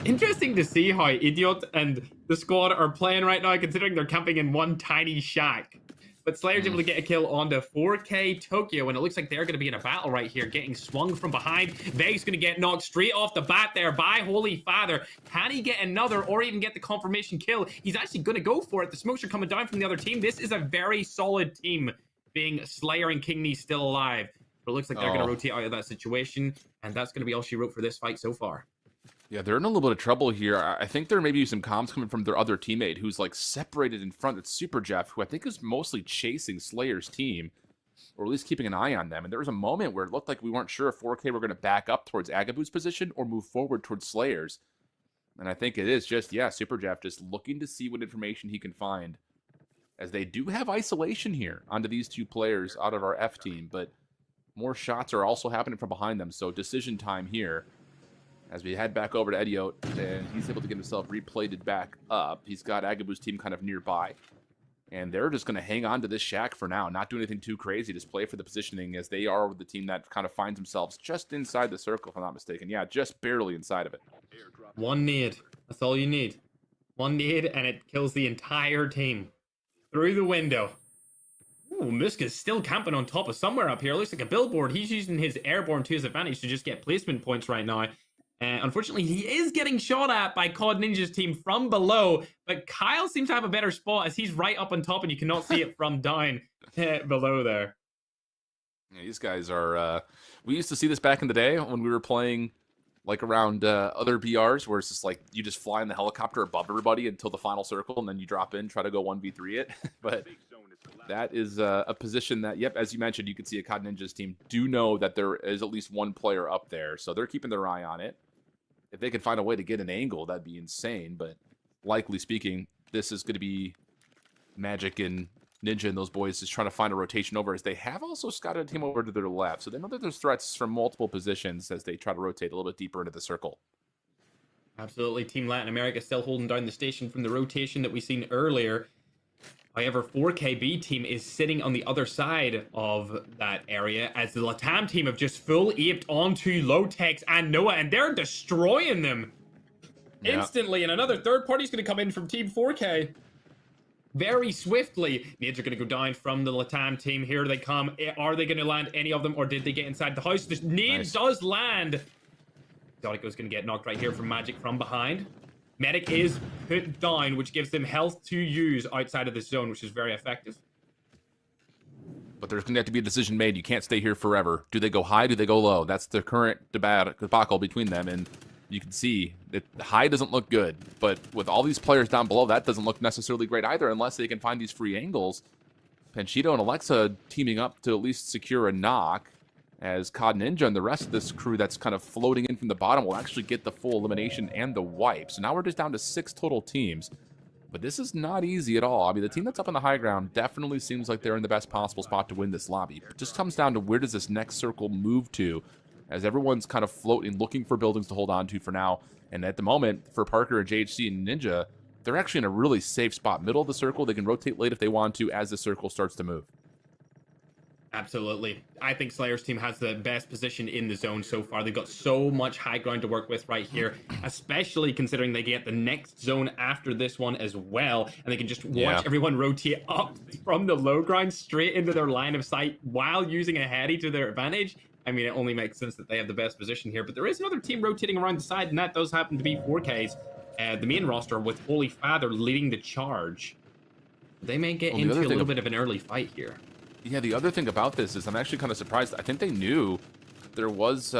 interesting to see how Idiot and the squad are playing right now, considering they're camping in one tiny shack. But Slayer's able to get a kill onto 4K Tokyo, and it looks like they're going to be in a battle right here, getting swung from behind. Veg's going to get knocked straight off the bat there by Holy Father. Can he get another or even get the confirmation kill? He's actually going to go for it. The smokes are coming down from the other team. This is a very solid team, being Slayer and Kingney still alive. But it looks like they're going to rotate out of that situation, and that's going to be all she wrote for this fight so far. Yeah, they're in a little bit of trouble here. I think there may be some comms coming from their other teammate who's like separated in front. It's Super Jeff, who I think is mostly chasing Slayer's team, or at least keeping an eye on them. And there was a moment where it looked like we weren't sure if 4K were going to back up towards Agabu's position or move forward towards Slayer's. And I think it is just, yeah, Super Jeff just looking to see what information he can find, as they do have isolation here onto these two players out of our F team, but more shots are also happening from behind them. So decision time here. As we head back over to Idiot, and he's able to get himself replated back up. He's got Agabu's team kind of nearby. And they're just going to hang on to this shack for now, not do anything too crazy, just play for the positioning, as they are the team that kind of finds themselves just inside the circle, if I'm not mistaken. Yeah, just barely inside of it. One nade. That's all you need. One nade, and it kills the entire team. Through the window. Ooh, Muska's still camping on top of somewhere up here. Looks like a billboard. He's using his airborne to his advantage to just get placement points right now. Unfortunately, he is getting shot at by COD Ninja's team from below, but Kyle seems to have a better spot as he's right up on top and you cannot see it from down below there. Yeah, these guys are... we used to see this back in the day when we were playing like around other BRs, where it's just like you just fly in the helicopter above everybody until the final circle, and then you drop in, try to go 1v3 it. But that is a position that, yep, as you mentioned, you can see a COD Ninja's team do know that there is at least one player up there, so they're keeping their eye on it. If they could find a way to get an angle, that'd be insane. But likely speaking, this is going to be Magic and Ninja and those boys just trying to find a rotation over, as they have also scouted a team over to their left. So they know that there's threats from multiple positions as they try to rotate a little bit deeper into the circle. Absolutely. Team Latin America still holding down the station from the rotation that we seen earlier. However, 4KB team is sitting on the other side of that area, as the Latam team have just full aped onto Low-Tex and Noah, and they're destroying them instantly. And another third party is going to come in from Team 4K very swiftly. Nades are going to go down from the Latam team. Here they come. Are they going to land any of them, or did they get inside the house? The nade does land. Dodico's going to get knocked right here from Magic from behind. Medic is put down, which gives them health to use outside of the zone, which is very effective. But there's going to have to be a decision made. You can't stay here forever. Do they go high? Do they go low? That's the current debacle between them. And You can see that the high doesn't look good, but with all these players down below, that doesn't look necessarily great either unless they can find these free angles. Panchito and Alexa teaming up to at least secure a knock, as Cod Ninja and the rest of this crew that's kind of floating in from the bottom will actually get the full elimination and the wipe. So now we're just down to 6 total teams. But this is not easy at all. I mean, the team that's up on the high ground definitely seems like they're in the best possible spot to win this lobby. It just comes down to where does this next circle move to, as everyone's kind of floating, looking for buildings to hold on to for now. And at the moment, for Parker and JHC and Ninja, they're actually in a really safe spot. Middle of the circle, they can rotate late if they want to as the circle starts to move. Absolutely. I think Slayer's team has the best position in the zone so far. They've got so much high ground to work with right here, especially considering they get the next zone after this one as well. And they can just watch everyone rotate up from the low ground straight into their line of sight while using a heady to their advantage. I mean, it only makes sense that they have the best position here. But there is another team rotating around the side, and that does happen to be 4Ks. The main roster with Holy Father leading the charge. They may get into a little bit of an early fight here. Yeah, the other thing about this is I'm actually kind of surprised. I think they knew there was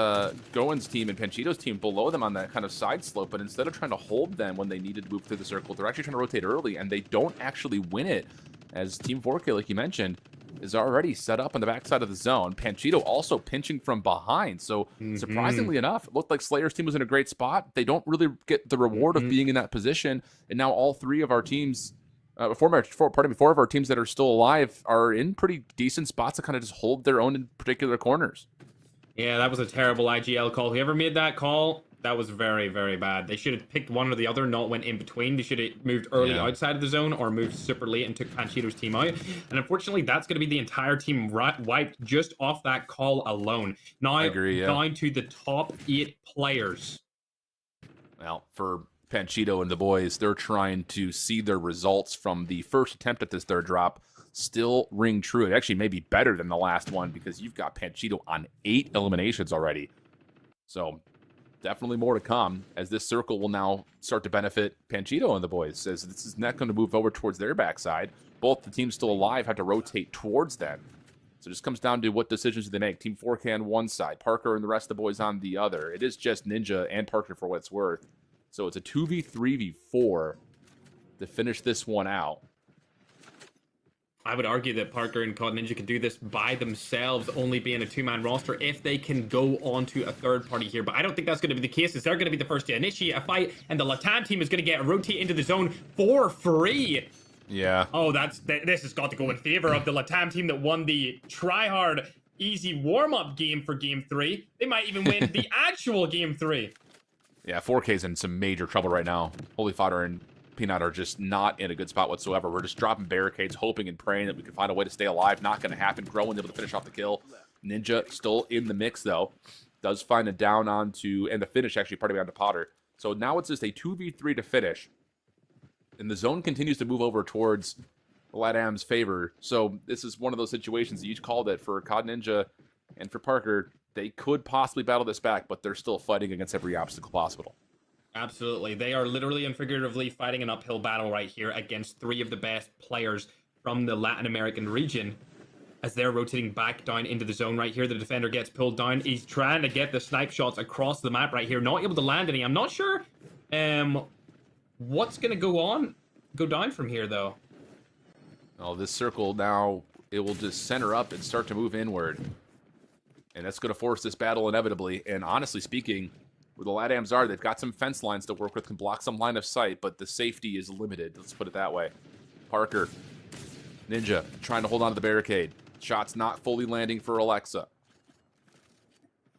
Goen's team and Panchito's team below them on that kind of side slope, but instead of trying to hold them when they needed to move through the circle, they're actually trying to rotate early, and they don't actually win it, as Team 4K, like you mentioned, is already set up on the backside of the zone. Panchito also pinching from behind, so surprisingly enough, it looked like Slayer's team was in a great spot. They don't really get the reward of being in that position, and now all 3 of our teams... four of our teams that are still alive are in pretty decent spots to kind of just hold their own in particular corners. Yeah, that was a terrible IGL call. Whoever made that call, that was very, very bad. They should have picked one or the other, not went in between. They should have moved early outside of the zone or moved super late and took Panchito's team out. And unfortunately, that's going to be the entire team wiped just off that call alone. Now, I agree, down to the top 8 players. Well, for Panchito and the boys, they're trying to see their results from the first attempt at this third drop still ring true. It actually may be better than the last one because you've got Panchito on 8 eliminations already. So definitely more to come, as this circle will now start to benefit Panchito and the boys, as this is not going to move over towards their backside. Both the teams still alive have to rotate towards them. So it just comes down to what decisions do they make. Team 4K on one side, Parker and the rest of the boys on the other. It is just Ninja and Parker for what it's worth. So it's a 2v3v4 to finish this one out. I would argue that Parker and Cod Ninja can do this by themselves, only being a 2-man roster, if they can go on to a third party here. But I don't think that's going to be the case, as they're going to be the first to initiate a fight, and the Latam team is going to get a rotate into the zone for free. Yeah. Oh, this has got to go in favor of the Latam team that won the try-hard, easy warm-up game for Game 3. They might even win the actual Game 3. Yeah, 4K's in some major trouble right now. Holy Fodder and Peanut are just not in a good spot whatsoever. We're just dropping barricades, hoping and praying that we can find a way to stay alive. Not going to happen. Groen able to finish off the kill. Ninja still in the mix, though. Does find a down onto, and the finish actually part of it onto Potter. So now it's just a 2v3 to finish. And the zone continues to move over towards LATAM's favor. So this is one of those situations that you called it for Cod Ninja and for Parker. They could possibly battle this back, but they're still fighting against every obstacle possible. Absolutely. They are literally and figuratively fighting an uphill battle right here against 3 of the best players from the Latin American region, as they're rotating back down into the zone right here. The defender gets pulled down. He's trying to get the snipe shots across the map right here. Not able to land any. I'm not sure what's going to go down from here, though. Well, this circle now, it will just center up and start to move inward. And that's going to force this battle inevitably. And honestly speaking, where the LATAMs are, they've got some fence lines to work with, can block some line of sight, but the safety is limited. Let's put it that way. Parker, Ninja, trying to hold on to the barricade. Shots not fully landing for Alexa.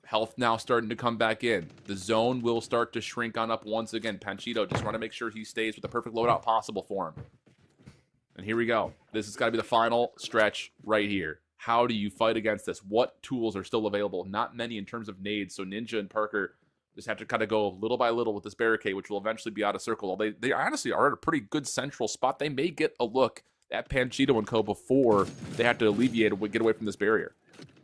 Health now starting to come back in. The zone will start to shrink on up once again. Panchito just trying to make sure he stays with the perfect loadout possible for him. And here we go. This has got to be the final stretch right here. How do you fight against this? What tools are still available? Not many in terms of nades, so Ninja and Parker just have to kind of go little by little with this barricade, which will eventually be out of circle. They honestly are at a pretty good central spot. They may get a look at Panchito and co before they have to alleviate and get away from this barrier.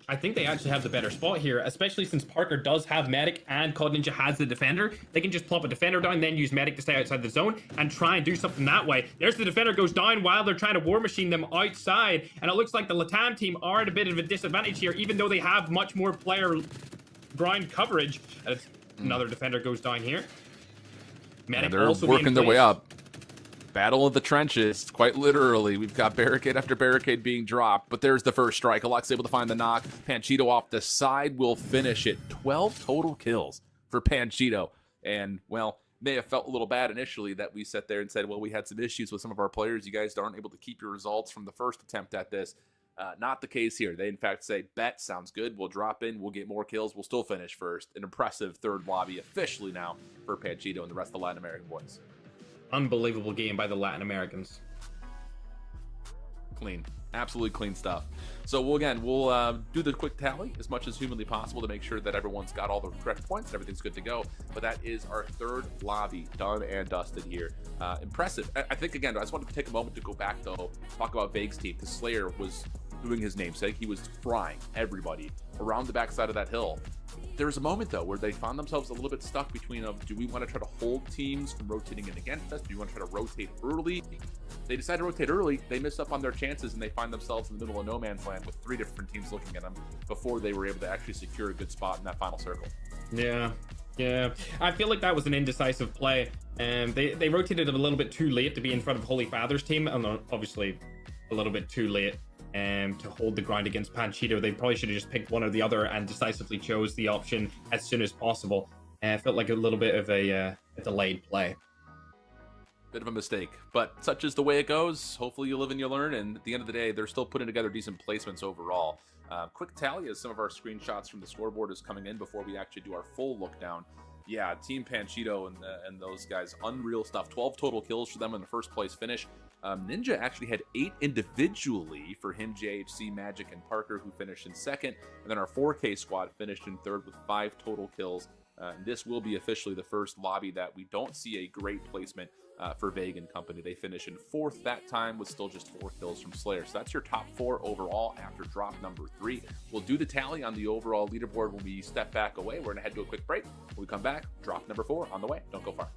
I think they actually have the better spot here, especially since Parker does have Medic and Cod Ninja has the Defender. They can just plop a Defender down, then use Medic to stay outside the zone and try and do something that way. There's the Defender goes down while they're trying to War Machine them outside, and it looks like the Latam team are at a bit of a disadvantage here, even though they have much more player ground coverage. And it's Another defender goes down here. Medic And they're also being working their way placed. up. Battle of the trenches, quite literally. We've got barricade after barricade being dropped, but there's the first strike. Alek's able to find the knock. Panchito off the side will finish it. 12 total kills for Panchito. And, well, may have felt a little bad initially that we sat there and said, well, we had some issues with some of our players. You guys aren't able to keep your results from the first attempt at this. Not the case here. They, in fact, say, bet, sounds good. We'll drop in. We'll get more kills. We'll still finish first. An impressive third lobby officially now for Panchito and the rest of the Latin American boys. Unbelievable game by the Latin Americans. Clean. Absolutely clean stuff. So we'll do the quick tally as much as humanly possible to make sure that everyone's got all the correct points and everything's good to go. But that is our third lobby done and dusted here. Impressive. I think, again, I just wanted to take a moment to go back, though, talk about Vague's team, because Slayer was doing his namesake. He was frying everybody around the backside of that hill. There was a moment, though, where they found themselves a little bit stuck between do we want to try to hold teams from rotating in against us? Do we want to try to rotate early? They decided to rotate early. They missed up on their chances, and they find themselves in the middle of no man's land with 3 different teams looking at them before they were able to actually secure a good spot in that final circle. Yeah. I feel like that was an indecisive play. They rotated a little bit too late to be in front of Holy Father's team, and obviously a little bit too late to hold the ground against Panchito. They probably should have just picked one or the other and decisively chose the option as soon as possible. Felt like a little bit of a delayed play. Bit of a mistake, but such is the way it goes. Hopefully you live and you learn, and at the end of the day, they're still putting together decent placements overall. Quick tally as some of our screenshots from the scoreboard is coming in before we actually do our full look down. Yeah, Team Panchito and those guys, unreal stuff. 12 total kills for them in the first place finish. Ninja actually had 8 individually for him, JHC, Magic, and Parker, who finished in second. And then our 4K squad finished in third with 5 total kills. And this will be officially the first lobby that we don't see a great placement for Vague and company. They finish in 4th that time with still just 4 kills from Slayer. So that's your top 4 overall after drop number 3. We'll do the tally on the overall leaderboard when we step back away. We're going to head to a quick break. When we come back, drop number 4 on the way. Don't go far.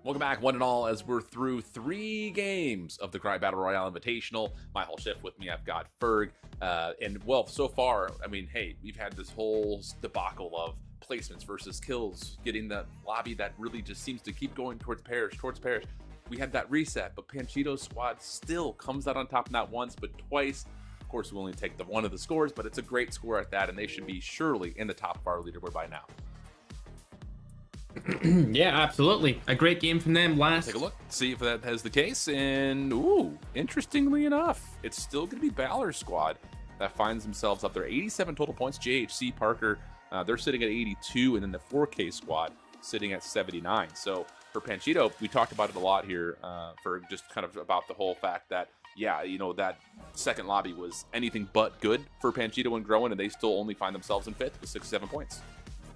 Welcome back, one and all, as we're through 3 games of the Krai Battle Royale Invitational. My whole shift with me, I've got Ferg. And, well, so far, I mean, hey, we've had this whole debacle of placements versus kills, getting the lobby that really just seems to keep going towards Parish. We had that reset, but Panchito's squad still comes out on top, not once, but twice. Of course, we only take the one of the scores, but it's a great score at that, and they should be surely in the top of our leaderboard by now. Yeah, absolutely. A great game from them last. Take a look, see if that is the case. And, ooh, interestingly enough, it's still going to be Balor's squad that finds themselves up there. 87 total points. JHC, Parker, they're sitting at 82, and then the 4K squad sitting at 79. So for Panchito, we talked about it a lot here for just kind of about the whole fact that, yeah, you know, that second lobby was anything but good for Panchito and Growing, and they still only find themselves in 5th with 67 points.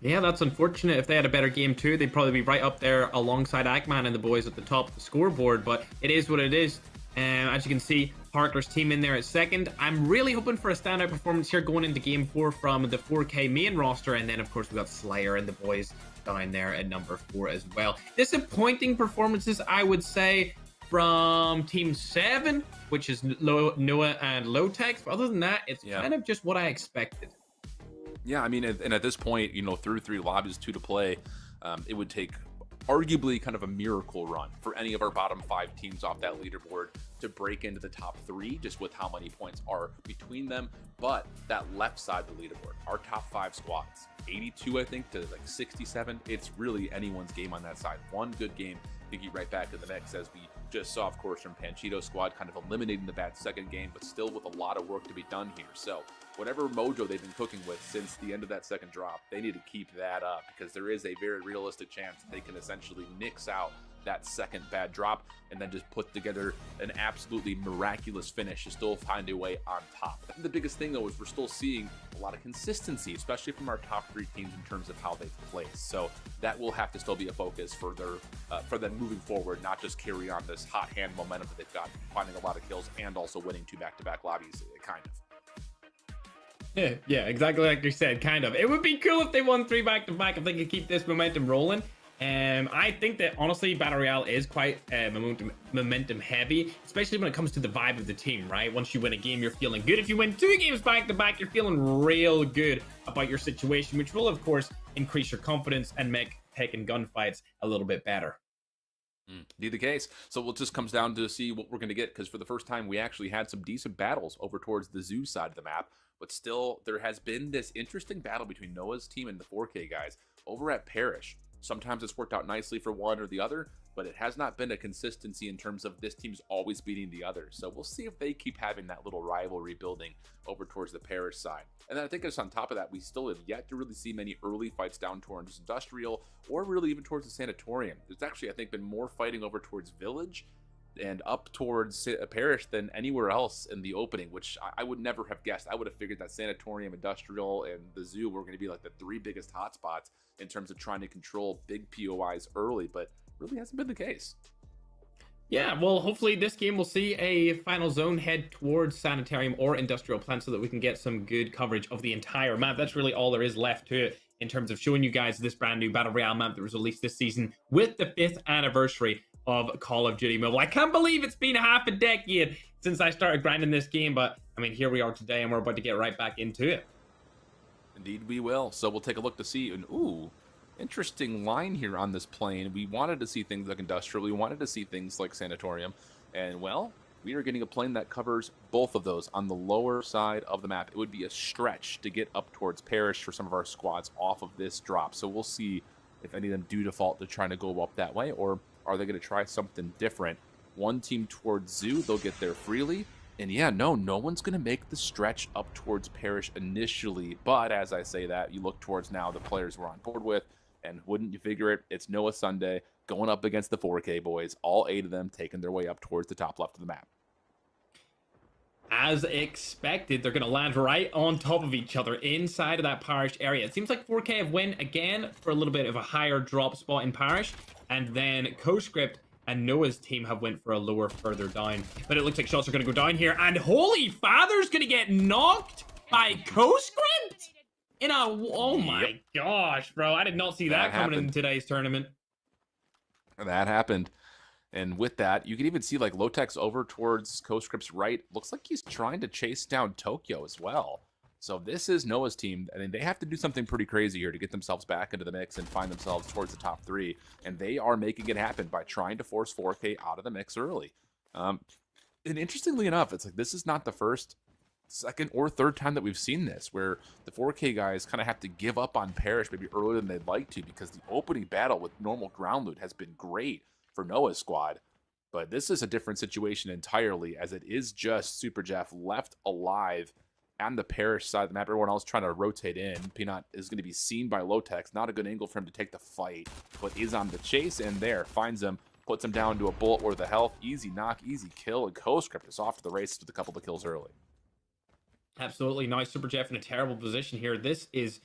Yeah, that's unfortunate. If they had a better game too, they'd probably be right up there alongside Ackman and the boys at the top of the scoreboard, but it is what it is. As you can see, Parker's team in there at 2nd. I'm really hoping for a standout performance here going into Game 4 from the 4K main roster, and then of course we got Slayer and the boys down there at number 4 as well. Disappointing performances, I would say, from Team 7, which is Noah and Lowtex. But other than that, it's kind of just what I expected. Yeah, I mean, and at this point, you know, through 3 lobbies, 2 to play, it would take arguably kind of a miracle run for any of our bottom 5 teams off that leaderboard to break into the top 3, just with how many points are between them. But that left side of the leaderboard, our top 5 squads, 82, I think, to like 67, it's really anyone's game on that side. One good game to get right back to the mix, as we just saw, of course, from Panchito's squad, kind of eliminating the bad second game, but still with a lot of work to be done here. So whatever mojo they've been cooking with since the end of that second drop, they need to keep that up, because there is a very realistic chance that they can essentially nix out that second bad drop and then just put together an absolutely miraculous finish to still find a way on top. I think the biggest thing, though, is we're still seeing a lot of consistency, especially from our top 3 teams in terms of how they've placed. So that will have to still be a focus for them moving forward, not just carry on this hot hand momentum that they've got, finding a lot of kills and also winning 2 back-to-back lobbies, kind of. Yeah, exactly like you said, kind of. It would be cool if they won 3 back-to-back, if they could keep this momentum rolling. I think that, honestly, Battle Royale is quite momentum heavy, especially when it comes to the vibe of the team, right? Once you win a game, you're feeling good. If you win 2 games back-to-back, you're feeling real good about your situation, which will, of course, increase your confidence and make taking gunfights a little bit better. Be the case. So it just comes down to see what we're going to get, because for the first time, we actually had some decent battles over towards the zoo side of the map. But still, there has been this interesting battle between Noah's team and the 4K guys over at Parish. Sometimes it's worked out nicely for one or the other, but it has not been a consistency in terms of this team's always beating the other. So we'll see if they keep having that little rivalry building over towards the Parish side. And then I think just on top of that, we still have yet to really see many early fights down towards Industrial, or really even towards the Sanatorium. There's actually, I think, been more fighting over towards Village and up towards Parish than anywhere else in the opening, which I would never have guessed. I would have figured that Sanatorium, Industrial, and the Zoo were going to be like the 3 biggest hotspots in terms of trying to control big POIs early, but really hasn't been the case. Yeah, well, hopefully this game will see a final zone head towards Sanitarium or Industrial Plant so that we can get some good coverage of the entire map. That's really all there is left to it in terms of showing you guys this brand new Battle Royale map that was released this season with the 5th anniversary of Call of Duty Mobile. I can't believe it's been half a decade since I started grinding this game, but I mean, here we are today and we're about to get right back into it. Indeed we will. So we'll take a look to see, and ooh, interesting line here on this plane. We wanted to see things like Industrial, we wanted to see things like Sanatorium, and well, we are getting a plane that covers both of those on the lower side of the map. It would be a stretch to get up towards Parish for some of our squads off of this drop, so we'll see if any of them do default to trying to go up that way, or are they going to try something different? One team towards Zoo, they'll get there freely. And yeah, no one's going to make the stretch up towards Parish initially. But as I say that, you look towards now the players we're on board with, and wouldn't you figure it, it's Noah Sunday going up against the 4K boys, all 8 of them taking their way up towards the top left of the map. As expected, they're going to land right on top of each other inside of that Parish area. It seems like 4K have went again for a little bit of a higher drop spot in Parish, and then CoScript and Noah's team have went for a lower further down. But it looks like shots are going to go down here, and Holy Father's going to get knocked by CoScript? In a... Oh my gosh, bro. I did not see that coming in today's tournament. And that happened. And with that, you can even see like Lotec's over towards Coscript's right. Looks like he's trying to chase down Tokyo as well. So this is Noah's team. I mean, they have to do something pretty crazy here to get themselves back into the mix and find themselves towards the top 3. And they are making it happen by trying to force 4K out of the mix early. And interestingly enough, it's like this is not the first, second, or third time that we've seen this, where the 4K guys kind of have to give up on Parrish maybe earlier than they'd like to, because the opening battle with normal ground loot has been great for Noah's squad. But this is a different situation entirely, as it is just Super Jeff left alive on the Parrish side of the map. Everyone else trying to rotate in. Peanut is going to be seen by Lotex. Not a good angle for him to take the fight, but is on the chase, and there, finds him, puts him down to a bullet worth of health. Easy knock, easy kill, and Coscript is off to the races with a couple of kills early. Absolutely. Nice. Super Jeff in a terrible position here. This is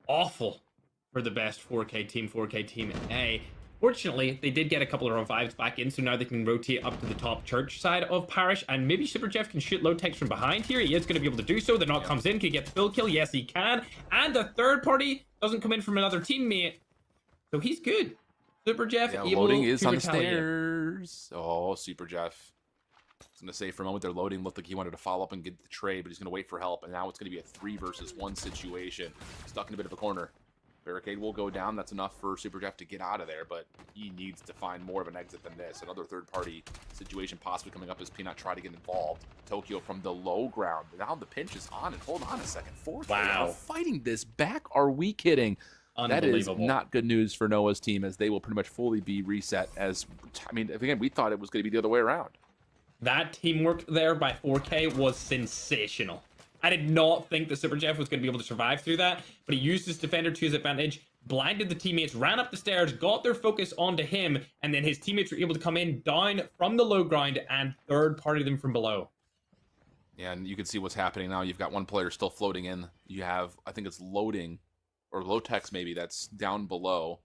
awful for the best 4K team A. Fortunately, they did get a couple of revives back in, so now they can rotate up to the top church side of Parrish, and maybe Super Jeff can shoot Lotex from behind here. He is going to be able to do so. The knock comes in. Can he get the full kill? Yes, he can. And the third party doesn't come in from another teammate, so he's good. Super Jeff loading is on the stairs. Oh, Super Jeff. I was going to say for a moment, their loading looked like he wanted to follow up and get the trade, but he's going to wait for help, and now it's going to be a 3 versus 1 situation. Stuck in a bit of a corner. Barricade will go down. That's enough for Super Jeff to get out of there, but he needs to find more of an exit than this. Another third-party situation possibly coming up as Peanut try to get involved. Tokyo from the low ground. Now the pinch is on, and hold on a second. 4K wow. Fighting this back. Are we kidding? That is not good news for Noah's team, as they will pretty much fully be reset. As I mean, again, we thought it was going to be the other way around. That teamwork there by 4K was sensational. I did not think that Super Jeff was going to be able to survive through that, but he used his defender to his advantage, blinded the teammates, ran up the stairs, got their focus onto him, and then his teammates were able to come in down from the low ground and third-party them from below. Yeah, and you can see what's happening now. You've got one player still floating in. You have, I think it's loading, or Lotex maybe, that's down below.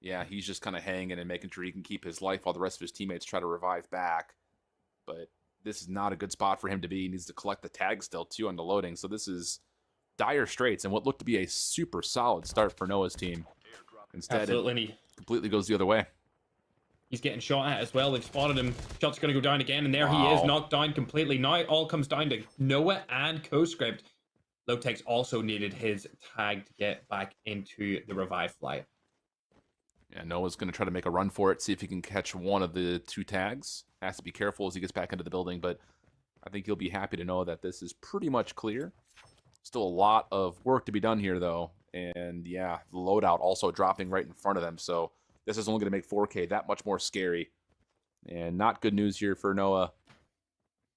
Yeah, he's just kind of hanging and making sure he can keep his life while the rest of his teammates try to revive back. But this is not a good spot for him to be. He needs to collect the tag still, too, on the loading. So this is dire straits and what looked to be a super solid start for Noah's team. Instead, absolutely. It completely goes the other way. He's getting shot at as well. They've spotted him. Shot's going to go down again, and there he is, knocked down completely. Now it all comes down to Noah and Coscript. Lotex also needed his tag to get back into the revive flight. Yeah, Noah's going to try to make a run for it, see if he can catch one of the 2 tags. Has to be careful as he gets back into the building, but I think he'll be happy to know that this is pretty much clear. Still a lot of work to be done here, though. And yeah, the loadout also dropping right in front of them. So this is only going to make 4K that much more scary. And not good news here for Noah.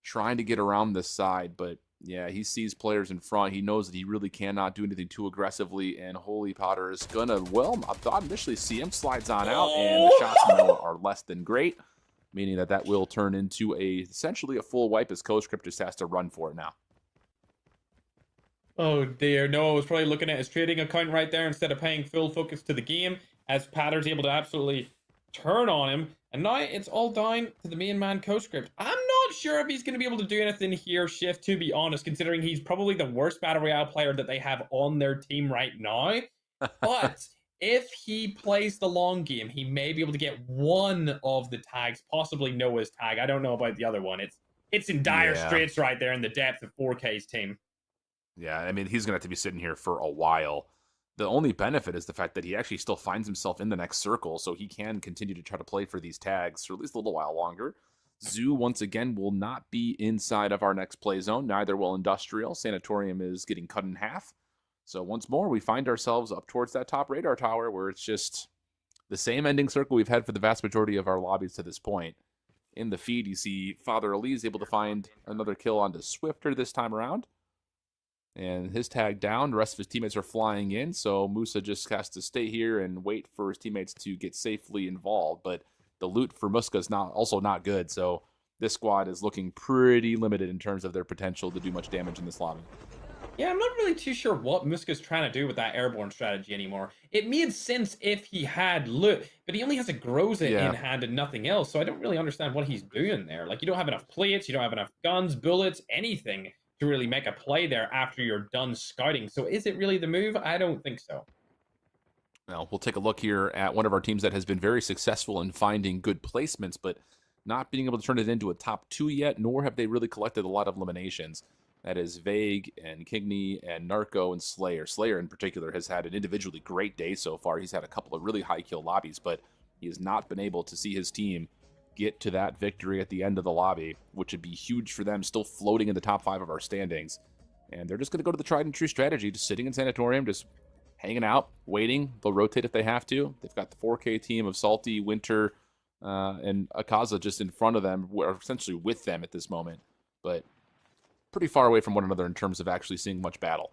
Trying to get around this side, but yeah, he sees players in front. He knows that he really cannot do anything too aggressively. And Holy Potter is going to, well, I thought initially CM slides on out. And the shots from Noah are less than great. Meaning that will turn into essentially a full wipe, as Coscript just has to run for it now. Oh dear, Noah was probably looking at his trading account right there instead of paying full focus to the game, as Patter's able to absolutely turn on him. And now it's all down to the main man, Coscript. I'm not sure if he's going to be able to do anything here, Shift, to be honest, considering he's probably the worst Battle Royale player that they have on their team right now. But if he plays the long game, he may be able to get one of the tags, possibly Noah's tag. I don't know about the other one. It's in dire straits right there in the depth of 4K's team. Yeah, I mean, he's going to have to be sitting here for a while. The only benefit is the fact that he actually still finds himself in the next circle, so he can continue to try to play for these tags for at least a little while longer. Zoo, once again, will not be inside of our next play zone. Neither will Industrial. Sanatorium is getting cut in half. So once more, we find ourselves up towards that top radar tower, where it's just the same ending circle we've had for the vast majority of our lobbies to this point. In the feed, you see Father Ali is able to find another kill onto Swifter this time around. And his tag down. The rest of his teammates are flying in, so Musa just has to stay here and wait for his teammates to get safely involved. But the loot for Muska is also not good, so this squad is looking pretty limited in terms of their potential to do much damage in this lobby. Yeah, I'm not really too sure what Muska's trying to do with that airborne strategy anymore. It made sense if he had loot, but he only has a Groza in hand and nothing else, so I don't really understand what he's doing there. Like, you don't have enough plates, you don't have enough guns, bullets, anything to really make a play there after you're done scouting. So is it really the move? I don't think so. Well, we'll take a look here at one of our teams that has been very successful in finding good placements, but not being able to turn it into a top 2 yet, nor have they really collected a lot of eliminations. That is Vague and Kigney and Narco and Slayer. Slayer in particular has had an individually great day so far. He's had a couple of really high kill lobbies, but he has not been able to see his team get to that victory at the end of the lobby, which would be huge for them, still floating in the top 5 of our standings. And they're just going to go to the tried and true strategy, just sitting in Sanatorium, just hanging out, waiting. They'll rotate if they have to. They've got the 4K team of Salty, Winter, and Akaza just in front of them, or essentially with them at this moment. But pretty far away from one another in terms of actually seeing much battle.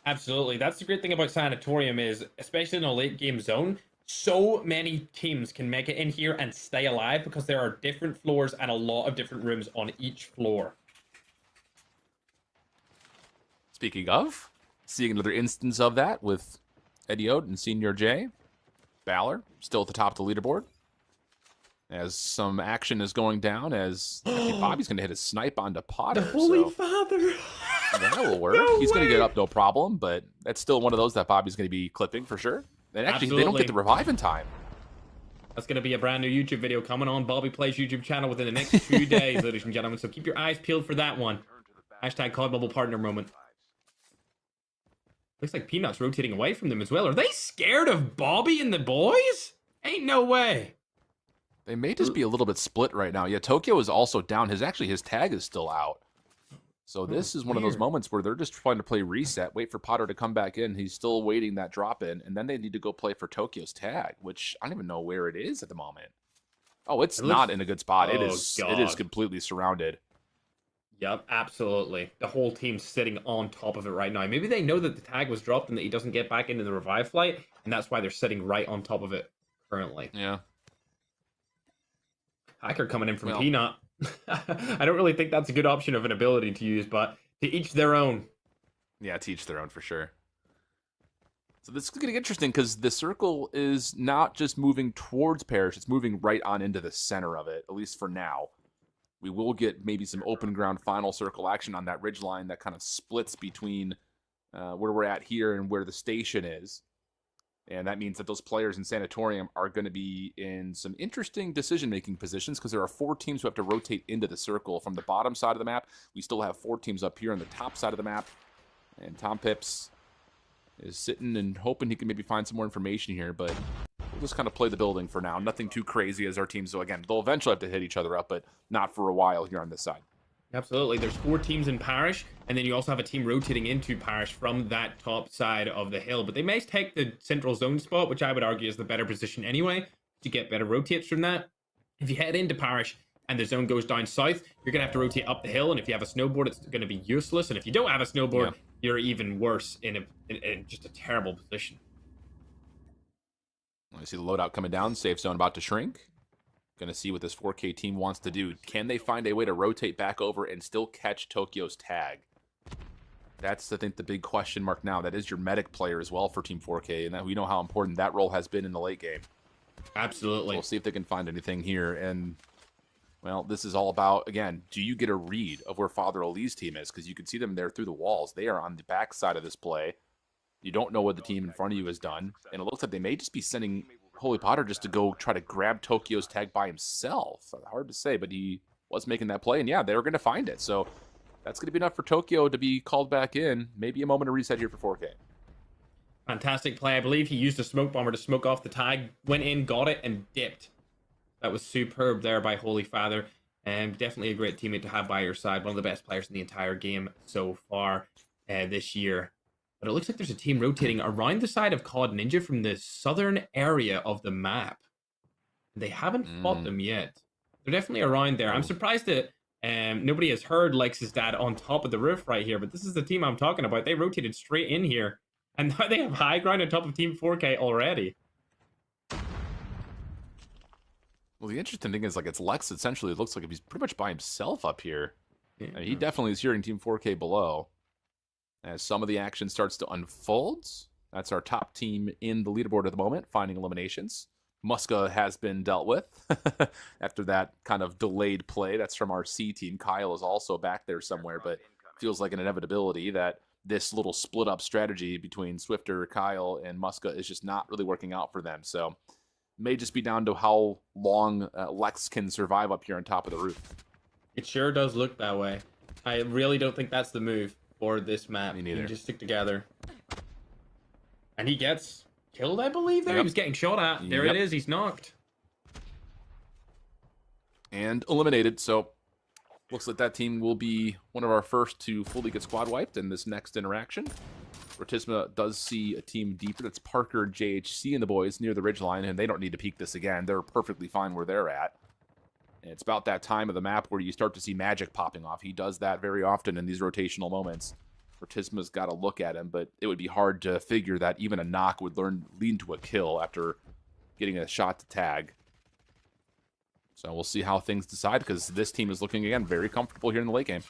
Absolutely. That's the great thing about Sanatorium is, especially in a late game zone, so many teams can make it in here and stay alive because there are different floors and a lot of different rooms on each floor. Speaking of, seeing another instance of that with Ediode and Senior J. Balor still at the top of the leaderboard. As some action is going down, as I think Bobby's going to hit a snipe onto Potter. The Holy Father! That will work. No He's going to way. get up no problem, but that's still one of those that Bobby's going to be clipping for sure. And actually, they don't Absolutely. get the revive in time. That's going to be a brand new YouTube video coming on Bobby Plays YouTube channel within the next 2 days, ladies and gentlemen. So keep your eyes peeled for that one. Hashtag COD Bubble Partner Moment. Looks like Peanut's rotating away from them as well. Are they scared of Bobby and the boys? Ain't no way. They may just be a little bit split right now. Yeah, Tokyo is also down. His tag is still out. So this is one of those weird. moments where they're just trying to play reset, wait for Potter to come back in. He's still waiting that drop in, and then they need to go play for Tokyo's tag, which I don't even know where it is at the moment. Oh, it's not in a good spot. Oh, It is God. completely surrounded. Yep, absolutely. The whole team's sitting on top of it right now. Maybe they know that the tag was dropped and that he doesn't get back into the revive flight, and that's why they're sitting right on top of it currently. Yeah. Hacker coming in from Well- Peanut. I don't really think that's a good option of an ability to use, but to each their own. Yeah, to each their own for sure. So this is getting interesting because the circle is not just moving towards Parrish, it's moving right on into the center of it, at least for now. We will get maybe some open ground final circle action on that ridge line that kind of splits between where we're at here and where the station is. And that means that those players in Sanatorium are going to be in some interesting decision-making positions because there are 4 teams who have to rotate into the circle from the bottom side of the map. We still have 4 teams up here on the top side of the map. And Tom Pips is sitting and hoping he can maybe find some more information here, but we'll just kind of play the building for now. Nothing too crazy as our teams. So again, they'll eventually have to hit each other up, but not for a while here on this side. Absolutely. There's 4 teams in Parish, and then you also have a team rotating into Parish from that top side of the hill. But they may take the central zone spot, which I would argue is the better position anyway, to get better rotates from that. If you head into Parish and the zone goes down south, you're going to have to rotate up the hill, and if you have a snowboard, it's going to be useless. And if you don't have a snowboard, you're even worse in just a terrible position. I see the loadout coming down, safe zone about to shrink. Going to see what this 4K team wants to do. Can they find a way to rotate back over and still catch Tokyo's tag? That's, I think, the big question mark now. That is your medic player as well for Team 4K, and that we know how important that role has been in the late game. Absolutely. We'll see if they can find anything here. And, well, this is all about, again, do you get a read of where Father Ali's team is? Because you can see them there through the walls. They are on the back side of this play. You don't know what the team in front of you has done. And it looks like they may just be sending Holy Potter just to go try to grab Tokyo's tag by himself. Hard to say, but he was making that play. And, yeah, they were going to find it. So that's going to be enough for Tokyo to be called back in. Maybe a moment of reset here for 4K. Fantastic play. I believe he used a smoke bomber to smoke off the tag, went in, got it, and dipped. That was superb there by Holy Father. And definitely a great teammate to have by your side. One of the best players in the entire game so far this year. But it looks like there's a team rotating around the side of COD Ninja from the southern area of the map. They haven't fought them yet. They're definitely around there. I'm surprised that nobody has heard Lex's dad on top of the roof right here, but this is the team I'm talking about. They rotated straight in here, and now they have high ground on top of Team 4K already. Well, the interesting thing is, like, it's Lex, essentially. It looks like he's pretty much by himself up here. Yeah. I mean, he definitely is hearing Team 4K below. As some of the action starts to unfold, that's our top team in the leaderboard at the moment, finding eliminations. Muska has been dealt with after that kind of delayed play. That's from our C team. Kyle is also back there somewhere, but feels like an inevitability that this little split up strategy between Swifter, Kyle, and Muska is just not really working out for them. So may just be down to how long Lex can survive up here on top of the roof. It sure does look that way. I really don't think that's the move for this map. Me neither. You just stick together. And he gets killed, I believe, there. He was getting shot at. There it is. He's knocked. And eliminated. So looks like that team will be one of our first to fully get squad wiped in this next interaction. Rotisma does see a team deeper. That's Parker, JHC, and the boys near the ridgeline, and they don't need to peek this again. They're perfectly fine where they're at. And it's about that time of the map where you start to see magic popping off. He does that very often in these rotational moments. Rotisma's got to look at him, but it would be hard to figure that even a knock would lead to a kill after getting a shot to tag. So we'll see how things decide, because this team is looking, again, very comfortable here in the late game.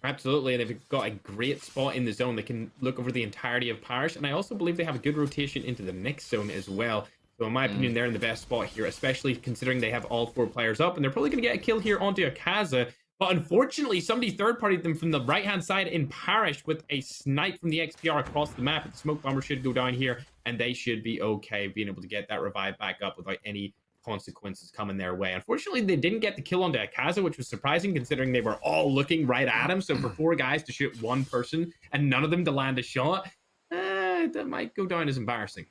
Absolutely, and they've got a great spot in the zone. They can look over the entirety of Parish, and I also believe they have a good rotation into the next zone as well. So in my opinion, they're in the best spot here, especially considering they have all 4 players up, and they're probably going to get a kill here onto Akaza. But unfortunately, somebody third-partied them from the right-hand side in Parish with a snipe from the XPR across the map. The smoke bomber should go down here, and they should be okay being able to get that revive back up without any consequences coming their way. Unfortunately, they didn't get the kill onto Akaza, which was surprising considering they were all looking right at him. So for 4 guys to shoot 1 person and none of them to land a shot, that might go down as embarrassing.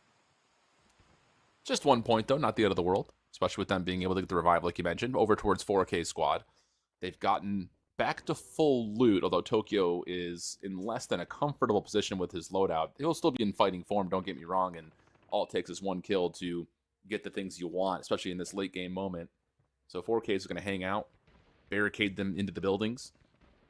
Just 1 point, though, not the end of the world, especially with them being able to get the revive, like you mentioned, over towards 4K squad. They've gotten back to full loot, although Tokyo is in less than a comfortable position with his loadout. He'll still be in fighting form, don't get me wrong, and all it takes is 1 kill to get the things you want, especially in this late game moment. So 4K is going to hang out, barricade them into the buildings.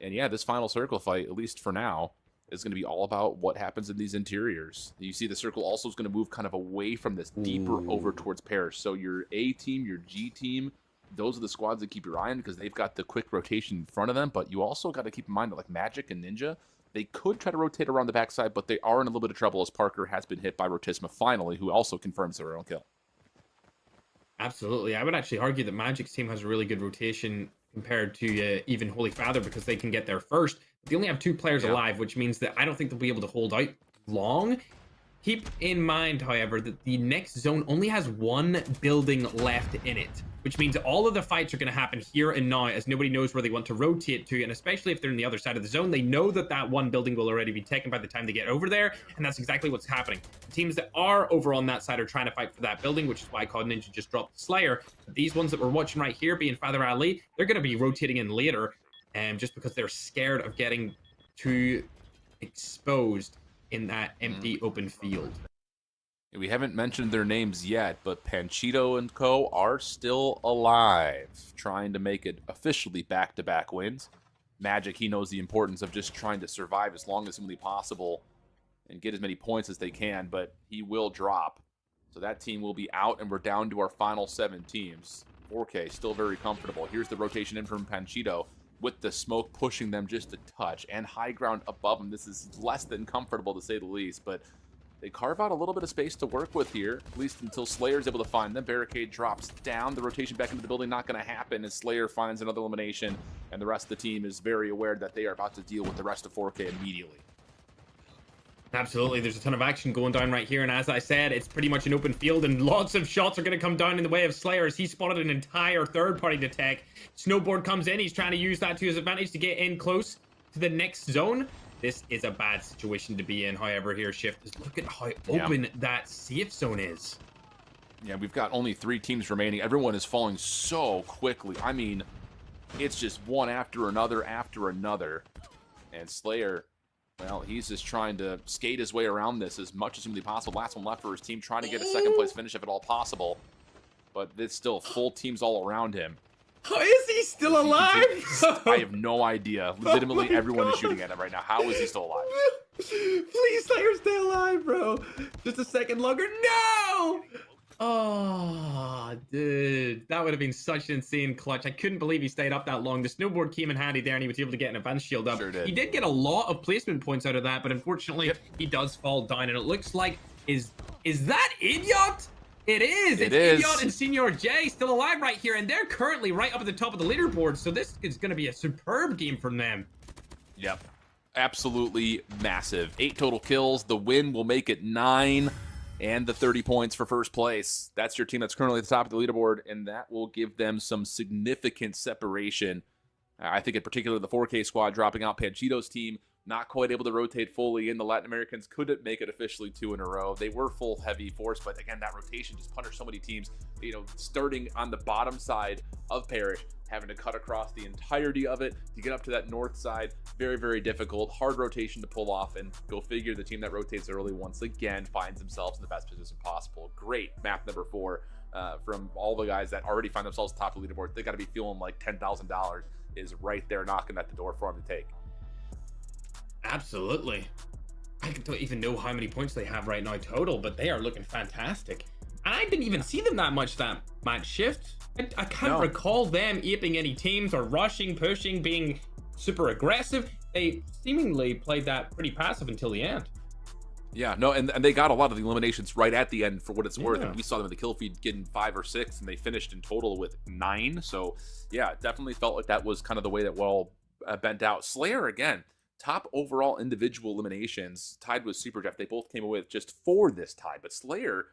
And yeah, this final circle fight, at least for now, is going to be all about what happens in these interiors. You see the circle also is going to move kind of away from this, deeper over towards Parish. So your A team, your G team, those are the squads that keep your eye on, because they've got the quick rotation in front of them. But you also got to keep in mind that like Magic and Ninja, they could try to rotate around the backside, but they are in a little bit of trouble as Parker has been hit by Rotisma finally, who also confirms their own kill. Absolutely. I would actually argue that Magic's team has a really good rotation compared to even Holy Father, because they can get there first. They only have 2 players alive, which means that I don't think they'll be able to hold out long. Keep in mind, however, that the next zone only has 1 building left in it, which means all of the fights are going to happen here and now, as nobody knows where they want to rotate to. And especially if they're in the other side of the zone, they know that that 1 building will already be taken by the time they get over there. And that's exactly what's happening. The teams that are over on that side are trying to fight for that building, which is why COD Ninja just dropped the Slayer. But these ones that we're watching right here, being Father Ali, they're going to be rotating in later, just because they're scared of getting too exposed in that empty open field. We haven't mentioned their names yet, but Panchito and co are still alive, trying to make it officially back-to-back wins. Magic, he knows the importance of just trying to survive as long as humanly possible and get as many points as they can, but he will drop. So that team will be out, and we're down to our final 7 teams. 4K still very comfortable. Here's the rotation in from Panchito, with the smoke pushing them just a touch, and high ground above them. This is less than comfortable, to say the least, but they carve out a little bit of space to work with here, at least until Slayer's able to find them. Barricade drops down. The rotation back into the building not going to happen as Slayer finds another elimination, and the rest of the team is very aware that they are about to deal with the rest of 4K immediately. Absolutely, there's a ton of action going down right here, and as I said, it's pretty much an open field, and lots of shots are going to come down in the way of Slayer as he spotted an entire third-party to tech. Snowboard comes in, he's trying to use that to his advantage to get in close to the next zone. This is a bad situation to be in, however, here, Shift. Look at how open that safe zone is. Yeah, we've got only 3 teams remaining. Everyone is falling so quickly. I mean, it's just one after another. And Slayer, well, he's just trying to skate his way around this as much as humanly possible. Last one left for his team, trying to get a second-place finish if at all possible. But it's still full teams all around him. How is he still alive? I have no idea. Legitimately, everyone is shooting at him right now. How is he still alive? Please, Slayer, stay alive, bro. Just a second longer. No! Oh, dude. That would have been such an insane clutch. I couldn't believe he stayed up that long. The snowboard came in handy there, and he was able to get an advanced shield up. Sure did. He did get a lot of placement points out of that, but unfortunately, he does fall down, and it looks like... Is that Idiot? It is. It's Idiot and Senior J still alive right here, and they're currently right up at the top of the leaderboard, so this is going to be a superb game from them. Yep. Absolutely massive. 8 total kills. The win will make it 9, and the 30 points for first place. That's your team that's currently at the top of the leaderboard, and that will give them some significant separation. I think in particular the 4K squad dropping out Panchito's team, not quite able to rotate fully in. The Latin Americans couldn't make it officially 2 in a row. They were full heavy force, but again, that rotation just punished so many teams, you know, starting on the bottom side of Parish, having to cut across the entirety of it to get up to that north side. Very, very difficult. Hard rotation to pull off, and go figure, the team that rotates early once again finds themselves in the best position possible. Great map number 4 from all the guys that already find themselves top of the leaderboard. They got to be feeling like $10,000 is right there knocking at the door for them to take. Absolutely. I don't even know how many points they have right now total, but they are looking fantastic. And I didn't even see them that much that match shift. I can't recall them aping any teams or rushing, pushing, being super aggressive. They seemingly played that pretty passive until the end. Yeah, no, and they got a lot of the eliminations right at the end for what it's worth. And we saw them in the kill feed getting 5 or 6, and they finished in total with 9. So, yeah, definitely felt like that was kind of the way that well bent out. Slayer, again, top overall individual eliminations, tied with Super Jeff. They both came away with just 4 this tie. But Slayer,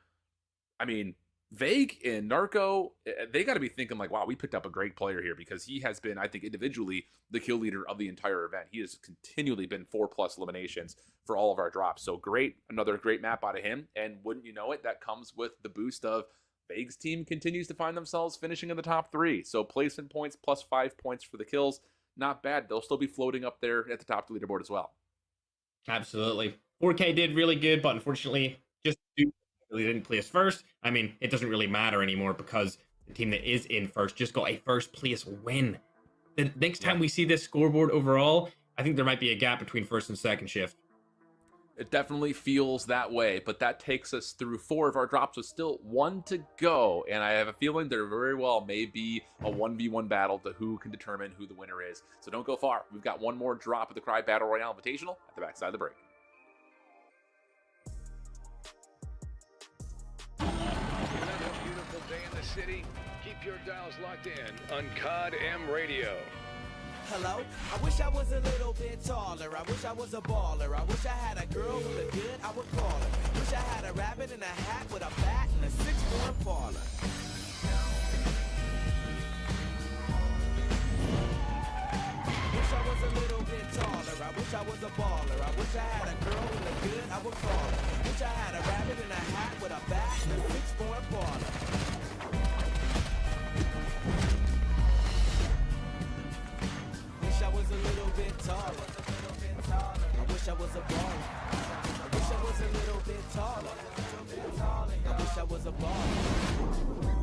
I mean, Vague and Narco, they got to be thinking like, wow, we picked up a great player here, because he has been, I think, individually the kill leader of the entire event. He has continually been 4+ eliminations for all of our drops. So great, another great map out of him. And wouldn't you know it, that comes with the boost of Vague's team continues to find themselves finishing in the top 3. So placement points plus 5 points for the kills. Not bad. They'll still be floating up there at the top of the leaderboard as well. Absolutely. 4K did really good, but unfortunately, just really didn't place first. I mean, it doesn't really matter anymore, because the team that is in first just got a first place win. The next time we see this scoreboard overall, I think there might be a gap between first and second shift. It definitely feels that way, but that takes us through 4 of our drops with still 1 to go, and I have a feeling there very well may be a 1v1 battle to who can determine who the winner is. So don't go far. We've got one more drop of the Krai Battle Royale Invitational at the backside of the break. Another beautiful day in the city. Keep your dials locked in on codm Radio. Hello? I wish I was a little bit taller. I wish I was a baller. I wish I had a girl who looked good, I would call her. Wish I had a rabbit in a hat with a bat and a 6'4" parlor. Wish I was a little bit taller. I wish I was a baller. I wish I had a girl who looked good, I would call her. Wish I had a rabbit in a hat with a bat and a 6'4" parlor. I was a little bit taller. I wish I was a baller. I wish I was a little bit taller. I wish I was a baller.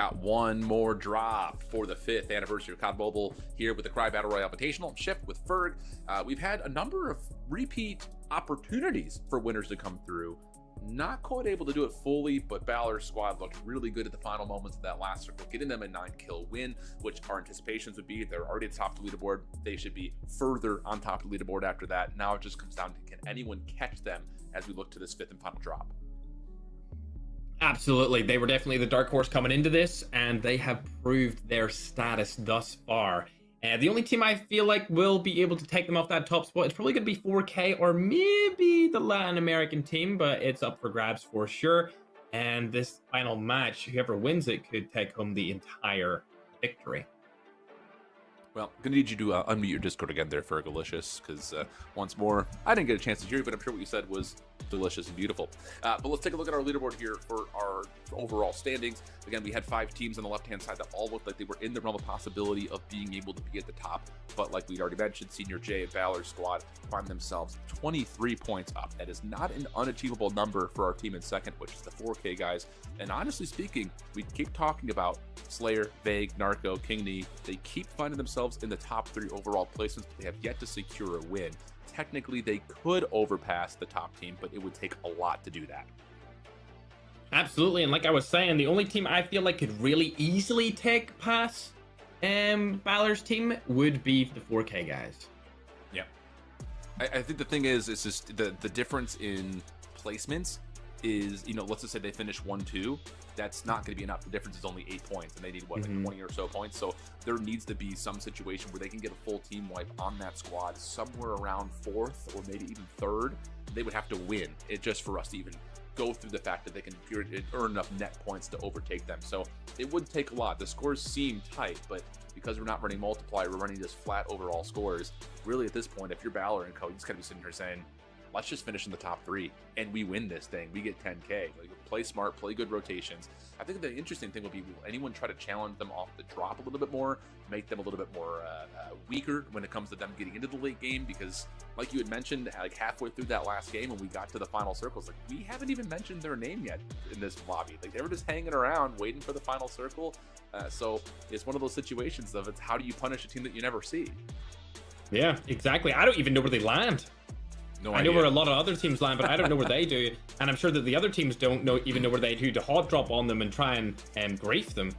got one more drop for the 5th anniversary of COD Mobile here with the Krai Battle Royale Invitational. Shift with Ferg. We've had a number of repeat opportunities for winners to come through. Not quite able to do it fully, but Balor's squad looked really good at the final moments of that last circle, getting them a 9-kill win, which our anticipations would be they're already at the top of the leaderboard. They should be further on top of the leaderboard after that. Now it just comes down to, can anyone catch them as we look to this 5th and final drop? Absolutely. They were definitely the dark horse coming into this, and they have proved their status thus far. The only team I feel like will be able to take them off that top spot is probably going to be 4K or maybe the Latin American team, but it's up for grabs for sure. And this final match, whoever wins it could take home the entire victory. Well, I'm gonna need you to unmute your Discord again there, Fergalicious, because once more, I didn't get a chance to hear you, but I'm sure what you said was delicious and beautiful. But let's take a look at our leaderboard here for our overall standings. Again, we had 5 teams on the left-hand side that all looked like they were in the realm of possibility of being able to be at the top. But like we'd already mentioned, Senior J and Balor's squad find themselves 23 points up. That is not an unachievable number for our team in second, which is the 4K guys. And honestly speaking, we keep talking about Slayer, Vague, Narco, King Knee. They keep finding themselves in the top 3 overall placements, but they have yet to secure a win. Technically, they could overpass the top team, but it would take a lot to do that. Absolutely, and like I was saying, the only team I feel like could really easily take past Balor's team would be the 4K guys. Yeah. I think the thing is, it's just the difference in placements is, let's just say they finish 1-2. That's not going to be enough. The difference is only 8 points, and they need, like 20 or so points. So there needs to be some situation where they can get a full team wipe on that squad somewhere around 4th or maybe even 3rd. They would have to win it just for us to even go through the fact that they can earn enough net points to overtake them. So it would take a lot. The scores seem tight, but because we're not running multiplier, we're running just flat overall scores. Really, at this point, if you're Balor and co, you just gotta be sitting here saying, let's just finish in the top 3 and we win this thing. We get 10K. Like, play smart, play good rotations. I think the interesting thing will be, will anyone try to challenge them off the drop a little bit more, make them a little bit more weaker when it comes to them getting into the late game? Because like you had mentioned, like halfway through that last game when we got to the final circles, like we haven't even mentioned their name yet in this lobby. Like they were just hanging around waiting for the final circle. So it's one of those situations of, it's how do you punish a team that you never see? Yeah, exactly. I don't even know where they land. I know where a lot of other teams land, but I don't know where they do. And I'm sure that the other teams don't even know where they do to hot drop on them and try and grief them.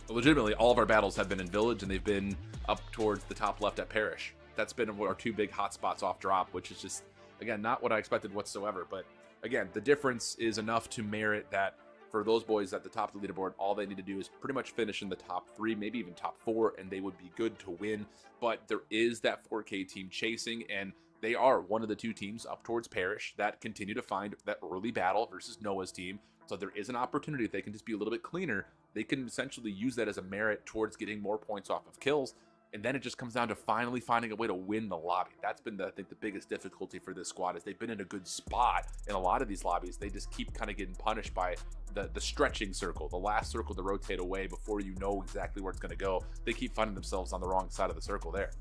Legitimately, all of our battles have been in Village, and they've been up towards the top left at Parish. That's been our 2 big hot spots off drop, which is just, again, not what I expected whatsoever. But again, the difference is enough to merit that for those boys at the top of the leaderboard, all they need to do is pretty much finish in the top 3, maybe even top 4, and they would be good to win. But there is that 4K team chasing, and they are one of the 2 teams up towards Parish that continue to find that early battle versus Noah's team. So there is an opportunity. If they can just be a little bit cleaner, they can essentially use that as a merit towards getting more points off of kills. And then it just comes down to finally finding a way to win the lobby. That's been, I think, the biggest difficulty for this squad, is they've been in a good spot in a lot of these lobbies. They just keep kind of getting punished by the stretching circle, the last circle to rotate away before you know exactly where it's going to go. They keep finding themselves on the wrong side of the circle there.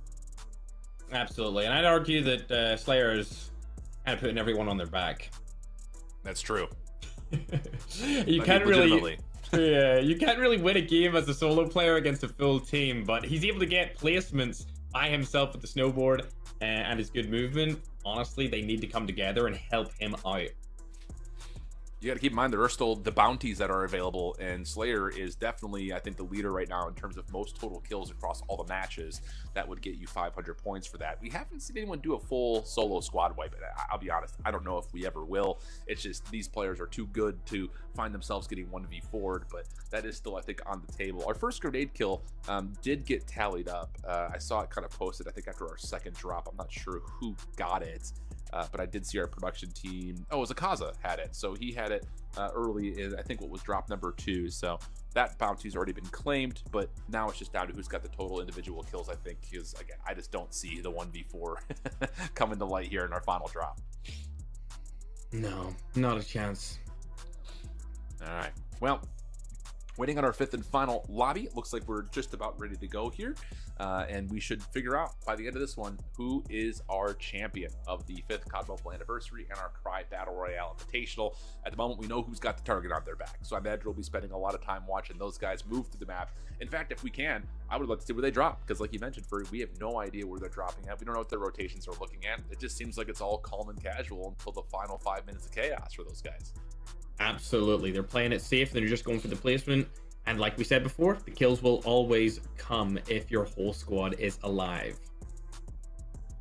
Absolutely, and I'd argue that Slayer is kind of putting everyone on their back. That's true. You can't really, you can't really win a game as a solo player against a full team, but he's able to get placements by himself with the snowboard and his good movement. Honestly, they need to come together and help him out. You got to keep in mind there are still the bounties that are available, and Slayer is definitely, I think, the leader right now in terms of most total kills across all the matches. That would get you 500 points for that. We haven't seen anyone do a full solo squad wipe. I'll be honest, I don't know if we ever will. It's just these players are too good to find themselves getting 1v4'd, but that is still, I think, on the table. Our first grenade kill did get tallied up. I saw it kind of posted, I think, after our second drop. I'm not sure who got it. But I did see our production team. Oh, it was Akaza had it. So he had it early in, I think, what was drop number 2. So that bounty's already been claimed, but now it's just down to who's got the total individual kills, I think, because, again, I just don't see the 1v4 coming to light here in our final drop. No, not a chance. All right. Well, waiting on our 5th and final lobby. It looks like we're just about ready to go here. And we should figure out by the end of this one who is our champion of the 5th COD Mobile Anniversary and our Krai Battle Royale Invitational. At the moment, we know who's got the target on their back, so I imagine we'll be spending a lot of time watching those guys move through the map. In fact, if we can, I would like to see where they drop, because like you mentioned, Furry, we have no idea where they're dropping at. We don't know what their rotations are looking at. It just seems like it's all calm and casual until the final 5 minutes of chaos for those guys. Absolutely. They're playing it safe. They're just going for the placement. And like we said before, the kills will always come if your whole squad is alive.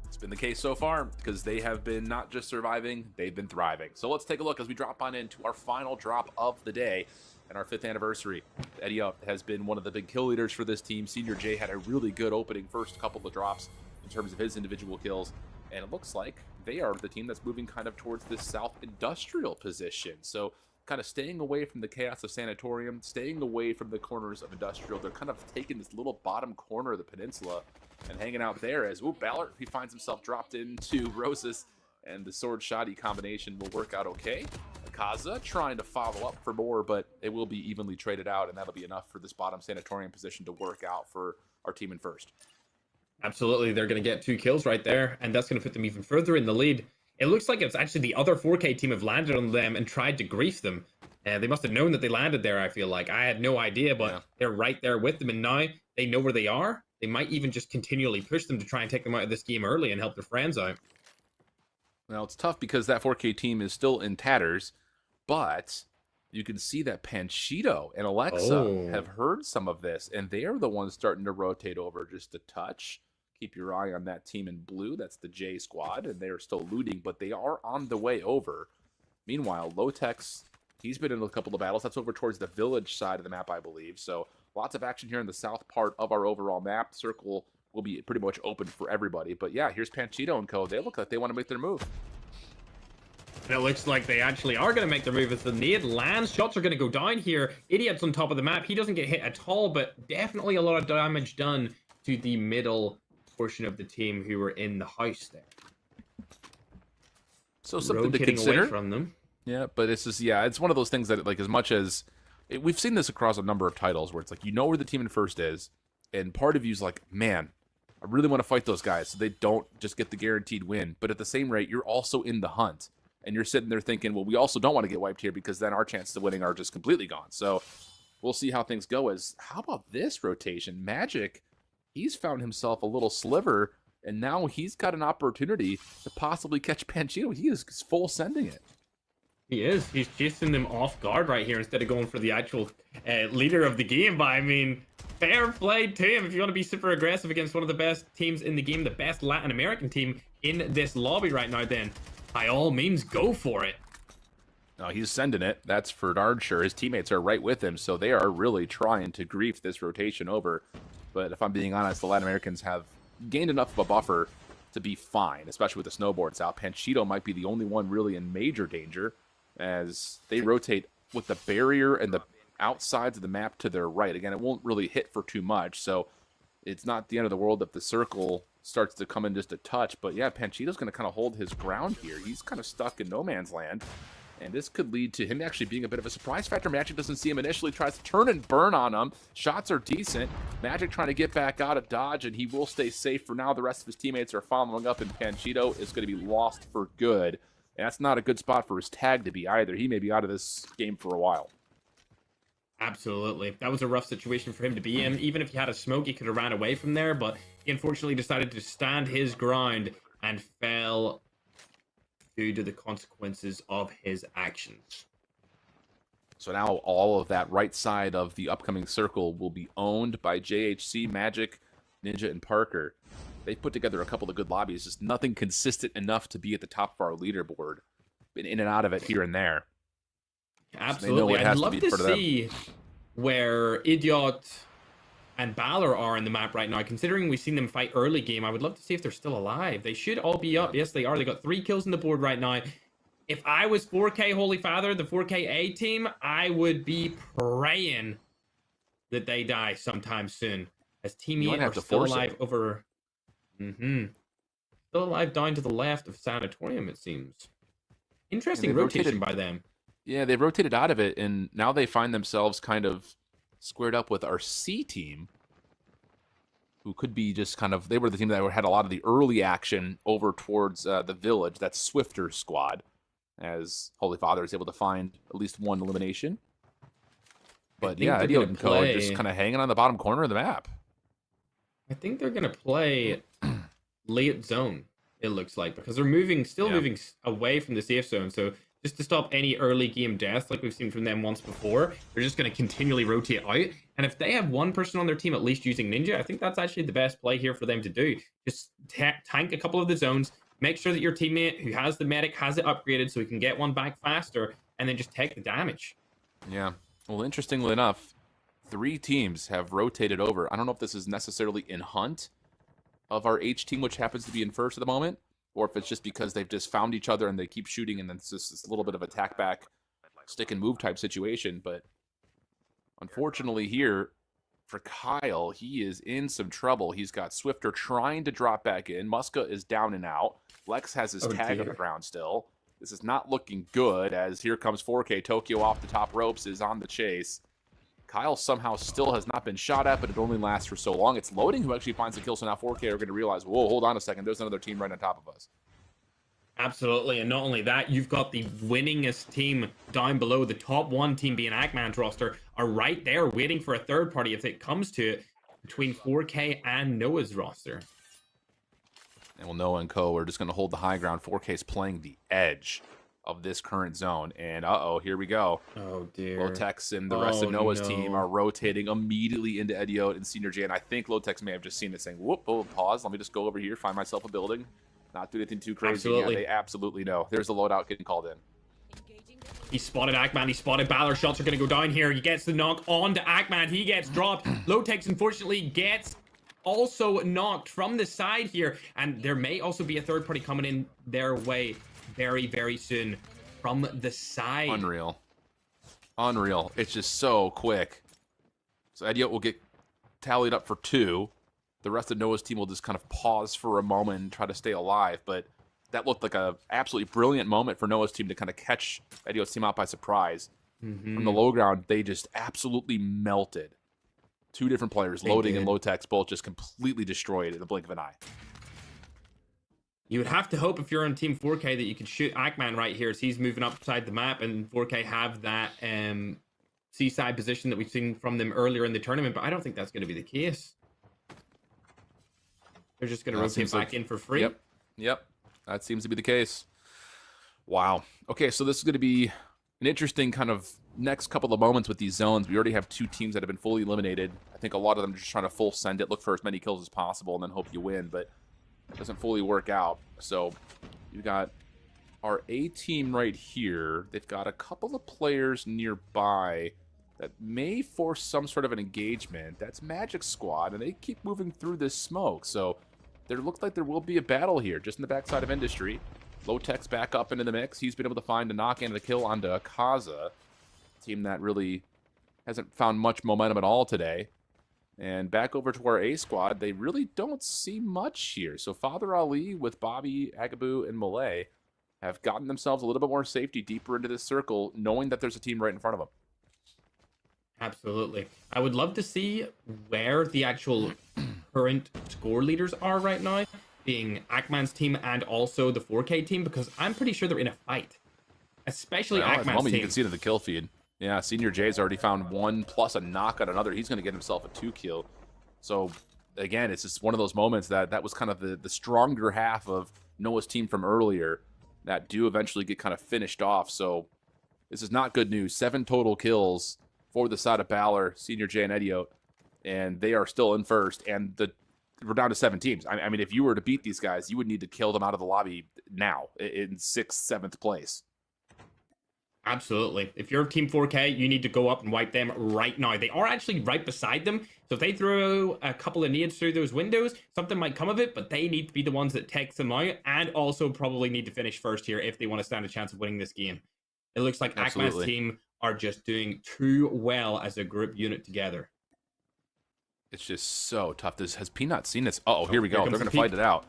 It's been the case so far, because they have been not just surviving, they've been thriving. So let's take a look as we drop on into our final drop of the day and our 5th anniversary. Eddie has been one of the big kill leaders for this team. Senior J had a really good opening first couple of drops in terms of his individual kills. And it looks like they are the team that's moving kind of towards this south industrial position. So kind of staying away from the chaos of Sanatorium, staying away from the corners of industrial. They're kind of taking this little bottom corner of the peninsula and hanging out there as, Ballard, he finds himself dropped into Rosas, and the sword shoddy combination will work out okay. Akaza trying to follow up for more, but it will be evenly traded out, and that'll be enough for this bottom Sanatorium position to work out for our team in first. Absolutely. They're going to get 2 kills right there, and that's going to put them even further in the lead. It looks like it's actually the other 4K team have landed on them and tried to grief them. They must have known that they landed there, I feel like. I had no idea, but they're right there with them, and now they know where they are. They might even just continually push them to try and take them out of this game early and help their friends out. Well, it's tough because that 4K team is still in tatters, but you can see that Panchito and Alexa have heard some of this, and they are the ones starting to rotate over just a touch. Keep your eye on that team in blue. That's the J squad, and they are still looting, but they are on the way over. Meanwhile, Lotex, he's been in a couple of battles. That's over towards the village side of the map, I believe. So lots of action here in the south part of our overall map. Circle will be pretty much open for everybody. But yeah, here's Panchito and co. They look like they want to make their move. And it looks like they actually are going to make their move. As the nade lands, shots are going to go down here. Idiot's on top of the map. He doesn't get hit at all, but definitely a lot of damage done to the middle portion of the team who were in the house there. So something rotating to consider away from them. Yeah, but it's just, it's one of those things that, like, as much as we've seen this across a number of titles where it's like, you know where the team in first is, and part of you's like, man, I really want to fight those guys so they don't just get the guaranteed win. But at the same rate, you're also in the hunt, and you're sitting there thinking, well, we also don't want to get wiped here because then our chances of winning are just completely gone. So we'll see how things go. How about this rotation? Magic, he's found himself a little sliver, and now he's got an opportunity to possibly catch Panchito. He is full sending it. He is. He's chasing them off guard right here instead of going for the actual leader of the game. But I mean, fair play to him. If you want to be super aggressive against one of the best teams in the game, the best Latin American team in this lobby right now, then by all means, go for it. No, he's sending it. That's for darn sure. His teammates are right with him, so they are really trying to grief this rotation over. But if I'm being honest, the Latin Americans have gained enough of a buffer to be fine, especially with the snowboards out. Panchito might be the only one really in major danger as they rotate with the barrier and the outsides of the map to their right. Again, it won't really hit for too much, so it's not the end of the world if the circle starts to come in just a touch. But yeah, Panchito's going to kind of hold his ground here. He's kind of stuck in no man's land, and this could lead to him actually being a bit of a surprise factor. Magic doesn't see him initially, tries to turn and burn on him. Shots are decent. Magic trying to get back out of dodge, and he will stay safe for now. The rest of his teammates are following up, and Panchito is going to be lost for good. And that's not a good spot for his tag to be either. He may be out of this game for a while. Absolutely. That was a rough situation for him to be in. Even if he had a smoke, he could have ran away from there, but he unfortunately decided to stand his ground and fell due to the consequences of his actions. So now all of that right side of the upcoming circle will be owned by JHC, Magic, Ninja, and Parker. They put together a couple of good lobbies, just nothing consistent enough to be at the top of our leaderboard. Been in and out of it here and there. Absolutely. So I'd love to see where Idiot and Balor are in the map right now. Considering we've seen them fight early game, I would love to see if they're still alive. They should all be up. Yes, they are. They got 3 kills on the board right now. If I was 4K Holy Father, the 4K A team, I would be praying that they die sometime soon. As Team E are still alive over... Still alive down to the left of Sanatorium, it seems. Interesting rotation by them. Yeah, they rotated out of it, and now they find themselves kind of squared up with our C team. who could be just kind of, they were the team that had a lot of the early action over towards the village. That's Swifter's squad, as Holy Father is able to find at least one elimination. But yeah, Idiot and Co are just kind of hanging on the bottom corner of the map. I think they're going to play late zone, it looks like, because they're still moving away from the safe zone. So just to stop any early game death like we've seen from them once before, they're just going to continually rotate out. And if they have one person on their team at least using Ninja, I think that's actually the best play here for them to do. Just tank a couple of the zones, make sure that your teammate who has the medic has it upgraded so he can get one back faster, and then just take the damage. Yeah. Well, interestingly enough, 3 teams have rotated over. I don't know if this is necessarily in hunt of our H team, which happens to be in first at the moment, or if it's just because they've just found each other and they keep shooting, and then it's just this little bit of attack back, stick and move type situation. But unfortunately here, for Kyle, he is in some trouble. He's got Swifter trying to drop back in. Muska is down and out. Lex has his tag on the ground still. This is not looking good, as here comes 4K. Tokyo off the top ropes is on the chase. Kyle somehow still has not been shot at, but it only lasts for so long. It's Loading who actually finds the kill, so now 4K are going to realize, whoa, hold on a second, there's another team right on top of us. Absolutely, and not only that, you've got the winningest team down below. The top 1 team being Ackman's roster are right there waiting for a third party if it comes to it between 4K and Noah's roster. And well, Noah and Co are just going to hold the high ground. 4K is playing the edge of this current zone, and here we go. Oh dear. Lotex and the rest of Noah's team are rotating immediately into Idiot and Senior J, and I think Lotex may have just seen it saying, whoop, oh, pause, let me just go over here, find myself a building, not do anything too crazy. Absolutely. Yeah, they absolutely know. There's the loadout getting called in. He spotted Ackman, he spotted Balor. Shots are going to go down here. He gets the knock on to Ackman. He gets dropped. Lotex, unfortunately, gets also knocked from the side here. And there may also be a third party coming in their way very, very soon from the side. Unreal. Unreal. It's just so quick. So Idiot will get tallied up for 2. The rest of Noah's team will just kind of pause for a moment and try to stay alive. But that looked like a absolutely brilliant moment for Noah's team to kind of catch Idiot's team out by surprise. From the low ground, they just absolutely melted. 2 different players, Loading and Lotex, both just completely destroyed in the blink of an eye. You would have to hope if you're on Team 4K that you could shoot Ackman right here as he's moving upside the map, and 4K have that seaside position that we've seen from them earlier in the tournament, but I don't think that's going to be the case. They're just going to rotate back in for free. Yep. That seems to be the case. Wow. Okay, so this is going to be an interesting kind of next couple of moments with these zones. We already have 2 teams that have been fully eliminated. I think a lot of them are just trying to full send it, look for as many kills as possible, and then hope you win, but it doesn't fully work out. So you've got our A team right here. They've got a couple of players nearby that may force some sort of an engagement. That's Magic Squad, and they keep moving through this smoke. So there looks like there will be a battle here, just in the backside of Industry. Lotex back up into the mix. He's been able to find a knock and a kill onto Akaza, team that really hasn't found much momentum at all today. And back over to our A squad, they really don't see much here. So Father Ali with Bobby, Agaboo, and Malay have gotten themselves a little bit more safety deeper into this circle, knowing that there's a team right in front of them. Absolutely. I would love to see where the actual current score leaders are right now, being Ackman's team and also the 4K team, because I'm pretty sure they're in a fight. Especially Ackman's team. You can see it in the kill feed. Yeah, Senior J's already found 1 plus a knock on another. He's going to get himself a 2 kill. So, again, it's just one of those moments that was kind of the stronger half of Noah's team from earlier that do eventually get kind of finished off. So, this is not good news. 7 total kills for the side of Balor, Senior J, and Idiot. And they are still in first. And we're down to 7 teams. I mean, if you were to beat these guys, you would need to kill them out of the lobby now in 6th, 7th place. Absolutely. If you're Team 4K, you need to go up and wipe them right now. They are actually right beside them. So if they throw a couple of nades through those windows, something might come of it, but they need to be the ones that takes them out, and also probably need to finish first here if they want to stand a chance of winning this game. It looks like Ackman's team are just doing too well as a group unit together. It's just so tough. Has Peanut seen this? Uh-oh, here we go. They're going to fight it out.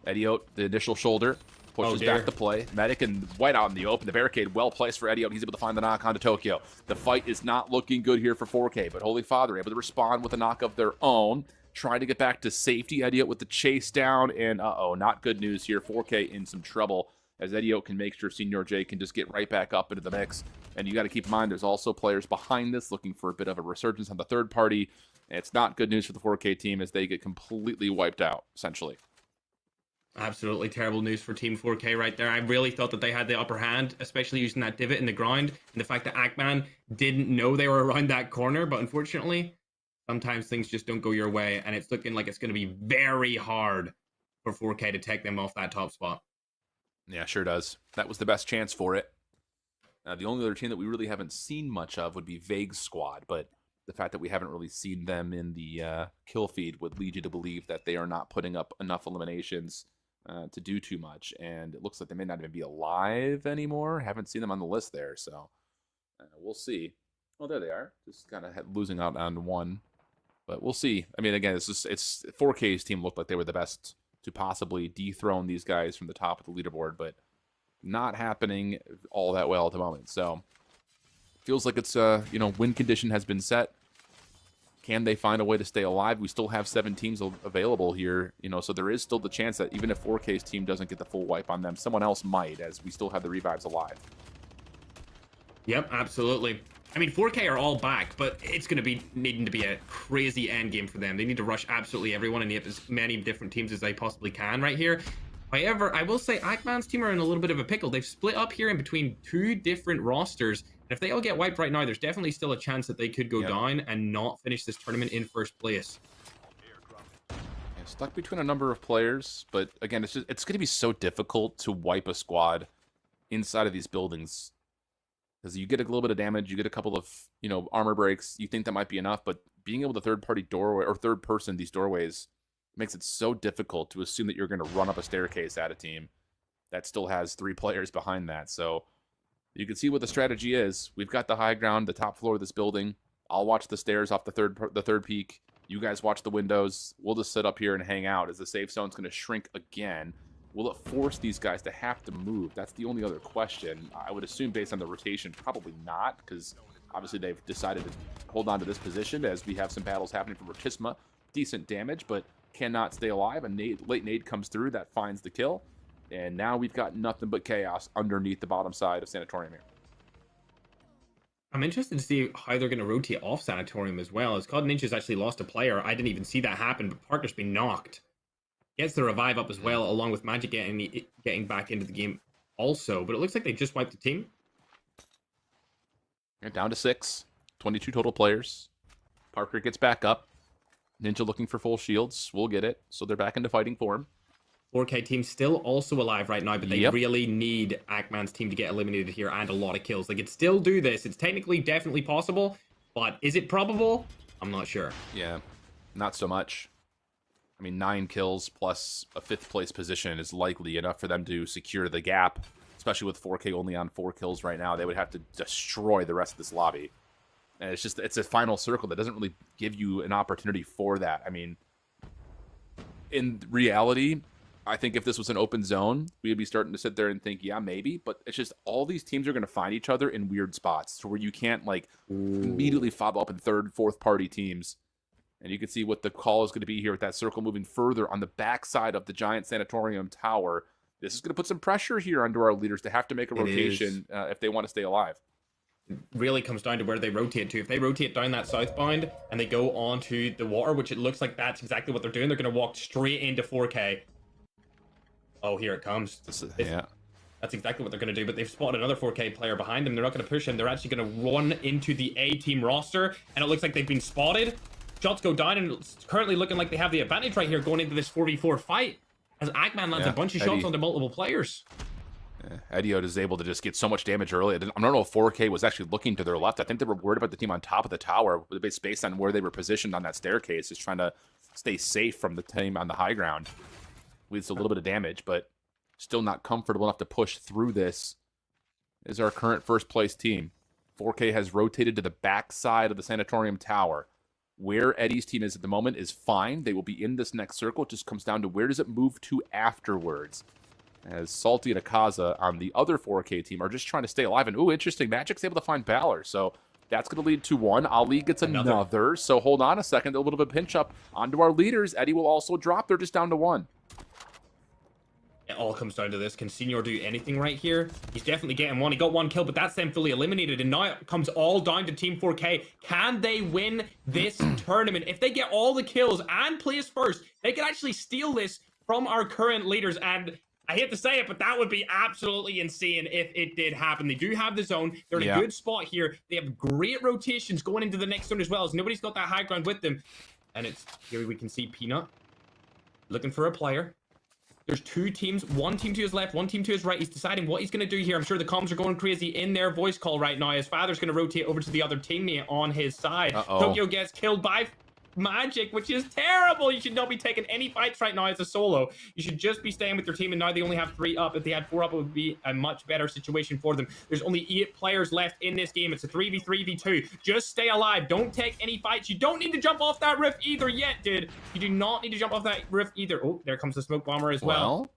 Idiot, the initial shoulder. Pushes back the play. Medic and White out in the open. The barricade well placed for Idiot. He's able to find the knock onto Tokyo. The fight is not looking good here for 4K, but Holy Father able to respond with a knock of their own. trying to get back to safety. Eddie with the chase down, and uh-oh, not good news here. 4K in some trouble, as Eddie can make sure Senior J can just get right back up into the mix. And you got to keep in mind, there's also players behind this looking for a bit of a resurgence on the third party. It's not good news for the 4K team as they get completely wiped out, essentially. Absolutely terrible news for Team 4K right there. I really thought that they had the upper hand, especially using that divot in the ground, and the fact that Ackman didn't know they were around that corner. But unfortunately, sometimes things just don't go your way, and it's looking like it's going to be very hard for 4K to take them off that top spot. Yeah, sure does. That was the best chance for it. The only other team that we really haven't seen much of would be Vague's squad, but the fact that we haven't really seen them in the kill feed would lead you to believe that they are not putting up enough eliminations to do too much, and it looks like they may not even be alive anymore. Haven't seen them on the list there, so we'll see. Oh, there they are, just kind of losing out on one, but we'll see. I mean, again, it's 4K's team looked like they were the best to possibly dethrone these guys from the top of the leaderboard, but not happening all that well at the moment. So feels like it's win condition has been set. Can they find a way to stay alive? We still have 7 teams available here, so there is still the chance that even if 4K's team doesn't get the full wipe on them, someone else might, as we still have the revives alive. Yep, absolutely. I mean, 4K are all back, but it's going to be needing to be a crazy end game for them. They need to rush absolutely everyone and get as many different teams as they possibly can right here. However, I will say Ackman's team are in a little bit of a pickle. They've split up here in between 2 different rosters. And if they all get wiped right now, there's definitely still a chance that they could go down and not finish this tournament in first place. Yeah, stuck between a number of players, but again, it's going to be so difficult to wipe a squad inside of these buildings. Because you get a little bit of damage, you get a couple of, armor breaks, you think that might be enough, but being able to third-party doorway or third-person these doorways makes it so difficult to assume that you're going to run up a staircase at a team that still has 3 players behind that. So you can see what the strategy is. We've got the high ground, the top floor of this building. I'll watch the stairs off the third peak. You guys watch the windows. We'll just sit up here and hang out as the safe zone's going to shrink again. Will it force these guys to have to move? That's the only other question. I would assume based on the rotation, probably not, because obviously they've decided to hold on to this position as we have some battles happening for Rotisma. Decent damage, but cannot stay alive. A late nade comes through that finds the kill. And now we've got nothing but chaos underneath the bottom side of Sanatorium here. I'm interested to see how they're going to rotate off Sanatorium as well. As COD Ninja's actually lost a player. I didn't even see that happen, but Parker's been knocked. Gets the revive up as well, along with Magic getting back into the game also. But it looks like they just wiped the team. They're down to 6. 22 total players. Parker gets back up. Ninja looking for full shields. We'll get it. So they're back into fighting form. 4K team still also alive right now, but they really need Ackman's team to get eliminated here and a lot of kills. They could still do this. It's technically definitely possible, but is it probable? I'm not sure. Yeah, not so much. I mean, 9 kills plus a 5th place position is likely enough for them to secure the gap, especially with 4K only on 4 kills right now. They would have to destroy the rest of this lobby. And it's a final circle that doesn't really give you an opportunity for that. I mean, in reality, I think if this was an open zone, we'd be starting to sit there and think, yeah, maybe. But it's just all these teams are going to find each other in weird spots to where you can't, immediately fob up in 3rd, 4th party teams. And you can see what the call is going to be here with that circle moving further on the backside of the giant Sanatorium tower. This is going to put some pressure here onto our leaders to have to make a rotation if they want to stay alive. It really comes down to where they rotate to. If they rotate down that southbound and they go onto the water, which it looks like that's exactly what they're doing, they're going to walk straight into 4K. Oh, here it comes. Yeah. That's exactly what they're going to do, but they've spotted another 4K player behind them. They're not going to push him. They're actually going to run into the A-team roster, and it looks like they've been spotted. Shots go down, and it's currently looking like they have the advantage right here going into this 4v4 fight, as Ackman lands a bunch of shots onto multiple players. Idiot is able to just get so much damage early. I don't know if 4K was actually looking to their left. I think they were worried about the team on top of the tower, based on where they were positioned on that staircase, just trying to stay safe from the team on the high ground. Leads to a little bit of damage, but still not comfortable enough to push through this. Is our current first place team. 4K has rotated to the back side of the Sanatorium tower. Where Eddie's team is at the moment is fine. They will be in this next circle. It just comes down to where does it move to afterwards. As Salty and Akaza on the other 4K team are just trying to stay alive. And, ooh, interesting. Magic's able to find Balor. So That's going to lead to one. Ali gets another. So hold on a second. A little bit of a pinch up onto our leaders. Eddie will also drop. They're just down to one. It all comes down to this. Can Senior do anything right here? He's definitely getting one. He got one kill, but that's them fully eliminated. And now it comes all down to Team 4K. Can they win this tournament? If they get all the kills and place first, they can actually steal this from our current leaders. And I hate to say it, but that would be absolutely insane if it did happen. They do have the zone. They're in a good spot here. They have great rotations going into the next zone as well, as nobody's got that high ground with them. And it's here we can see Peanut looking for a player. There's two teams. One team to his left, one team to his right. He's deciding what he's going to do here. I'm sure the comms are going crazy in their voice call right now. His father's going to rotate over to the other teammate on his side. Tokyo gets killed by Magic, which is terrible. You should not be taking any fights right now as a solo. You should just be staying with your team, and now they only have 3 up. If they had 4 up, it would be a much better situation for them. There's only 8 players left in this game. It's a 3v3v2. Just stay alive. Don't take any fights. You don't need to jump off that roof either yet, dude. You do not need to jump off that roof either. Oh, there comes the smoke bomber as well.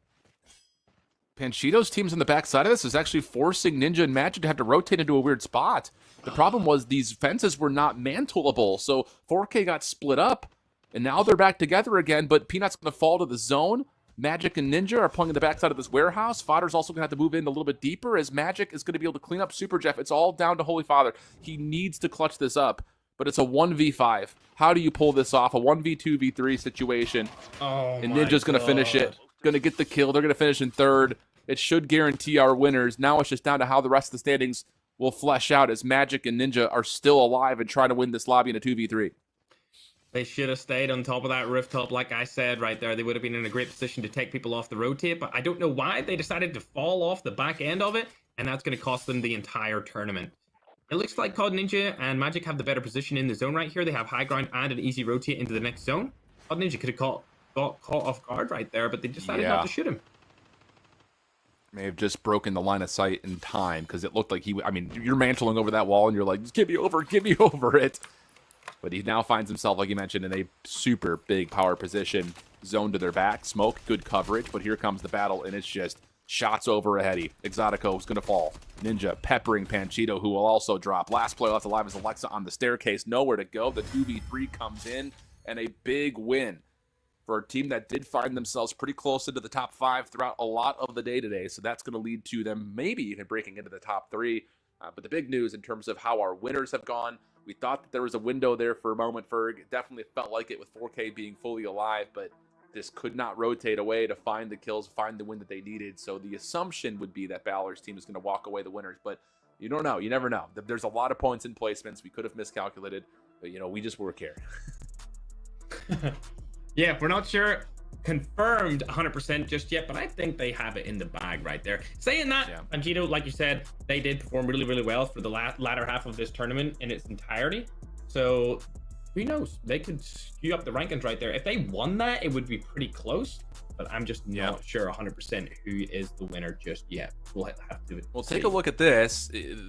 Panchito's team's on the backside of this is actually forcing Ninja and Magic to have to rotate into a weird spot. The problem was these fences were not mantleable, so 4K got split up, and now they're back together again, but Peanut's going to fall to the zone. Magic and Ninja are playing in the backside of this warehouse. Fodder's also going to have to move in a little bit deeper, as Magic is going to be able to clean up Super Jeff. It's all down to Holy Father. He needs to clutch this up, but it's a 1v5. How do you pull this off? A 1v2v3 situation, and Ninja's going to finish it. Going to get the kill. They're going to finish in third. It should guarantee our winners. Now it's just down to how the rest of the standings will flesh out, as Magic and Ninja are still alive and trying to win this lobby in a 2v3. They should have stayed on top of that rooftop, like I said right there. They would have been in a great position to take people off the rotate, but I don't know why they decided to fall off the back end of it, and that's going to cost them the entire tournament. It looks like COD Ninja and Magic have the better position in the zone right here. They have high ground and an easy rotate into the next zone. COD Ninja could have got caught off guard right there, but they decided not to shoot him. May have just broken the line of sight in time, because it looked like I mean, you're mantling over that wall and you're like, just give me over it. But he now finds himself, like you mentioned, in a super big power position, zone to their back. Smoke, good coverage, but here comes the battle, and it's just shots over ahead. Exotico is going to fall. Ninja peppering Panchito, who will also drop. Last player left alive is Alexa on the staircase. Nowhere to go. The 2v3 comes in, and a big win for a team that did find themselves pretty close into the top 5 throughout a lot of the day today. So that's going to lead to them maybe even breaking into the top 3. But the big news in terms of how our winners have gone, we thought that there was a window there for a moment, Ferg. It definitely felt like it with 4K being fully alive, but this could not rotate away to find the kills, find the win that they needed. So the assumption would be that Balor's team is going to walk away the winners, but you don't know. You never know. There's a lot of points in placements. We could have miscalculated, but, you know, we just work here. Yeah, we're not sure confirmed 100% just yet, but I think they have it in the bag right there. Saying that, Panchito, like you said, they did perform really, really well for the latter half of this tournament in its entirety. So who knows? They could skew up the rankings right there. If they won that, it would be pretty close, but I'm just not sure 100% who is the winner just yet. We'll have to take a look at this.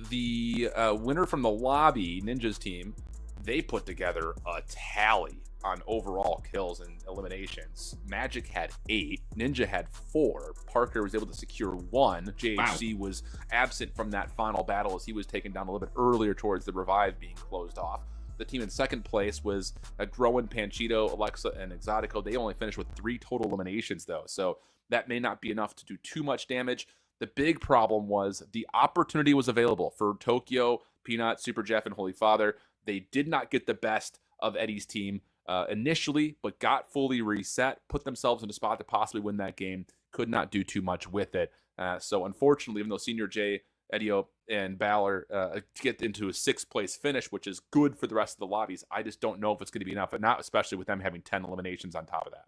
The winner from the lobby, Ninja's team, they put together a tally on overall kills and eliminations. Magic had 8, Ninja had 4, Parker was able to secure 1. JHC was absent from that final battle as he was taken down a little bit earlier towards the revive being closed off. The team in second place was Groen, Panchito, Alexa, and Exotico. They only finished with 3 total eliminations though, so that may not be enough to do too much damage. The big problem was the opportunity was available for Tokyo, Peanut, Super Jeff, and Holy Father. They did not get the best of Eddie's team initially, but got fully reset, put themselves in a spot to possibly win that game. Could not do too much with it. So unfortunately, even though Senior J, Edio, and Balor get into a 6th place finish, which is good for the rest of the lobbies, I just don't know if it's going to be enough, and not especially with them having 10 eliminations on top of that.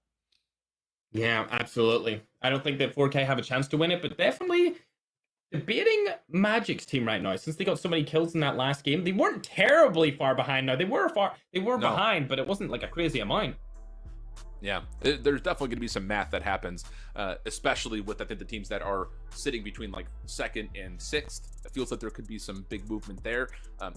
Yeah, absolutely. I don't think that 4K have a chance to win it, but definitely debating Magic's team right now, since they got so many kills in that last game. They weren't terribly far behind. Now they were behind, but it wasn't like a crazy amount. Yeah, there's definitely going to be some math that happens, especially with, I think, the teams that are sitting between like 2nd and 6th. It feels like there could be some big movement there.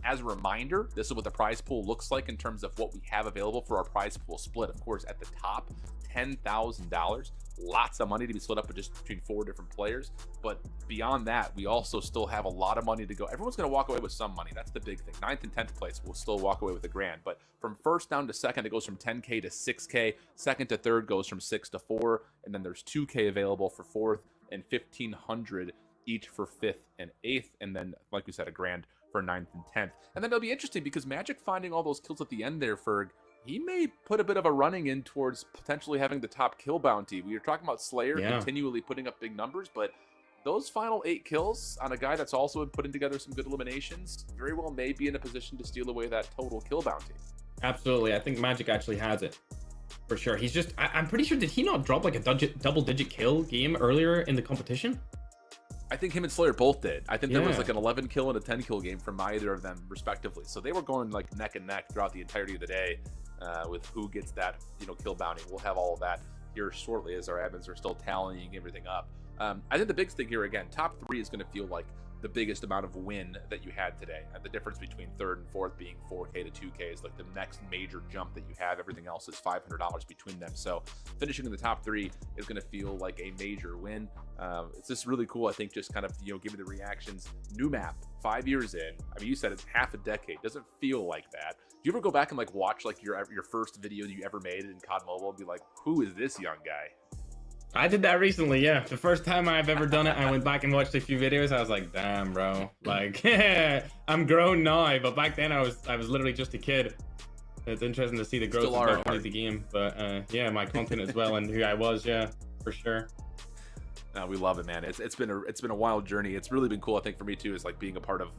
As a reminder, this is what the prize pool looks like in terms of what we have available for our prize pool split. Of course, at the top, $10,000 lots of money to be split up with just between 4 different players. But beyond that, we also still have a lot of money to go. Everyone's going to walk away with some money. That's the big thing. 9th and 10th place will still walk away with $1,000. But from first down to second, it goes from 10K to 6K. Second to third goes from 6 to 4. And then there's 2K available for fourth and 1,500 each for 5th and 8th. And then, like we said, $1,000 for 9th and 10th. And then it'll be interesting because Magic finding all those kills at the end there, Ferg, he may put a bit of a running in towards potentially having the top kill bounty. We were talking about Slayer continually putting up big numbers, but those final 8 kills on a guy that's also putting together some good eliminations very well may be in a position to steal away that total kill bounty. Absolutely. I think Magic actually has it. For sure. He's just, I'm pretty sure, did he not drop like a double-digit kill game earlier in the competition? I think him and Slayer both did. I think there was like an 11 kill and a 10 kill game from either of them respectively. So they were going like neck and neck throughout the entirety of the day with who gets that, kill bounty. We'll have all of that here shortly as our admins are still tallying everything up. I think the biggest thing here, again, top 3 is going to feel like the biggest amount of win that you had today. The difference between 3rd and 4th being 4K to 2K is like the next major jump that you have. Everything else is $500 between them. So finishing in the top 3 is going to feel like a major win. It's just really cool. I think just kind of, give me the reactions. New map, 5 years in. I mean, you said it's half a decade. Doesn't feel like that. Do you ever go back and like watch like your first video you ever made in COD Mobile and be like, who is this young guy? I did that recently, yeah. The first time I've ever done it, I went back and watched a few videos. I was like, damn, bro. Like, I'm grown now, but back then I was literally just a kid. It's interesting to see the growth of not only the game, but yeah, my content as well and who I was, yeah, for sure. We love it, man. It's been a wild journey. It's really been cool, I think, for me too, is like being a part of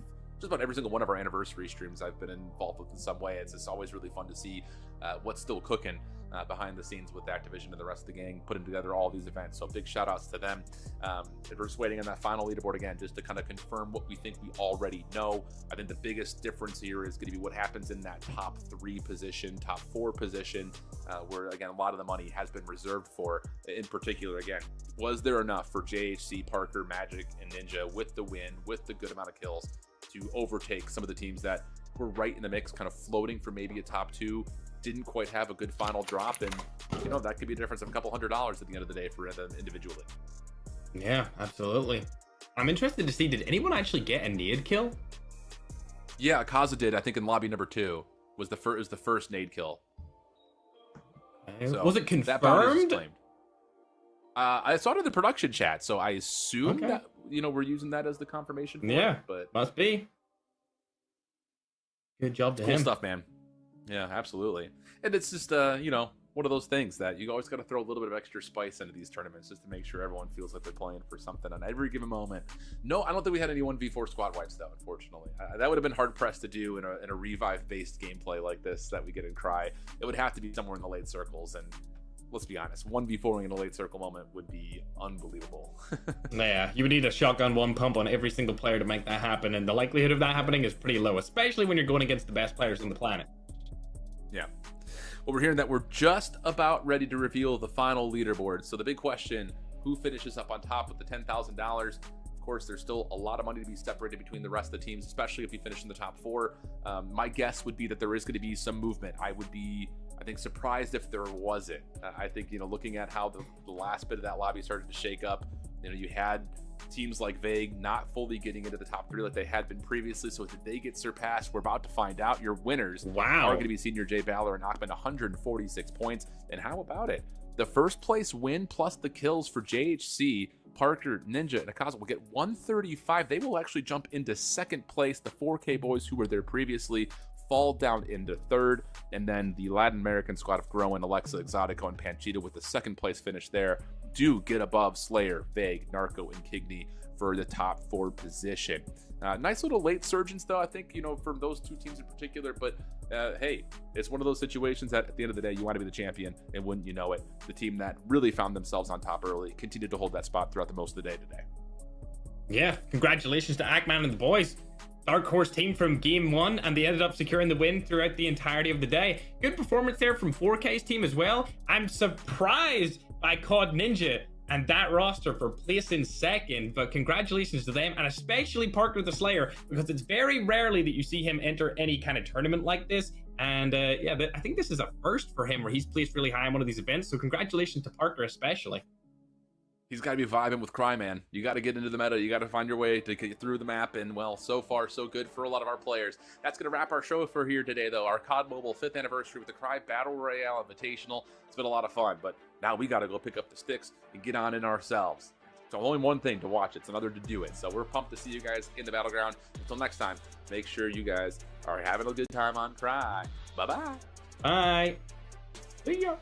just about every single one of our anniversary streams I've been involved with in some way. It's just always really fun to see what's still cooking behind the scenes with Activision and the rest of the gang putting together all these events. So big shout outs to them. And we're just waiting on that final leaderboard again, just to kind of confirm what we think we already know. I think the biggest difference here is going to be what happens in that top 3 position, top 4 position, where again, a lot of the money has been reserved for. In particular, again, was there enough for JHC, Parker, Magic, and Ninja with the win, with the good amount of kills to overtake some of the teams that were right in the mix, kind of floating for maybe a top 2, didn't quite have a good final drop, and that could be a difference of a couple $100 at the end of the day for them individually. Yeah, absolutely. I'm interested to see, did anyone actually get a nade kill? Yeah, Kaza did. I think in lobby number 2 was the first nade kill. So was it confirmed? I saw it in the production chat, so I assume that we're using that as the confirmation for it, but must be. Good job to him. Cool stuff, man. Yeah, absolutely. And it's just one of those things that you always got to throw a little bit of extra spice into these tournaments just to make sure everyone feels like they're playing for something on every given moment. No, I don't think we had any 1v4 squad wipes though, unfortunately. That would have been hard pressed to do in a revive based gameplay like this that we get in Krai. It would have to be somewhere in the late circles, and let's be honest, 1v4ing in a late circle moment would be unbelievable. Yeah, you would need a shotgun 1 pump on every single player to make that happen, and the likelihood of that happening is pretty low, especially when you're going against the best players on the planet. Yeah. Well, we're hearing that we're just about ready to reveal the final leaderboard. So the big question, who finishes up on top with the $10,000? Of course, there's still a lot of money to be separated between the rest of the teams, especially if you finish in the top 4. My guess would be that there is going to be some movement. I would be, I think, surprised if there wasn't. I think, looking at how the last bit of that lobby started to shake up, you had teams like Vague not fully getting into the top 3 like they had been previously. So did they get surpassed? We're about to find out. Your winners are going to be Senior J Valor and Achman, 146 points. And how about it? The first place win plus the kills for JHC, Parker, Ninja, and Akaza will get 135. They will actually jump into second place. The 4K boys who were there previously fall down into third. And then the Latin American squad of Groen, Alexa, Exotico, and Panchita with the second place finish there do get above Slayer, Vague, Narco, and Kigny for the top 4 position. Nice little late surgeons, though, I think, from those 2 teams in particular. But hey, it's one of those situations that at the end of the day, you want to be the champion. And wouldn't you know it, the team that really found themselves on top early continued to hold that spot throughout the most of the day today. Yeah, congratulations to Achman and the boys. Dark horse team from game 1, and they ended up securing the win throughout the entirety of the day. Good performance there from 4K's team as well. I'm surprised by COD Ninja and that roster for placing second, but congratulations to them, and especially Parker the Slayer, because it's very rarely that you see him enter any kind of tournament like this. And yeah, I think this is a first for him where he's placed really high in one of these events, so congratulations to Parker especially. He's got to be vibing with Krai, man. You got to get into the meta. You got to find your way to get through the map. And, well, so far, so good for a lot of our players. That's going to wrap our show for here today, though. Our COD Mobile 5th anniversary with the Krai Battle Royale Invitational. It's been a lot of fun. But now we got to go pick up the sticks and get on in ourselves. It's only one thing to watch. It's another to do it. So we're pumped to see you guys in the battleground. Until next time, make sure you guys are having a good time on Krai. Bye-bye. Bye. See ya.